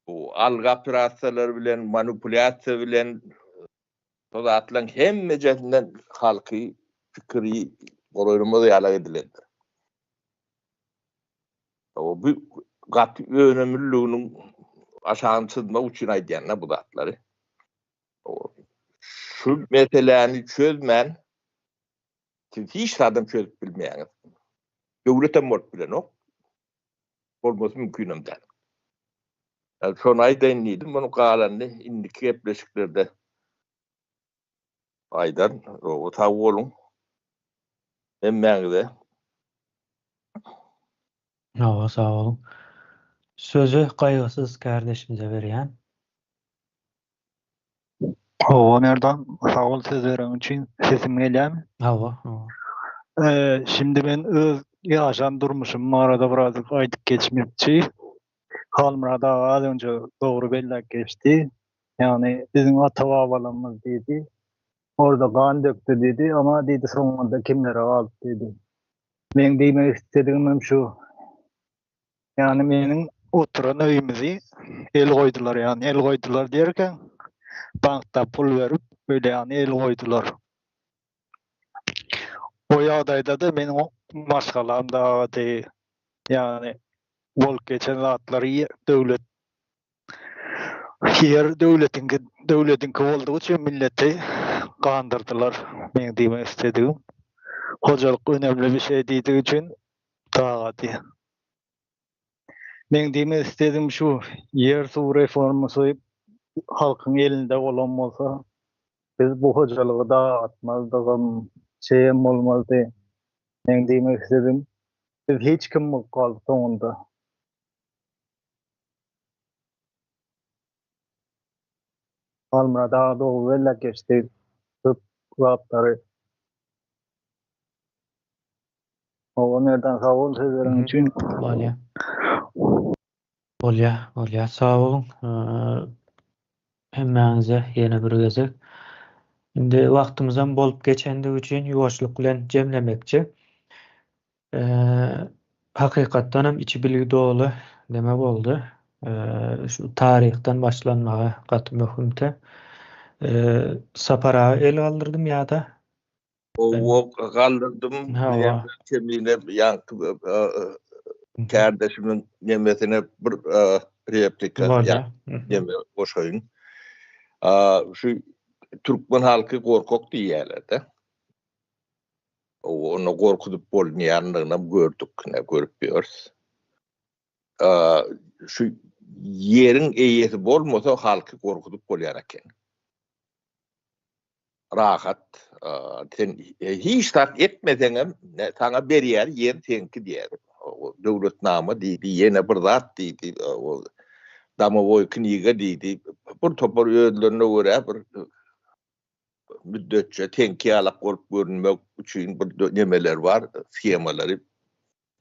Bu alga operasiýalary bilen, manipulasiýa bilen atlan hemme jetinden halky pikiri golaýrymyzy ýala edilendir. O bu gaty önemliliğinin aşağısında uçun aýdýanlar bu datlary. Şu meseleni çözmen hiç adam çözüp bilmeýän. Döwletem bolup bilen ok. Bolmasy mümkinim däl. Şonu aýdaýyn bunu galandy indiki gepleşiklerde aýdan o taw bolun. Hemmäňize. Sağ olun. Sözü Gaýgysyz kardeşimize berýän. Nereden sağ ol sözlerin için sesim gelýärmi? Şimdi ben öz ýaşan durmuşum arada birazcık aýdyp geçmekçi. Halmyrada az önce doğru bellek geçti. Yani bizim ata-babalarymız dedi. Orada kan döktü dedi ama dedi sonunda kimlere aldı dedi. Men diýmek istediğim şu. Yani menin oturan öýümüzi el koydular yani el koydular derken bankta pul verip böyle yani el koydular. O ýagdaýda da menin maşgalam da yani bolup geçen zatlary devletinki bolduğu için milleti kandırdılar. Men diýmek istediğim. Hojalyk önemli bir şey diýdiği için taýady. Men diýmek istediğim şu, yer su reformasy halkyň elinde bolan bolsa, biz bu hojalygy da atmazdygym, şeyem bolmazdy. Men diýmek istediğim, biz hiç kim bolýar soňunda. Almyrada doğru bellek geçti. Köp wagtlary. O nereden sağ ol sözlerin için. Bolýa. Sağ olun. Hemmäňize ýene bir gezek. Indi wagtymyzam bolup geçendigi üçin ýuwaşlyk bilen jemlemekçi. Hakykatdanam içi bilgi dolu deme boldy. Şu tarihten başlanmagy gaty möhümte. Sapara el aldyrdım ýa-da O kaldırdım. Kemine yankı kardeşimin yemesine bir replika yeme boşayın. Şu Türkmen halkı korkak diýerler. Onu korkutup bolmaýanlygyny gördük, ne görüp ýörüs. Şu yerin eýesi bolmasa halkı korkutup bolýar eken. Rahat, sen hiç tat etmeseňem sana berýär yer senki diýer. Döwletnama diýdi, ýene bir zat diýdi, Damovoy kniga diýdi. Bir topar öýdlerine görä bir müddetçe tenki alak bolup görünmek üçin bir nemeler var, schemalary,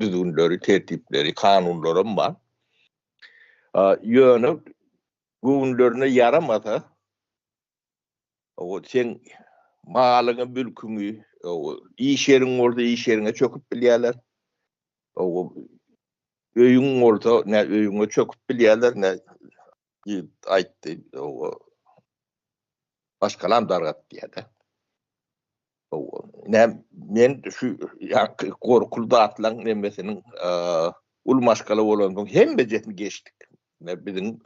düzgünleri, tertipleri, kanunlarım var. Ýöne gündürine yaramasa o sen malyňy, mülküňi, iş ýeriň bolsa iş ýerine çöküp bilýärler. O öýüň bolsa ne öýüňe çöküp bilýärler, ne aýtdy, başkalam dargat diýdi. Men şu korkulda atlan nemesinin ulmaşkaly bolan hemme jetini geçdik. Bizim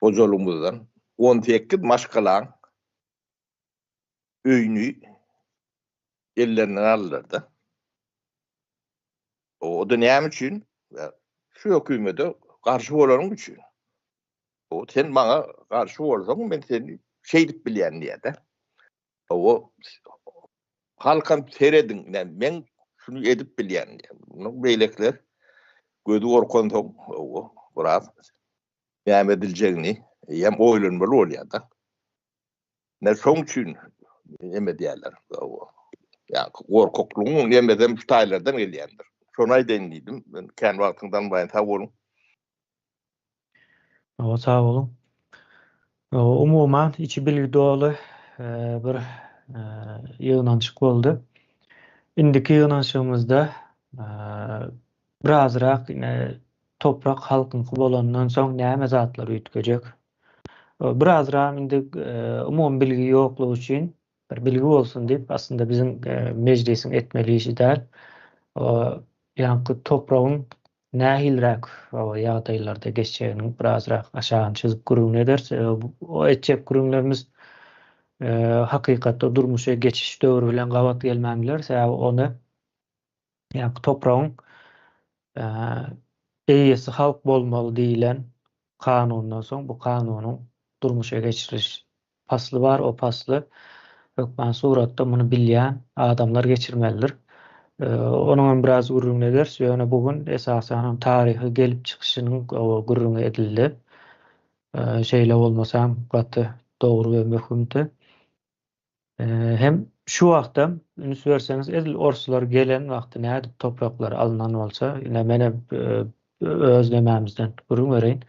hojolumuzdan 18 maşkalan öýünü ellerinden alırdı. O da näme üçin? Şu hökümete garşy bolan üçin. O sen bana karşı olsan ben seni şeydik bilýän diýdi. O halkam seredin, yani ben şunu edip bilýän diýdi. Bunu beýlekler gözü gorkan soň o biraz näme ediljegini hem oýlanmaly bolýar da. Ne şoň üçin neme diýerler. O ya gorkokluğun nemeden şutaýlardan gelýändir. Şonu aýdyn diýdim. Ben kendi wagtyňdan baýan sag bolun. Sağ olun. Umuman içi bilgi dolu bir ýygnançyk boldy. Indiki ýygnançygymyzda birazrak ine toprak halkynky bolandan soň näme zatlar üýtgejek? Birazrak indi umum bilgi ýoklugy üçin bir bilgi bolsun diýip aslında bizim meclisiň etmeli işi däl. Ýa-ni topragyň nähilrak ýagdaýlarda geçýänini birazrak aşağı çyzyp görüň eder. O etjek görüňlerimiz hakykatda durmuşa geçiş döwrü bilen gabat gelmäňler. Sebäbi onu ýa-ni topragyň eýesi halk bolmaly diýilen kanundan soň bu kanunyň durmuşa geçiriş pasly bar. O pasly hökmen suratda muny bilýän adamlar geçirmelidir. Onuň biraz gurrun eder. Ýöne bugün esasen tarihi gelip çykyşynyň gurrun edildi. Şeýle bolmasam gaty dogry we möhümdi. Hem şu wagtda üns berseňiz edil orsular gelen wagty näde topraklar alynan bolsa, ine mene özlemämizden gurrun bereýin.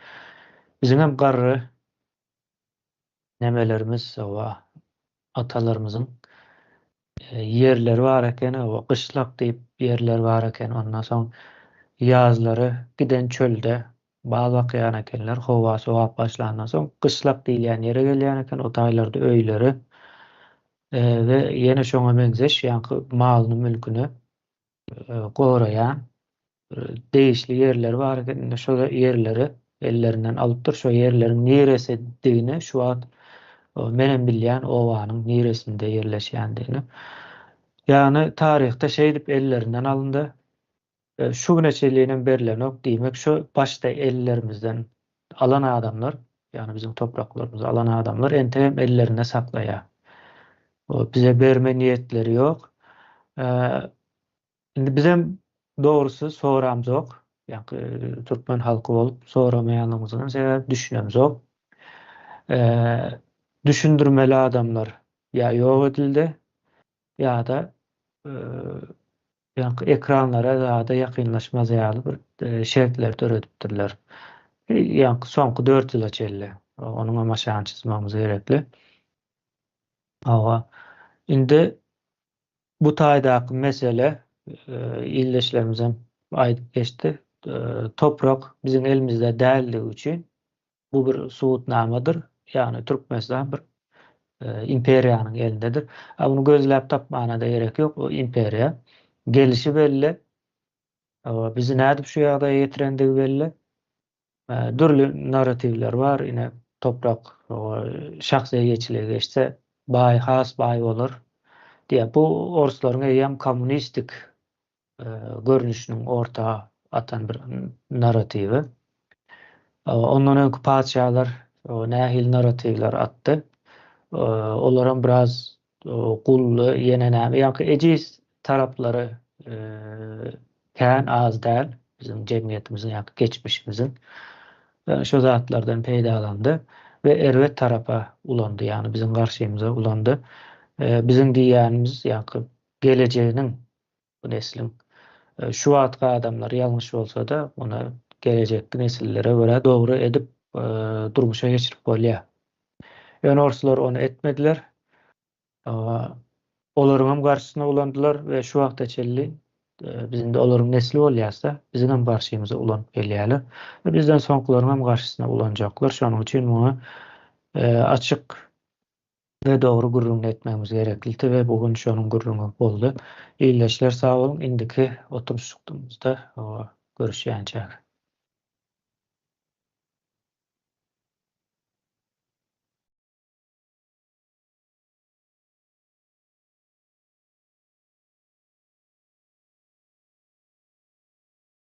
Bizim hem garry nemelerimiz atalarymyzyň yerleri bar eken, o kışlak diýip yerler bar eken, ondan soň ýazlary giden çölde bal bakýan ekenler, howa sowap başlandan soň kışlak diýilen ýere gelýän eken, o taýlarda öýleri we ýene şoňa benzeş, ýa-ni malyny mülküni goraýan değişli yerler bar eken, şo yerleri ellerinden alypdyr, şo yerlerin neresi diýini şu wagt menen bilýän owanyň neresinde ýerleşýändigini. Ýani tarihte şey dip ellerinden alındy. Şu güneçeliğinin berilenok diýmek şu başta ellerimizden alan adamlar, yani bizim topraklarımızı alan adamlar entem ellerinde saklaýar. Bize berme niýetleri ýok. Indi bizem doğrusu soramyz ok. Yani Türkmen halkı bolup soramaýanlygymyzyň sebäbi düşünýärmiz ok. Düşündürmeli adamlar ya ýok edildi ya da yani ekranlara daha da yakınlaşmaz ýaly bir şertler töredipdirler. Yani soňky 4 ýyla çelli. Onuň amaşagyny çizmemiz gerekli. Indi bu taýdaky mesele illeşlerimizden aýdyp geçdi. Toprak bizim elimizde däldigi üçin bu bir suwutnamadyr. Yani Türkmenistan bir imperiýanyň elindedir. Bunu gözläp tapmana da gerek ýok. O imperiýa gelişi belli. Bizi nädip şu ýagdaýa getirendigi belli. Dürli narrativler var. Ine toprak şahsy geçiligi geçse baý has baý bolar diye. Bu orsuslaryň eýem kommunistik görnüşiniň ortaga atan bir narrativi. Ondan öňki padşahlar nähil narrativler atdy. Olaram biraz gully ýene näme ýa-ni ejiz tarapları kän az däl bizim jemgyýetimiziň ýa-ni geçmişimiziň şo zatlardan peýdalandy we erwet tarapa ulandy, ýani bizim garşymyza ulandy. Bizim diýänimiz ýa-ni gelejeginiň bu neslin şu wagtky adamlar ýalňyş bolsa da onu gelecek nesillere göre dogry edip durmuşa geçirip bolýar. Ýöne orsular onu etmediler. Olaryň hem garşysyna ulandylar we şu wagta çelli bizim de olaryň nesli bolýarsa bizim hem garşymyza ulanyp gelýärler. Bizden soňkylaryň hem garşysyna ulanjaklar. Şonuň üçin muňa açyk ve dogry gurrun etmemiz gerekli we bugün şonuň gurruny boldy. Illeşler sağ olun. Indiki oturuşluklarymyzda görüşýänçä.